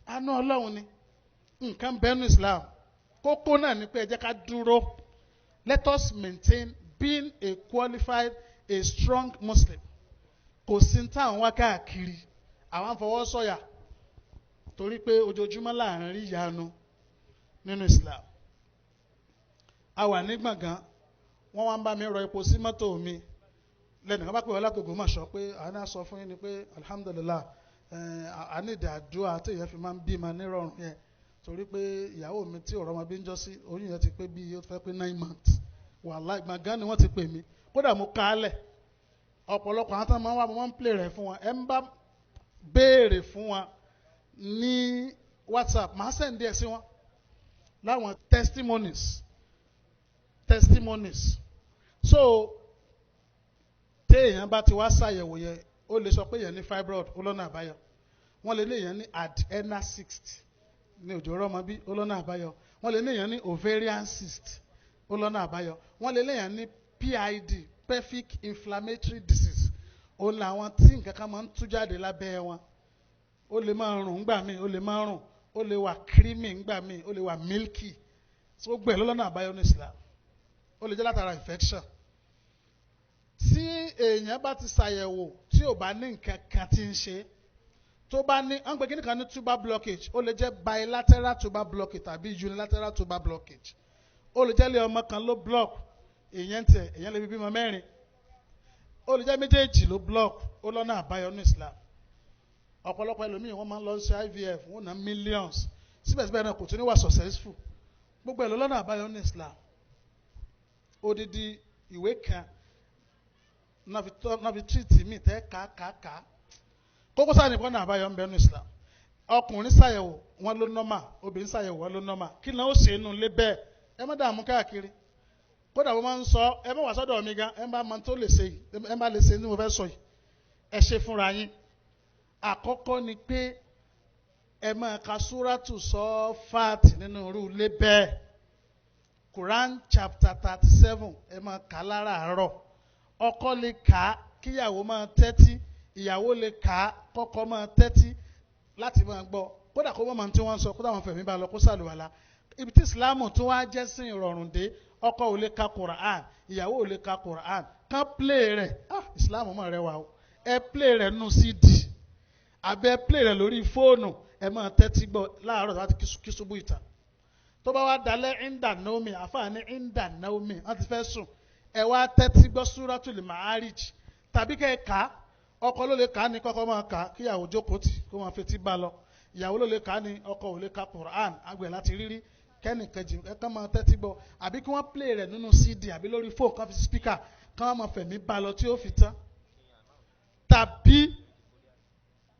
àánú Ọlọ́run ni nǹkan bẹ́nu Islam kókó náà ni pé ẹ jẹ́ ká dúró let us maintain being a qualified a strong Muslim kò sí ní táwọn wá káàkiri àwọn fọwọ́ sọ̀yà torí pé ojoojúmọ́ láàrin rí ìyanu nínú Islam a wà ní gbọ̀ngàn wọ́n wá ń bá mi rọ epo sí mọ́tò mi lẹ́nu kan bá pè wọ́n lápò Ògbómọ̀ṣọ́ pé àwọn náà sọ fún yín ni pé alhamdulillah àníìdí àdúrà tí èèyàn fi máa ń bímọ nírọ̀rùn yẹn torí pé ìyàwó mi tí ọ̀rọ̀ ọmọ bí ń jọ sí oyún yẹn ti pé bí ó fẹ́ pé 9 months wàhálà gbọ̀ngàn ni wọ́n ti pè mí kódà mo ká á lẹ̀ ọ̀pọ̀lọpọ̀ àwọn tó máa ń wá mo máa ń play rẹ̀ fún wọn ẹ̀ ń bá béèrè fún wọn ní WhatsApp máa send ẹ̀ sí wọn láwọn testimonies so téèyàn bá ti wá ṣàyẹ̀wò yẹn ó lè sọ pé èèyàn ní fibroid ó lọ́nà àbáyọ wọ́n lè ní èèyàn ní adrenal cyst ní òjò rọ́mọ bí ó lọ́nà àbáyọ wọ́n lè ní èèyàn ní ovarian cyst ó lọ́nà àbáyọ wọ́n lè ní èèyàn ní PID pelvic inflammatory disease ó làwọn tí nǹkan kan máa ń tú jáde lábẹ́ wọn ó lè máa rùn ńgbà míì ó lè máa rùn ó lè wà creamy ńgbà míì ó lè wà milky tó gbẹ̀ lọ́nà àbáyọ ní Islam ó lè jẹ́ látara infection tí èèyàn bá ti ṣàyẹ̀wò tí ò bá ní nǹkan kan tí ń ṣe tó bá ní wọ́n pè kí nìkan ní tuber blockage ó lè jẹ́ bilateral tuber blockage tàbí unilateral tuber blockage ó lè jẹ́ lé ọmọ kan ló block èèyàn lè fi bímọ mẹ́rin ó lè jẹ́ méjèèjì ló block ó lọ́nà àbáyọ ní Islam ọ̀pọ̀lọpọ̀ ẹlòmíì wọ́n máa ń lọ sí IVF wọ́n ná millions síbẹ̀síbẹ̀ náà kò tún ní wà successful gbogbo ẹ̀ ló lọ́nà àbáyọ ní Islam odidi ìwé kan náà fi tírìtì mi tẹ́ kàkàkà kókó sáà nìkan náà àbáyọ ń bẹ ní Islam ọkùnrin ṣàyẹ̀wò wọn ló nọ́mà obìnrin ṣàyẹ̀wò wọn ló nọ́mà kí ni ó ṣe inú ilé bẹ́ẹ̀ ẹ má dààmú káàkiri kódà mo máa ń sọ ẹ má wà sọ́dọ̀ mi gan ẹ bá máa tó lè ṣe yìí ẹ bá lè ṣe ní mo fẹ́ sọ yìí ẹ ṣe fúnra yín àkọ́kọ́ ni pé ẹ máa ka súrátù Sọ́fàtì nínú irú ilé bẹ́ẹ̀ Quran chapter 37 ẹ máa kà láràárọ̀ ọkọ lè kà á kíyàwó máa tẹ́tí ìyàwó lè kà á kọ́kọ́ máa tẹ́tí láti máa gbọ́ kódà kó mọ̀ tí wọ́n sọ kó táwọn fẹ̀mí bá lọ kó sàlùwàlá ibi tí ìsìláàmù tún wá jẹ́ sí ìrọ̀rùn dé ọkọ ò lè ka Quran ìyàwó ò lè ka Quran kán play rẹ̀ ìsìláàmù mọ̀ rẹwà o ẹ play rẹ̀ nù CD àbẹ play rẹ̀ lórí fóònù ẹ máa tẹ́tí gbọ́ láàárọ̀ láti kí ṣubú ìta tó bá wá dalẹ̀ inda naomi àfààní inda naomi wọ́n ti fẹ́ sùn ẹ wá tẹ́tí gbọ́ Suratul Ma'arij tàbí kẹ́ ẹ kà á ọkọ ló lè kà á ní kọ́kọ́ máa kà á kíyàwó jókòó tì kó máa fetí bá lọ ìyàwó ló lè kà á ní ọkọ ò lè ka Quran àgbẹ̀ láti rírí kẹ́nìkejì ẹ̀ka máa tẹ́tí gbọ́ àbí kí wọ́n play rẹ̀ nínú CD àbí lórí fóònù kan fi speaker kán máa fẹ̀mí bá lọ tí ó fi tán tàbí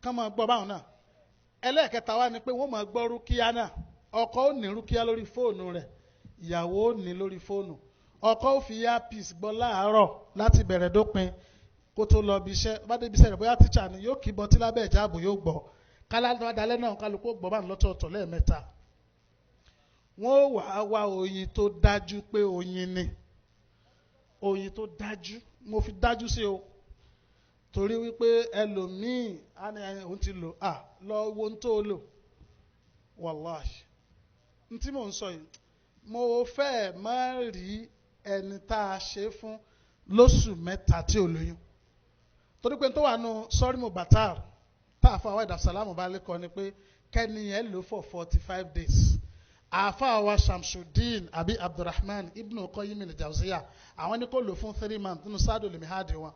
kán máa gbọ́ báwọn náà ẹlẹ́ẹ̀kẹta wá ni pé wọ́n máa gbọ́ rúkíá náà ọkọ ó ní rúkíá lórí fóònù rẹ̀ ìyàwó ó ní lórí fóònù ọkọ ó fi earpiece gbọ́ láàárọ̀ láti bẹ̀rẹ̀ dópin kó tó lọ bí iṣẹ́ bá dé bí iṣẹ́ rẹ̀ bóyá tíṣà ni yóò kí bọ́tí lábẹ́ ìjáàbò yóò gbọ́ káládàálẹ́ náà kálukú gbọ́ bá ń lọ́tọ̀ọ̀tọ̀ lẹ́ẹ̀mẹ́ta wọ́n wàá wá oyin tó dájú pé oyin ni oyin tó dájú mo fi dájú sí o torí wípé ẹlòmíì á ní òun ti lò lọ wo ohun tó lò wàláhì n tí mò ń sọ yìí mo fẹ́ má rí ẹni tá a ṣe fún lóṣù mẹ́ta tí ò lóyún torí pé tó wà nù sọ́rí mo bàtà tá a fọ àwọn ìdàsálàmù bá lè kọ́ ni pé kẹ́ni yẹn lò for 45 days àáfàá wa Shamsuddin àbí Abdulrahman ibn Qayyim al-Jawziyya àwọn ní kò lò fún 3 months nínú Zadul Mihad wọn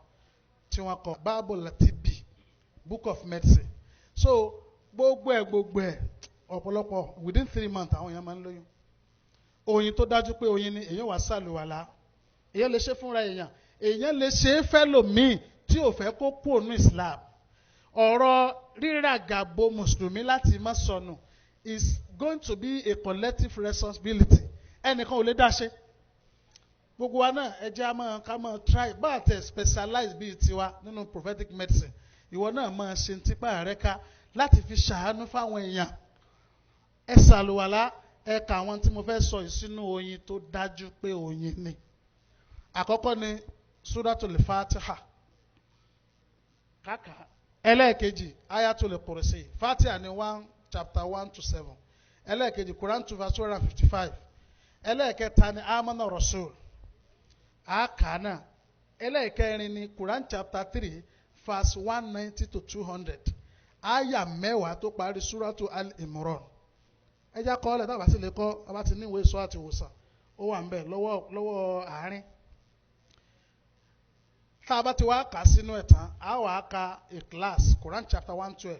tí wọ́n kọ Babul Tibbi book of medicine so gbogbo ẹ̀ ọ̀pọ̀lọpọ̀ within 3 months àwọn èèyàn máa ń lóyún oyin tó dájú pé oyin ni èèyàn wà sàlùwàlá èèyàn lè ṣe fúnra èèyàn lè ṣe é fẹ́ lòmíì tí ò fẹ́ kó kúrò ní Islam ọ̀rọ̀ ríràgàbo mùsùlùmí láti má sọnù is going to be a collective responsibility ẹnìkan ò lè dá ṣe gbogbo wa náà ẹ jẹ́ ká máa try bá àtẹ specialize bíi tiwa nínú prophetic medicine ìwọ náà máa ṣe ń tipa rẹ ká láti fi ṣàánú fáwọn èèyàn ẹ ṣàlùwàlá ẹ kà àwọn tí mo fẹ́ sọ yìí sínú oyin tó dájú pé oyin ni àkọ́kọ́ ni Suratul Fatiha kàkà ẹlẹ́ẹ̀kejì Ayatul Kursi Fatiha ni 1 chapter 1 to 7 ẹlẹ́ẹ̀kejì Quran 2 verse 255 ẹlẹ́ẹ̀kẹta ni Amana Rasul àkànà ẹlẹ́ẹ̀kẹrin ni Quran chapter 3 verse 190 to 200 àyà mẹ́wàá tó parí Suratu Al-Imran ẹjá kọ́ ọ́lẹ̀ tábà sí lè kọ́ ọba ti níwèé sọ àti ìwòsàn ó wà ń bẹ̀ lọ́wọ́ àárín tá a bá ti wá kà sínú ẹ̀ tán a wà á ka Ikhlas Quran chapter 112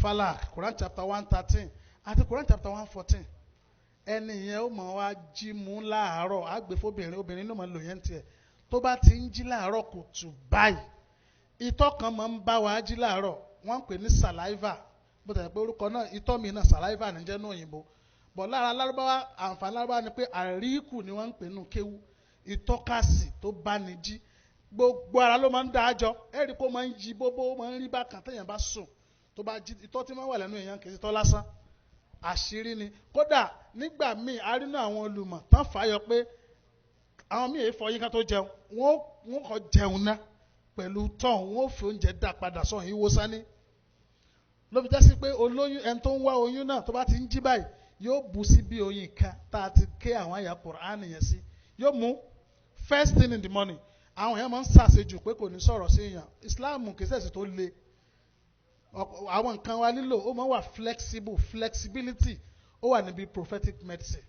Falak Quran chapter 113 àti Quran chapter 114 ẹni yẹn ó mọ̀ wá jí mú láàárọ̀ àgbẹ̀fọ́bìnrin obìnrin ló mọ̀ lò yẹn tiẹ̀ tó bá ti ń jí láàárọ̀ kùtù báyìí ìtọ̀ kan máa ń bá wa jí láàárọ̀ wọ́n ń pè ní saliva bó tẹ̀ pé orúkọ náà ìtọ̀ mi náà saliva ní jẹ́ ní òyìnbó bọ̀ lára lárúbáwá àǹfààní lárúbáwá ni pé àríkù ni wọ́n ń pè nù kéwú ìtọ́kasì tó bá ní jí gbogbo ara ló máa ń dá àjọ ẹ̀rí kó máa ń yí bóbó máa ń rí bákan téèyàn bá sùn tó bá jí ìtọ̀ tí máa wà lẹ́nu èèyàn kì í tọ́ lásán àṣírí ni kódà nígbà míì arínú àwọn olùmọ̀ tán fàáyọ pé àwọn míì èèfọ̀ yín ká tó jẹun wọ́n kọ́ jẹun náà pẹ̀lú tán wọ́n fi oúnjẹ dá padà sọ̀hún ìwòsàn ní ló fi jásí pé olóyún ẹni tó ń wá oyún náà tó bá ti ń jí báyìí yóò bù sí bí oyin kan tá a ti ké àwọn àyà Qur'an yẹn sí yóò mú first thing in the morning àwọn èèyàn máa ń ṣàṣejù pé kò ní sọ̀rọ̀ sí èèyàn Islam kì í ṣẹ̀sìn tó le àwọn nǹkan wa lílò ó máa wà flexibility ó wà níbi prophetic medicine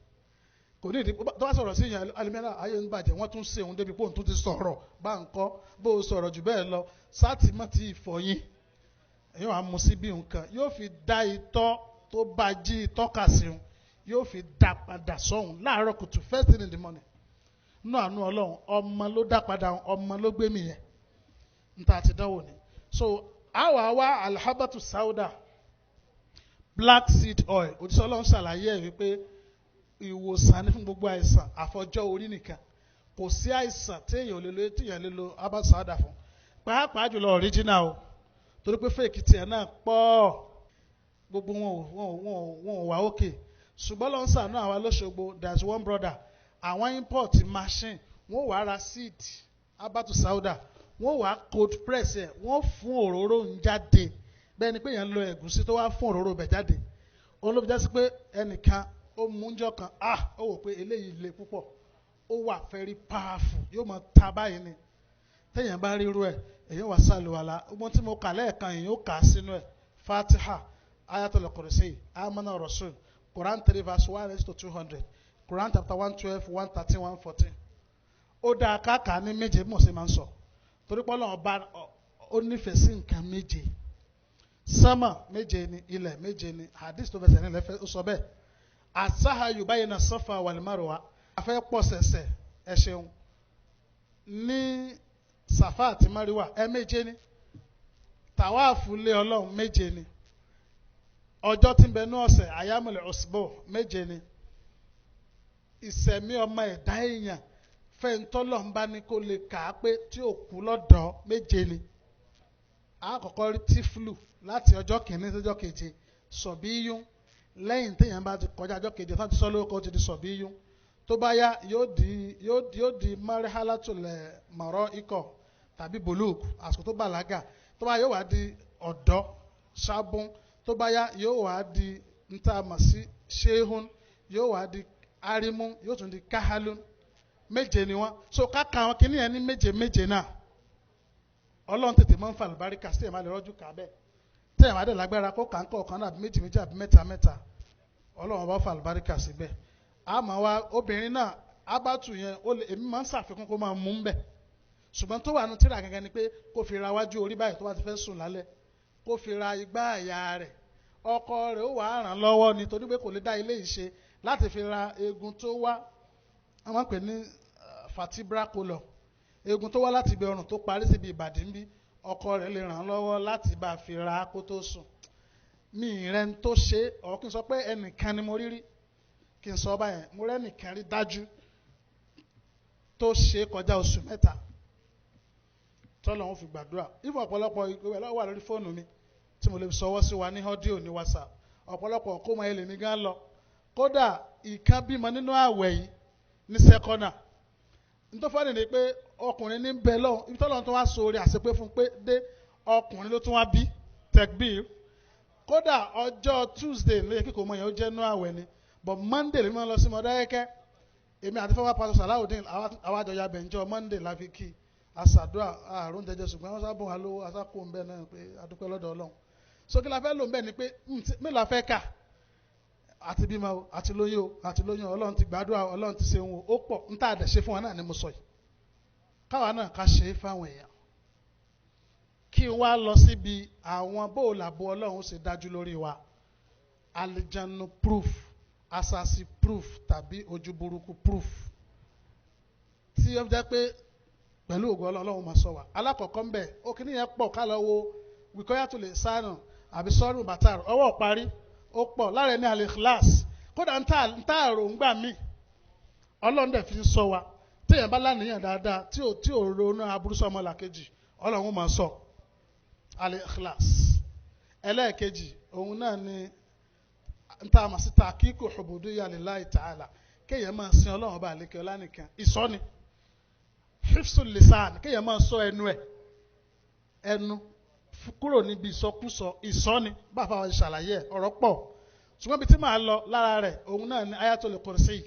kò ní ìdí tó bá sọ̀rọ̀ sí èèyàn alimẹ́nà ayé ń bàjẹ́ wọ́n tún ṣe òun débi pé òun tún ti sọ̀rọ̀ bá ń kọ́ bó o sọ̀rọ̀ jù bẹ́ẹ̀ lọ sáàtì mọ́ ti ìfọyín èèyàn wà mú sí bí nǹkan yóò fi dá itọ́ tó bá jí itọ́ kà sí òun yóò fi dá padà sọ́hun láàárọ̀ kùtù first thing in the morning nínú àánú Ọlọ́run ọmọ ló dá padà ọmọ ló gbé mi yẹn níta àti dánwò ni so àwa alhabatu sauda black seed oil òtísọ́ Ọlọ́run ṣàlàyé ẹ̀ wípé ìwòsàn ní fún gbogbo àìsàn àfọjọ́ orí nìkan kò sí àìsàn téèyàn lè lo herbal sauda fún pàápàá jùlọ original o torí pé fake tiẹ̀ náà pọ̀ gbogbo wọn ò wá òkè ṣùgbọ́n lọ́n sànú àwa lọ́ṣogbo there's one brother àwọn import machine wọ́n wàá ra seed herbal sauda wọ́n wá cold press ẹ̀ wọ́n fún òróró ń jáde bẹ́ẹ̀ ni pé èèyàn lo ẹ̀gúsí tó wá fún òróró bẹ̀ jáde olóbi jásí pé ẹnìkan ó mú oúnjẹ kan ó wò pé eléyìí le púpọ̀ ó wà very powerful yóò mọ ta báyìí ni téèyàn bá ríru ẹ̀ èèyàn wà sàlùwàlà ọgbọ́n tí mo kà lẹ́ẹ̀kan èèyàn ó kà á sínú ẹ̀ Fatiha, Ayatul Kursi, Amana Rasul, Quran 3 verse 1 to 200, Quran chapter 112, 113, 114. Ó dáa káàkà ní méje bí mo ṣe máa ń sọ torí pé Ọlọ́run bá ó nífẹ̀ẹ́ sí nǹkan méje sámà méje ni ilẹ̀ méje ni hadith tó fẹsẹ̀ nílẹ̀ ó sọ bẹ́ẹ̀ asahayu bayna Safa wal Marwa afẹ́ pọ̀ sẹ̀sẹ̀ ẹ ṣeun ní Safa àti Marwa ẹ méje ni tàwáàfù lé Ọlọ́run méje ni ọjọ́ tí ń bẹ ní ọ̀sẹ̀ ayámọ̀lẹ̀ ọ̀sibọ̀ méje ni ìsẹ̀mí ọmọ ẹ̀dá èèyàn fẹ́ntọ́lọ̀ ń bá ní kó lè kà á pé tí ò kú lọ́dọ̀ méje ni àkọ́kọ́ rí tíflù láti ọjọ́ kìíní sí ọjọ́ keje sọ̀bíyún lẹ́yìn téèyàn bá ti kọjá ọjọ́ keje fún ti sọ lórúkọ ti di sọ̀bíyún tó bá yá yóò di marihalatulẹ̀ mọ̀rọ̀ ikọ̀ tàbí bolúùkù àsìkò tó bàlágà tó bá yóò wá di ọ̀dọ́ sábún tó bá yá yóò wá di ntàmásí ṣéhún yóò wá di árímú yóò tún di káhálún méje ni wọ́n so káka àwọn kìnìyàn ní méje méje náà Ọlọ́run tètè máa ń fa àlùbáríkà sí ẹ̀ma lè rọ́jú kà bẹ́ẹ̀ tẹ́ ẹ̀ma dẹ̀ lágbára kó kà ń kọ́ ọ̀kan náà àbí méjì méjì àbí mẹ́ta mẹ́ta Ọlọ́run bá fa àlùbáríkà sí bẹ́ẹ̀ àmọ́ wa obìnrin náà abátù yẹn èmi máa ń ṣàfikún kó máa mú ń bẹ̀ ṣùgbọ́n tó wà nù tíra gẹ́gẹ́ ni pé kó fi ra wájú orí báyìí tó bá ti fẹ́ sùn lálẹ́ kó fi ra igbá àyà rẹ̀ ọkọ rẹ̀ ó wà á ràn lọ́wọ́ nítorí pé kò lè dá ilé yìí ṣe láti fi ra eegun tó wá wọ́n pè ní fatibra color eegun tó wá láti ibi ọrùn tó parí síbi ìbàdí ń bí ọkọ rẹ̀ lè ràn lọ́wọ́ láti bá a fi ra kó tó sùn mi rẹ̀ ń tó ṣe ọ̀ kí n sọ pé ẹnìkan ni mo rí rí kí n sọ báyẹn mo rẹ́ nìkan rí dájú tó ṣe kọjá oṣù mẹ́ta tọ́lọ̀ wọn fi gbàdúrà ìfọ̀ ọ̀pọ̀lọpọ̀ ìgbéwẹ̀ lọ́wọ́ wà lórí fóònù mi tí mo lè sọwọ́ sí wa ní ọ́díò ní WhatsApp ọ̀pọ̀lọpọ̀ kó mọ ẹlẹ́mí gan lọ kódà ìkan bímọ nínú àwẹ̀ yìí ní sẹ́kọ́nà nítòfọ́nì ni pé ọkùnrin ní bẹ́ẹ̀ lọ́hùn ibi tọ́lọ̀ tó wá sórí àṣepé fún pé dé ọkùnrin ló tún wá bí tẹ̀gbìr kódà ọjọ́ Tuesday ló yẹ kíkò mọ yẹn ó jẹ́ nú àwẹ̀ ni but Monday lè máa lọ sí Mọdákẹ́kẹ́ èmi àti fọwọ́ pásọ Salaudeen àwọn àjọyọ̀ abẹ́njọ́ Monday la fi kí àṣàdúrà àrùn jẹjẹ ṣùgbọ́n wọ́n sábà wà lówó àṣàkó ń bẹ́ẹ̀ náà pé adúpẹ́ lọ́dọ̀ Ọlọ́run sókè la fẹ́ lò ń bẹ́ẹ̀ ni pé mí la fẹ́ kà àti bímọ o àti lóyún o àti lóyún Ọlọ́run ti gbàdúrà Ọlọ́run ti ṣe wọn ó pọ̀ ń tà dẹ̀ ṣe fún wọn náà ni mo sọ yìí káwa náà ká ṣe é fáwọn èèyàn kí n wá lọ síbi àwọn bóòlù àbò Ọlọ́run ṣe dájú lórí wa alijanu proof asasi proof tàbí ojú burúkú proof tí ó jẹ́ pé pẹ̀lú ògo Ọlọ́run máa sọ wa alákọ̀ọ́kọ́ ń bẹ̀ ó kí nìyẹn pọ̀ ká lọ wo wíkọ́yàtò lè sánà àbí sọ́rùn bàtà ọwọ́ parí ó pọ̀ lára ẹni al-ikhlas kódà ń tà àròǹgbà míì Ọlọ́run dẹ̀ fi ń sọ wa téèyàn bá láníyàn dáadáa tí ò ronú aburú sọmọ làkejì Ọlọ́run máa sọ al-ikhlas ẹlẹ́ẹ̀kejì òun náà ni ń tà àmà sí tahqiqu hubudiyya lillahi ta'ala kéèyàn máa sin Ọlọ́run bá àlékè ọlá nìkan ìsọ́ni hifsul lisan kéèyàn máa sọ ẹnu kúrò níbi ìsọkúsọ ìsọ́ni báfa wa ṣàlàyé ọ̀rọ̀ pọ̀ ṣùgbọ́n bí tí màá lọ lára rẹ̀ òun náà ni Ayatul Kursi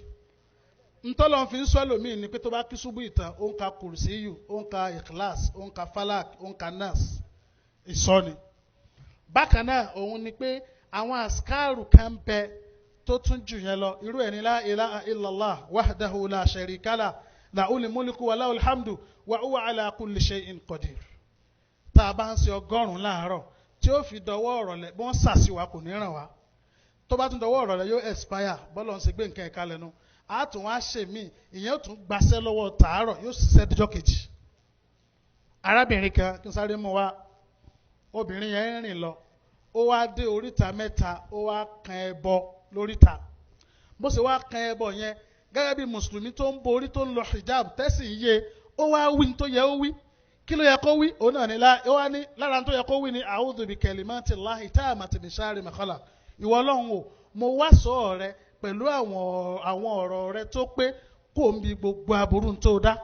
ntọ́lọ́ fi ń sọ lómìn ni pé tó bá kí ṣubú ìtàn ó ń ka Kursiyu ó ń ka Ikhlas ó ń ka Falak ó ń ka Nas ìsọ́ni bákan náà òun ni pé àwọn àsìkáàrù kan bẹ tó tún jù yẹn lọ irú ẹ̀ ní la ilaha illallah wahdahu la sharika lah lahul mulku wa lahul hamdu wa huwa ala kulli shay'in qadir tá a bá ń ṣe 100 láàárọ̀ tí ó fi dọwọ́ ọ̀rọ̀ lẹ̀ bí wọ́n ṣàṣìwà kò ní ràn wá tó bá tún dọwọ́ ọ̀rọ̀ lẹ̀ yóò expire bọ́lọ̀ ń ṣe gbé nǹkan ẹ̀ka lẹ́nu á tún wá ṣe míì ìyẹn ó tún gbaṣẹ́ lọ́wọ́ tàárọ̀ yóò ṣiṣẹ́ díjọ́ kejì arábìnrin kan kí n sáré mú wa obìnrin yẹn rìn lọ ó wá dé oríta mẹ́ta ó wá kan ẹbọ lóríta bó ṣe wá kan ẹbọ yẹn gẹ́gẹ́ bí mùsùlùmí tó ń borí tó ń lọ hijab tẹ́sí iye ó wá wí tó yẹ ó wí kí ló yẹ kó wí òun náà ní ó wá ní lára tó yẹ kó wí ní a'udhu bi kalimati llahi tammati min sharri ma khalaq ìwọ Ọlọ́run o mo wá sọ rẹ pẹ̀lú àwọn ọ̀rọ̀ rẹ tó pé kò ń bi gbogbo aburú tó dá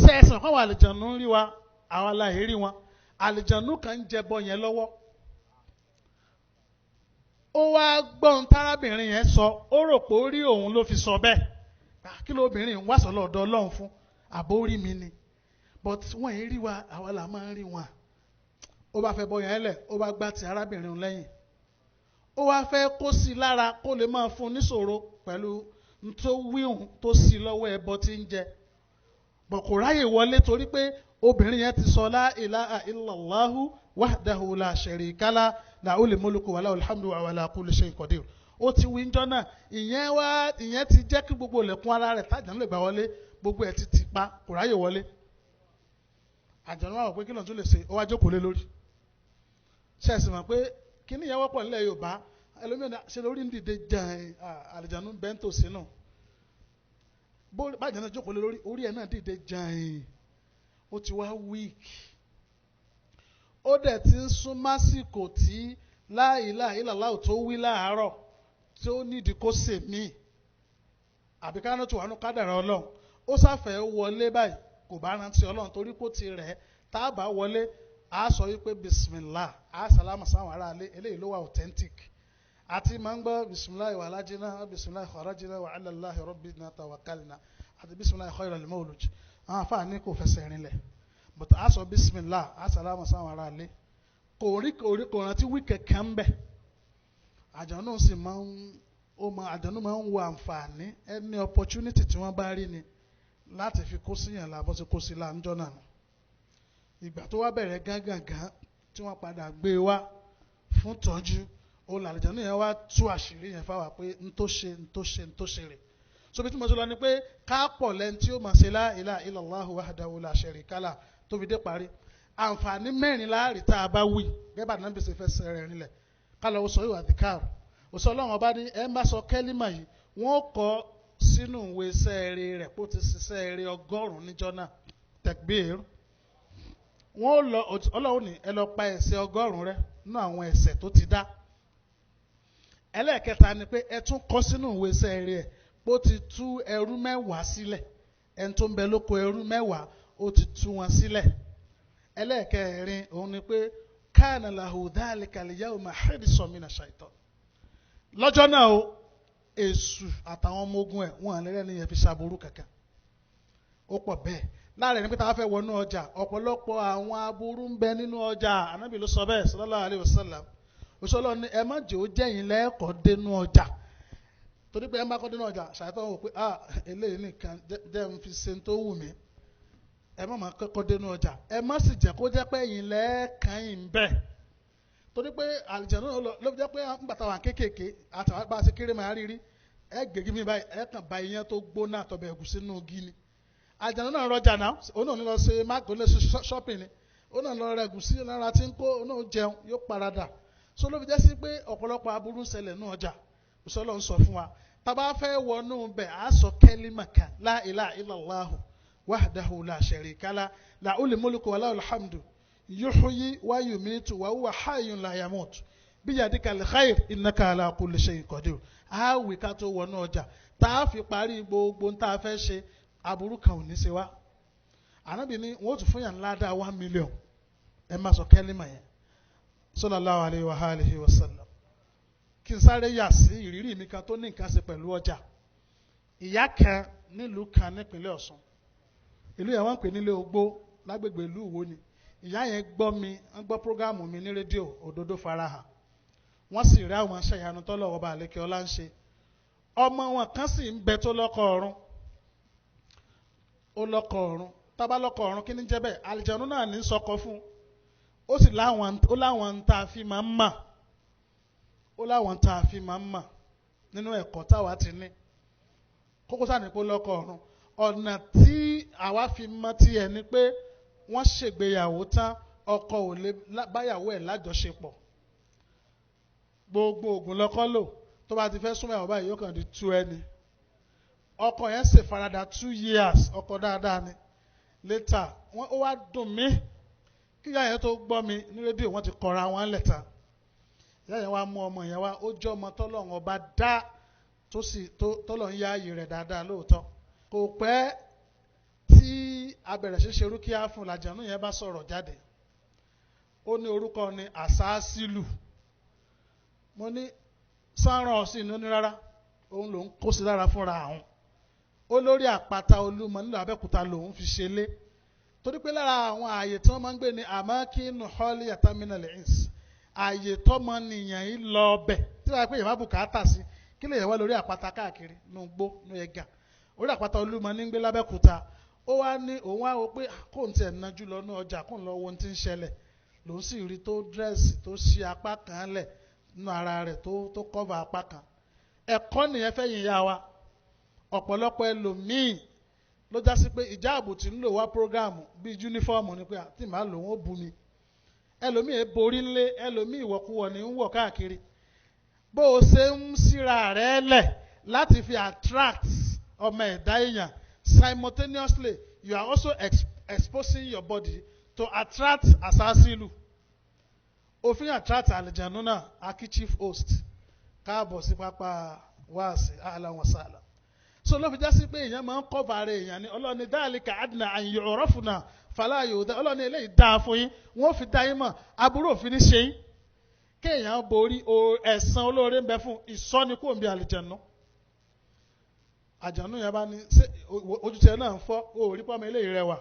ṣé ẹ̀sìn fún àwọn àlìjànú ń rí wa àwọn aláì rí wọn àlìjànú kan ń jẹbọ yẹn lọ́wọ́ ó wá gbọ́n tárábìnrin yẹn sọ ó rò pé ó rí òun ló fi sọ bẹ́ẹ̀ kí ló obìnrin ń wá sọ́lọ́ ọ̀dọ̀ Ọlọ́run fún àbórí mi ni but wọ́n yìí rí wa àwa là máa ń rí wọn ó bá fẹ́ bọ yẹn lẹ̀ ó bá gbá ti arábìnrin lẹ́yìn ó wá fẹ́ kó sí lára kó lè máa fún níṣòro pẹ̀lú tó wíhùn tó sí lọ́wọ́ ẹbọ tí ń jẹ bọ̀ kò ráyè wọlé torí pé obìnrin yẹn ti sọ la ilaha illallahu wahdahu la sharika lah lahul mulku wa lahul hamdu wa ala kulli shay'in qadir ó ti wí njọ́ náà ìyẹn ti jẹ́ kí gbogbo ilẹ̀kùn ara rẹ̀ tájà ń lè gbà wọlé gbogbo ẹ̀ ti ti pa kò ráyè wọlé àjọ̀nú wa wọ̀ pé kí lóun tún lè ṣe ó wá jókòó lé lórí ṣẹ́ẹ̀sì mọ̀ pé kí ni ìyẹn wọ́pọ̀ nílẹ̀ Yorùbá ẹlòmíràn ṣe lórí ń dìde jàn àlìjànú bẹ́ńtò sínú bájọ́ náà jókòó lé lórí orí ẹ̀ náà dìde jàn ó ti wá weak ó dẹ̀ ti ń sún másìkò tí la ilaha illallah tó wí láàárọ̀ tí ó nídìí kó sè mí àbí káná tó wà nù kádàrá Ọlọ́run ó sáfẹ́ wọlé báyìí kò bá rántí Ọlọ́run torí kó ti rẹ̀ tá a bá wọlé a sọ wípé bismillah a sàlámà sáwọn ará ilé eléyìí ló wà authentic àti máa ń gbọ́ bisimilahi wa alajina bisimilahi kharajina wa alalahi rabbina tawakkalna àti bisimilahi khayral mawluj àwọn afáàní kò fẹsẹ̀ rinlẹ̀ but a sọ bisimilah a sàlámà sáwọn ará ilé kò rántí wí kẹ̀kẹ́ ń bẹ̀ àjọ̀nú sì máa ń wo àǹfààní ẹni opportunity tí wọ́n bá rí ni láti fi kó síyàn lábọ́ sí kó sí láńjọ́ náà ìgbà tó wá bẹ̀rẹ̀ gángan tí wọ́n padà gbé wá fún tọ́jú olùlàlejò náà yẹn wá tú àṣírí yẹn fáwa pé n tó ṣe rẹ̀ so bí tí mo sọ lọ ni pé ká pọ̀ lẹ́ni tí ó máa ṣe la ilaha illallahu wahdahu la sharika lah tó fi dé parí àǹfààní mẹ́rin láàrin tá a bá wí gẹ́gẹ́ bá nàbẹ̀ ṣe fẹ́ sẹ́rẹ̀ nílẹ̀ ká lọ́wọ́ sọ ìwà àdìkáàrù òsọ ọlọ́run ọba ní ẹ má sọ kẹ́límà yìí wọ́n kọ́ sínú ìwé sẹ́ẹ̀rẹ̀ rẹ̀ kó ti ṣiṣẹ́ eré 100 níjọ́ náà tẹ̀gbìr wọ́n lọ ọlọ́run ní ẹ lọ pa ẹ̀ṣẹ̀ 100 rẹ̀ nínú àwọn ẹ̀ṣẹ̀ tó ti dá ẹlẹ́ẹ̀kẹta ni pé ẹ tún kọ́ sínú ìwé sẹ́ẹ̀rẹ̀ rẹ̀ kó ti tú ẹrú 10 sílẹ̀ ẹni tó ń bẹ lóko ẹrú 10 ó ti tú wọn sílẹ̀ ẹlẹ́ẹ̀kẹrin òun ni pé kana lahu dhalika al-yawma hirsun mina shaitan lọ́jọ́ náà o èṣù àtàwọn ọmọ ogun ẹ̀ wọn àlẹ́rẹ́ ni yẹn fi ṣàbùrú kankan ó pọ̀ bẹ́ẹ̀ láàrin nípa táwọn fẹ́ wọnú ọjà ọ̀pọ̀lọpọ̀ àwọn aburú ń bẹ nínú ọjà ànábì ló sọ bẹ́ẹ̀ sallallahu alaihi wasallam òṣèlú ni ẹ má jẹ́ ó jẹ́yìn lẹ́ẹ̀kọ́ dénú ọjà torí pé ẹ má kọ́ dénú ọjà ṣàìtàn wò pé eléyìí nìkan jẹ́ ń fi ṣe tó wù mí ẹ má máa kọ́kọ́ dénú ọjà ẹ má sì jẹ́ kó jẹ́ pé ẹ̀yìn lẹ́ẹ̀kan yìí ń bẹ torí pé àlìjẹ̀nú ló jẹ́ pé ń bàtà wà kéékèèké àtàwọn bá a ṣe kéré máa rírí ẹ gègé mi báyìí ẹ kàn bá iyán tó gbóná àtọ̀bẹ̀ ẹ̀gúsí nínú gíní àlìjẹ̀nú náà rọjà náà òun náà ní lọ ṣe máàkì lọ ṣe shopping ni òun náà lọ rẹ ẹ̀gúsí lára tí ń kó òun náà jẹun yóò paradà so ló fi jẹ́ sí pé ọ̀pọ̀lọpọ̀ aburú ń ṣẹlẹ̀ ní ọjà òṣèlú ń sọ fún wa tábà fẹ́ wọnú bẹ̀ á sọ kẹ́límà kan la ilaha illallahu wahdahu la sharika lah lahul mulku wa lahul hamdu yuhyi wa yumitu wa huwa hayyun la yamut biyadikal khair innaka ala kulli shay'in qadir àwì ká tó wọnú ọjà tá a fi parí gbogbo ń tá a fẹ́ ṣe aburú kan ò ní ṣe wá ànábì ní wọ́n tún fún yàn ládàá 1 million ẹ máa sọ kẹ́límà yẹn sallallahu alayhi wa alihi wa sallam kí n sáré yà sí ìrírí mi kan tó ní nǹkan ṣe pẹ̀lú ọjà ìyá kan nílùú kan nípínlẹ̀ Ọ̀ṣun ìlú yẹn wọ́n ń pè nílé Ogbó lágbègbè ìlú Ìwó ni ìyá yẹn gbọ́ mi wọ́n gbọ́ prógámù mi ní rédíò Òdodo Farahàn wọ́n sì rí àwọn iṣẹ́ ìyanu tọ́lọ̀ ọba àlékè ọlá ń ṣe ọmọ wọn kan sì ń bẹ tó lọ́kọ ọ̀run ó lọ́kọ ọ̀run tábà lọ́kọ ọ̀run kí ni jẹ́ bẹ́ẹ̀ àlìjẹ̀nú náà ní sọkọ fún ó sì láwọn ń tá a fi máa ń mà ó láwọn tá a fi máa ń mà nínú ẹ̀kọ́ táwa ti ní kókó sáà ní pé ó lọ́kọ ọ̀run ọ̀nà tí àwa fi mọ̀ tí ẹ̀ ni pé wọ́n ṣègbéyàwó tán ọkọ ò lè báyàwó ẹ̀ lájọṣepọ̀ gbogbo oògùn lọ́kọ lò tó bá ti fẹ́ súnmọ́ ìyàwó báyìí yóò kàn di tú ẹni ọkọ yẹn ṣe farada 2 years ọkọ dáadáa ni later ó wá dùn mí kí ìyá yẹn tó gbọ́ mi ní rédíò wọ́n ti kọra wọn lẹ́ta ìyá yẹn wá mú ọmọ yẹn wá ó jẹ́ ọmọ tọ́lọ́run ọba dá tọ́lọ́run yá ààyè rẹ̀ dáadáa lóòótọ́ kò pẹ́ tí abẹ̀rẹ̀ ṣíṣe rúkìá fún làjànú yẹn bá sọ̀rọ̀ jáde ó ní orúkọ ní àsáàsílù mo ní sáràn ọ̀sìn ní rárá òun lòún kó sí lára fúnra àwọn ó lórí àpáta Olúmọ nílùú Abẹ́òkúta lòún fi ṣe lé torí pé lára àwọn ààyè tí wọ́n máa ń gbé ní àmọ́kínú họ́lì yàtàmínàlẹ̀ ins ààyè tọ́mọ nìyàn yìí lọ ọbẹ̀ tí wọ́n á pè yàrá bùkátà sí kí lè yẹ wá lórí àpáta káàkiri nù gbó nù ẹ̀gà orí àpáta Olúmọ ní gbé lábẹ́òkúta ó wá ní òun wá wo pé kò ń tiẹ̀ nájú lọ ní ọjà kò ń lọ wo ohun tí ń ṣẹlẹ̀ lòun sì rí tó dírẹ́sì tó ṣí apá kan lẹ̀ nínú ara rẹ̀ tó kọ́va apá kan ẹ̀kọ́ nìyẹn fẹ́ yìn ya wa ọ̀pọ̀lọpọ̀ ẹlòmíì ló já sí pé ìjáàbù tí ń lò wá prógáàmù bíi yúnífọ́ọ̀mù ni pé àti màá lòun ó bu mi ẹlòmíì borí ńlé ẹlòmíì ìwọ̀kuwọ̀ ní ń wọ̀ káàkiri bó o ṣe ń síra rẹ̀ lẹ̀ láti fi attract ọmọ ẹ̀dá èèyàn simultaneously you are also exposing your body to attract asasilu òfin attract àlìjànú náà aki chief host káàbọ̀ sí pápá wáàsí ahlan wa sahlan so ló fi já sí pé èèyàn máa ń kọ́va rẹ̀ èèyàn ni ọlọ́ni dhalika adna an yu'rafna fala yu'dha ọlọ́ni eléyìí dáa fún yín wọ́n fi dá yín mọ̀ aburú òfin ní ṣe yín kéèyàn borí ẹ̀san olóore ń bẹ fún ìsọ́nikú òǹbí àlìjànú àjànú yẹn bá ní ṣé ojúṣe náà ń fọ́ òòrí pọ́nmọ eléyìí rẹwà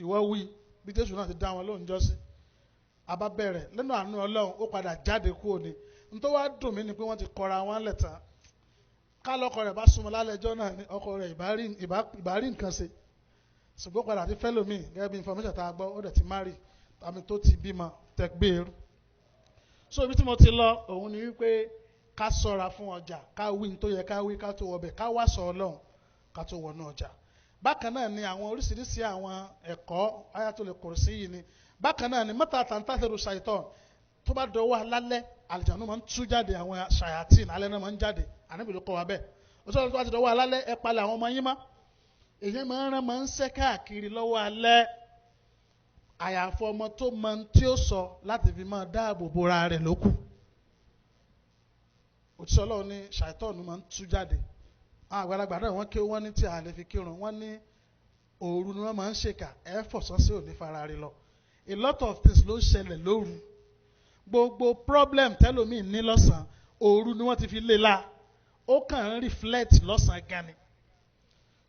ìwọ wí bí Jésù náà ti dá wọn lóhùn jọ́sí àbá bẹ̀rẹ̀ lẹ́nu àánú Ọlọ́run ó padà jáde kúrò ní nítorí wá dùn mí ni pé wọ́n ti kọra wọn lẹ̀ tán kálọ́kọ rẹ̀ bá súnmọ́ lálẹ́jọ́ náà ní ọkọ rẹ̀ ìbárí nǹkan ṣe ṣùgbọ́n padà ti fẹ́ lómi gẹ́gẹ́ bí information tá a gbọ́ ó dẹ̀ ti marry àmì tó ti bímọ tẹ̀gbẹ́rú so ibi tí mo ti lọ òun ni wípé ká ṣọ́ra fún ọjà ká wí ní tó yẹ ká wí ká tó wọbẹ̀ ká wá sọ Ọlọ́run ká tó wọnú ọjà bákan náà ni àwọn oríṣiríṣi àwọn ẹ̀kọ́ Ayatul Kursi yìí ni bákan náà ni mẹ́ta tàǹtàṣẹ́rù ṣàìtàn tó bá dọwọ́ alálẹ́ àlìjànú máa ń tú jáde àwọn ṣàyàtìn alẹ́ náà máa ń jáde ànábì ló kọ́ wa bẹ́ẹ̀ òṣèlú tó bá ti dọwọ́ alálẹ́ ẹ palẹ̀ àwọn ọmọ yín mọ́ èyí máa ń ṣẹ́ káàkiri lọ́wọ́ alẹ́ àyàfọ́ ọmọ tó mọ tí ó sọ láti fi máa dáàbò bora rẹ̀ lókù òṣìṣẹ́ Ọlọ́run ní ṣàìtàn máa ń tú jáde àwọn àgbàlagbà náà wọ́n ké wọ́n ní tí a lè fi kírun wọ́n ní òru ni wọ́n máa ń ṣèkà ẹ̀fọ̀sán sí òní farari lọ a lot of things ló ń ṣẹlẹ̀ lóru gbogbo problem tẹ́lómi ní lọ́sàn-án òru ni wọ́n ti fi lé la ó kàn ń reflect lọ́sàn-án gan ni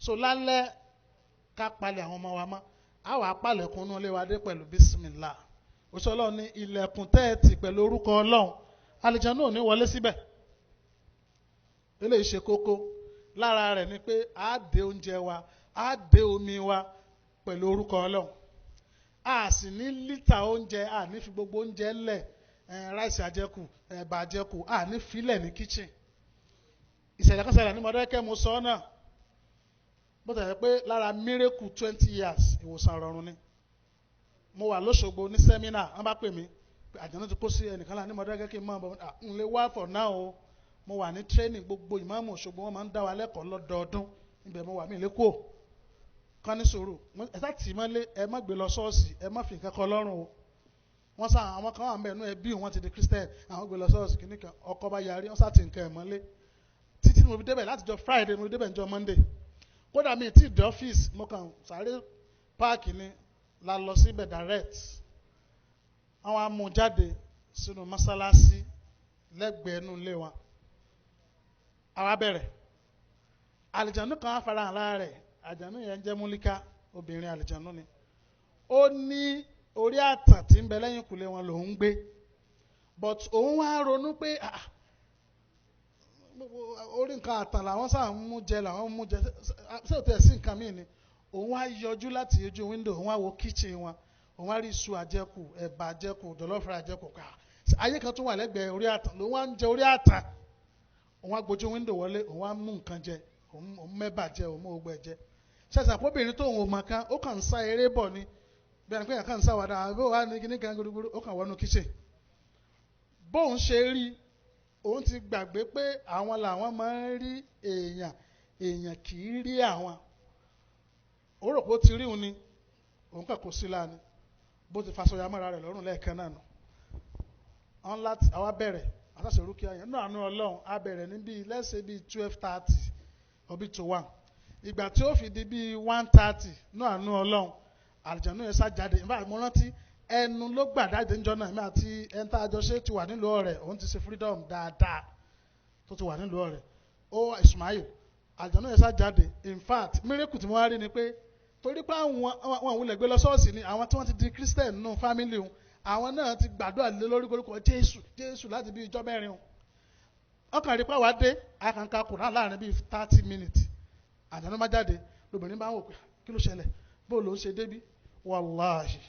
so lálẹ́ ká palẹ̀ àwọn ọmọ wa mọ́ àwọn apalẹ̀kùn inú ilé wa dé pẹ̀lú bísímìlá òṣìṣẹ́ Ọlọ́run ní ilẹ̀kùn tẹ́ẹ̀tì pẹ̀lú orúkọ Ọlọ́run àlìjànú ò ní wọlé síbẹ̀ eléyìí ṣe kókó lára rẹ̀ ni pé a dé oúnjẹ wa a dé omi wa pẹ̀lú orúkọ Ọlọ́run a sì ní lítà oúnjẹ a ní fi gbogbo oúnjẹ lẹ̀ ráìsì àjẹkù ẹ̀bà àjẹkù a ní filẹ̀ ní kitchen ìṣẹ̀lẹ̀ kan ṣẹlẹ̀ ní Mọdákẹ́kẹ́ mo sọ náà bó tẹ̀lé pé lára miracle 20 years ìwòsàn rọrùn ni mo wà lóṣogbo ní sẹ́mínà wọ́n bá pè mí àjànú ti kó sí ẹnìkan láà ní Mọdákẹ́kẹ́ mọ́ ọ̀bọ̀n n lè wá for now o mo wà ní training gbogbo ìmáàmù Òṣogbo wọn máa ń dá wa lẹ́kọ̀ọ́ lọ́dọọdún ibẹ̀ mo wà mí lẹ́kọ̀ọ́ kan ní sòrò ẹ̀sà tì mọ́lé ẹ má gbé lọ ṣọ́ọ̀ṣì ẹ má fi nǹkan kan lọ́rùn o wọ́n sá àwọn kan wà ń bẹ̀ nú ẹbí wọn ti di Christian àwọn gbé lọ ṣọ́ọ̀ṣì kìíní kan ọkọ bá yarí wọ́n sá ti nǹkan ẹ̀ mọ́lé títí mo fi débẹ̀ láti jọ Friday mo fi débẹ̀ jọ Monday kódà mi ti dé ọ́fíìsì mo kàn sáré páàkì ni la lọ síbẹ̀ direct àwọn amú jáde sínú mọ́sálásí lẹ́gbẹ̀ẹ́ nú ilé wọn àwa bẹ̀rẹ̀ àlìjànú kan á fara hàn lára rẹ̀ àjànú yẹn jẹ́ múlíká obìnrin àlìjànú ni ó ní orí àtàn tí ń bẹ lẹ́yìn kùlé wọn lòún gbé but òun wá ronú pé orí nǹkan àtàn làwọn sáà ń mú jẹ làwọn ń mú jẹ ṣé ò tẹ̀ sí nǹkan míì ni òun wá yọjú láti ojú window òun wá wo kitchen wọn òun wá rí iṣu àjẹkù ẹ̀bà àjẹkù jọlọ́fù àjẹkù ká ayé kan tún wà lẹ́gbẹ̀ẹ́ orí àtàn lòun wá ń jẹ orí àtàn òun wá gbójú window wọlé òun wá mú nǹkan jẹ òun mẹ́bà jẹ òun mú ogbó ẹ jẹ ṣẹ̀ṣẹ̀ àpòbìnrin tó òun ò mọ̀ kan ó kàn ń sá eré bọ̀ ni bí ẹni pé yàn kàn ń sá wàdà àbí òun wá ní kíní kan gbúdúgbúdú ó kàn wọnú kitchen bóun ṣe rí òun ti gbàgbé pé àwọn làwọn máa ń rí èèyàn kì í rí àwọn ó rò pé ó ti rí òun ni òun kàn kó sí láàánú bó ti faṣọ yamọ́ra rẹ̀ lọ́rùn lẹ́ẹ̀kan náà nù ọ́n láti àwa bẹ̀rẹ̀ àtàṣe orúkẹ yẹn náà àánú Ọlọ́run á bẹ̀rẹ̀ ní bíi let's say bíi 12:30 or bíi to 1 ìgbà tí ó fi di bíi 1:30 náà àánú ọlọ́run àlùjànnú yẹn sá jáde nígbà mo rántí ẹnu ló gbà jáde níjọ́ náà mi àti ẹni tá a jọ ṣe ti wà nílùú ọ̀rẹ́ òun ti ṣe freedom dáadáa tó ti wà nílùú ọ̀rẹ́ ó Ismail àlùjànnú yẹn sá jáde in fact miracle tí mo wá rí ni pé torí pé àwọn òun lè gbé lọ ṣọ́ọ̀ṣì ni àwọn tí wọ́n ti di Christian nínú family wọn àwọn náà ti gbàdúrà lé lórí orúkọ Jésù láti bí ijọ́ mẹ́rin wọn ọkàn rí pé àwa dé àkànká Kùránì láàrin bíi 30 minutes àjànú má jáde lóbìnrin bá ń wò pé kí ló ṣẹlẹ̀ bó ló ń ṣe débí wàláhì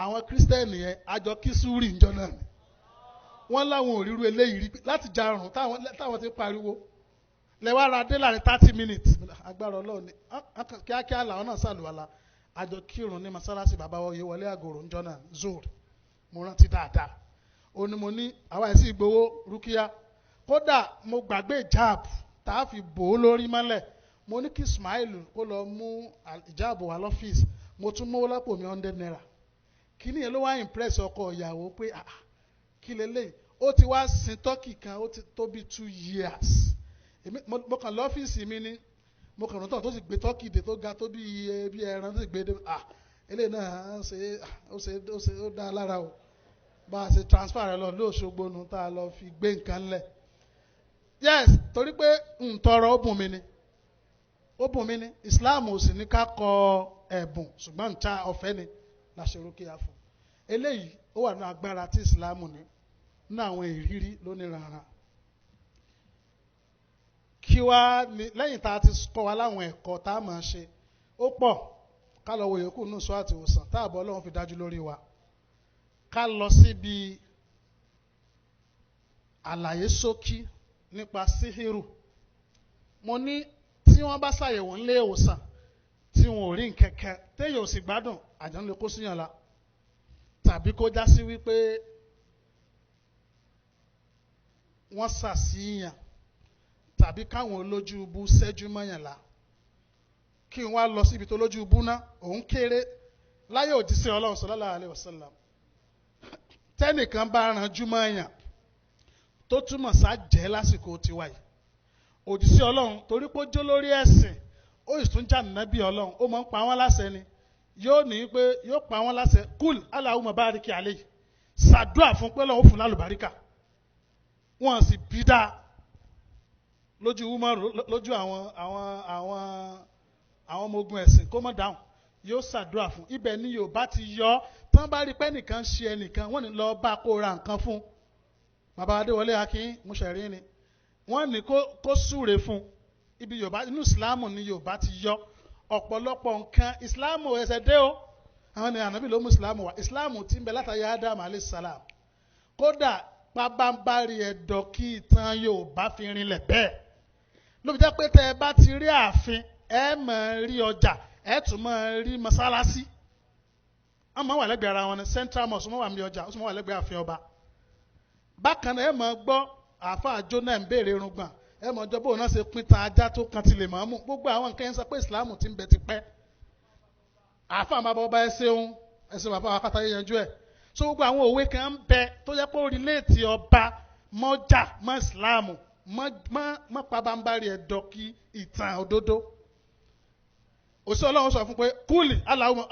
àwọn kírísítẹ́nì yẹn àjọ kí súrì ń jọ náà ni wọ́n láwọn òríru eléyìí rí láti jarun táwọn ti pariwo lẹ́wọ́ ara dé láàrin 30 minutes agbára Ọlọ́run ni kíákíá làwọn náà sàlùwàlà àjọ kírun ní masalasi bàbá wọ̀nyí wọlé àgòrò ń jọ náà zoro mo rántí dáadáa ó ní mo ní àwa ẹ̀ sì gbowó rúkìá kódà mo gbàgbé ìjáàbù tá a fi bò ó lórí mọ́lẹ̀ mo ní kí Ismail kó lọ mú ìjáàbù wá lọ́fíìsì mo tún mówó lápò mi 100 naira kíní yẹn ló wá impress ọkọ ìyàwó pé kí lélẹ́yìn ó ti wá sin tọ́kì kan ó ti tó bí 2 years mo kàn lọ́fíìsì mi ní mo kàn rántọ́ tó sì gbé tọ́kì dé tó ga tó bí ẹran tó sì gbé dé eléyìí náà ó dá lára o bá a ṣe transfer rẹ lọ lóṣogbo nu tá a lọ fi gbé nǹkan lẹ̀ yes torí pé ntọrọ ó bùn mí ní Islam ò sì ní ká kọ ẹ̀bùn ṣùgbọ́n nta ọ̀fẹ́ ni la ṣe rúkìá fún eléyìí ó wà ní agbára tí Islam ní àwọn ìrírí lónìí rárá kí wá lẹ́yìn tá a ti kọ́ wa láwọn ẹ̀kọ́ tá a máa ṣe ó pọ̀ ká lọ wo yòókù nù sọ àti ìwòsàn tá àbọ̀ Ọlọ́run fi dájú lórí wa ká lọ síbi àlàyé ṣókí nípa síhìrù mo ní tí wọ́n bá ṣàyẹ̀wò nílé ìwòsàn tí wọn ò rí nkẹ̀kẹ́ téèyàn ò sì gbádùn àjànú lè kó síyàn la tàbí kó já sí wípé wọ́n ṣàṣìyàn tàbí káwọn olójú ibú ṣẹ́jú mọ́yàn la kí n wá lọ síbi tó lójú ibú ná òun kéré láyé òjíṣẹ́ Ọlọ́run sallallahu alaihi wasallam tẹ́nìkan bá ranjú mọ́yàn tó túmọ̀ sá jẹ́ lásìkò tiwa yìí òjíṣẹ́ Ọlọ́run torí pé ó jó lórí ẹ̀sìn ó sì tún jà nábì Ọlọ́run ó máa ń pa wọ́n láṣẹ ni yóò ní pé yóò pa wọ́n láṣẹ kúl Allahumma bárìkì alayhi ṣàdúrà fún pé lọ́wọ́ fún lálùbáríkà wọ́n sì bí dáa lójú Umaru lójú àwọn ọmọ ogun ẹ̀sìn kó mọ̀ dáhùn yóò ṣàdúrà fún ibẹ̀ ni Yorùbá ti yọ tán bá rí pé nìkan ṣe ẹnìkan wọ́n ní lọ bá kó ra nǹkan fún bàbá Adéwọlé Akin Mùsẹ̀rí ni wọ́n ní kó súre fún ibi Yorùbá inú Ìsìláàmù ni Yorùbá ti yọ ọ̀pọ̀lọpọ̀ nǹkan Ìsìláàmù ẹsẹ̀ dé o àwọn ni ànábì ló mú Ìsìláàmù wá Ìsìláàmù ti ń bẹ látàrí Ádámù alayhi salam kódà pàbámbarì ẹ̀dọ̀ kí ìtàn Yorùbá fi rinlẹ̀ bẹ́ẹ̀ ló fi jẹ́ pé tẹ́ ẹ bá ti rí ààfin ẹ máa rí ọjà ẹ tún máa rí mọ́sálásí wọ́n máa wà lẹ́gbẹ̀ẹ́ ara wọn ní Central Mosque wọ́n wà ní ọjà wọ́n wà lẹ́gbẹ̀ẹ́ ààfin ọba bákan náà ẹ máa gbọ́ àáfàá jóná ń béèrè irùngbọ̀n ẹ máa jọ bóun náà ṣe pín tan ajá tó kan ti lè máa mú gbogbo àwọn nǹkan yẹn sọ pé Ìsìláàmù ti ń bẹ ti pẹ́ àáfàá máa bọ́ ọba ẹsẹ̀ bàbá wa kátà yẹnjú ẹ̀ so gbogbo àwọn òwe kan ń bẹ tó yẹ pé ó rìlẹ́ẹ̀tì ọba mọ́jà mọ́ Ìsìláàmù mọ́ pabambarì ẹ̀dọ́ kí ìtàn òdodo òṣìṣẹ́ Ọlọ́run sọ fún pé kúlì aláwọ̀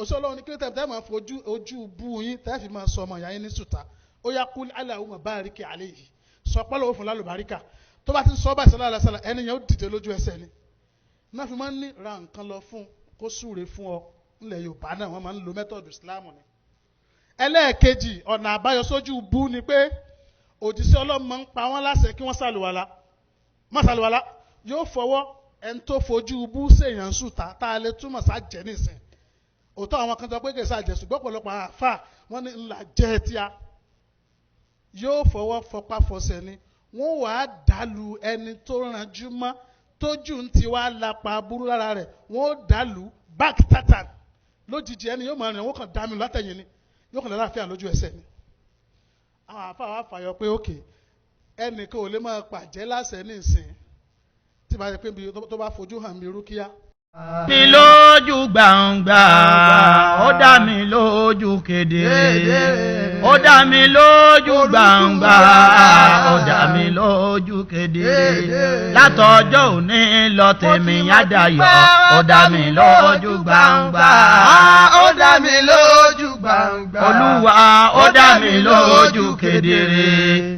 òṣìṣẹ́ Ọlọ́run ní kí ló tẹ̀ máa fojú ojú bú yín tẹ́ fi máa sọ ọmọ ìyá yín ní sùtà ó yá kúlì aláwọ̀ báríkì alayhi sọ pọ́lọ́wọ́ fún lálùbáríkà tó bá ti sọ bá ìṣẹ́lá alásàlá ẹni yẹn ó dìde lójú ẹsẹ̀ ni náà fi máa ń ní ra nǹkan lọ fún kó súre fún ọ nílẹ̀ Yorùbá náà wọ́n máa ń lo mẹ́tọ̀dù Islam ni ẹlẹ́ẹ̀kejì ọ̀nà àbáyọ sójú bú ni pé òjíṣẹ́ Ọlọ́run máa ń pa wọ́n láṣẹ kí wọ́n ṣàlùwàlá má ṣàlùwàlá yóò fọwọ́ ẹni tó fojú bú ṣèyàn sùtà tá a lè túmọ̀ sá jẹ́ nìsín òótọ́ àwọn kan tó pé kì í ṣàjẹ́ ṣùgbọ́n ọ̀pọ̀lọpọ̀ àfà wọ́n ní ńlá jẹ́ tíá yóò fọwọ́ fọpá fọsẹ̀ ni wọ́n wàá dàlù ẹni tó ranjú mọ́ tójú ń ti wá lápá burú lára rẹ̀ wọ́n dàlù back tatan lójijì ẹni yóò máa rìn wọ́n kàn dá mi látẹ̀yìn ni yóò kàn lálàáfíà lójú ẹsẹ̀ ni àwọn àfà wa fàyọ pé òkè ẹnìkan ò lè máa pàjẹ́ láṣẹ ní ìsìn tí bá yẹ pé tó bá fojú hàn mí rúkìá. mi lójú gbàǹgbà ó dá mi lójú kedere. ó dá mi lójú gbangba ó dá mi lójú kedere látọjọ́ òní lọ tèmi àdáyọ̀ ó dá mi lójú gbangba ó dá mi lójú gbangba Olúwa ó dá mi lójú kedere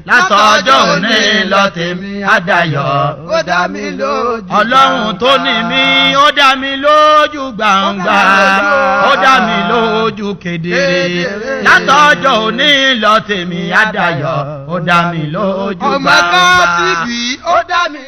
látọjọ́ òní lọ tèmi àdáyọ̀ ó dá mi lójú Ọlọ́run tó ní mi ó dá mi lójú gbangba ó dá mi lójú kedere látọjọ́ òní lọ tèmi àdáyọ̀ ó dá mi lójú gbangba. Ọmọ kan TV ó dá mi.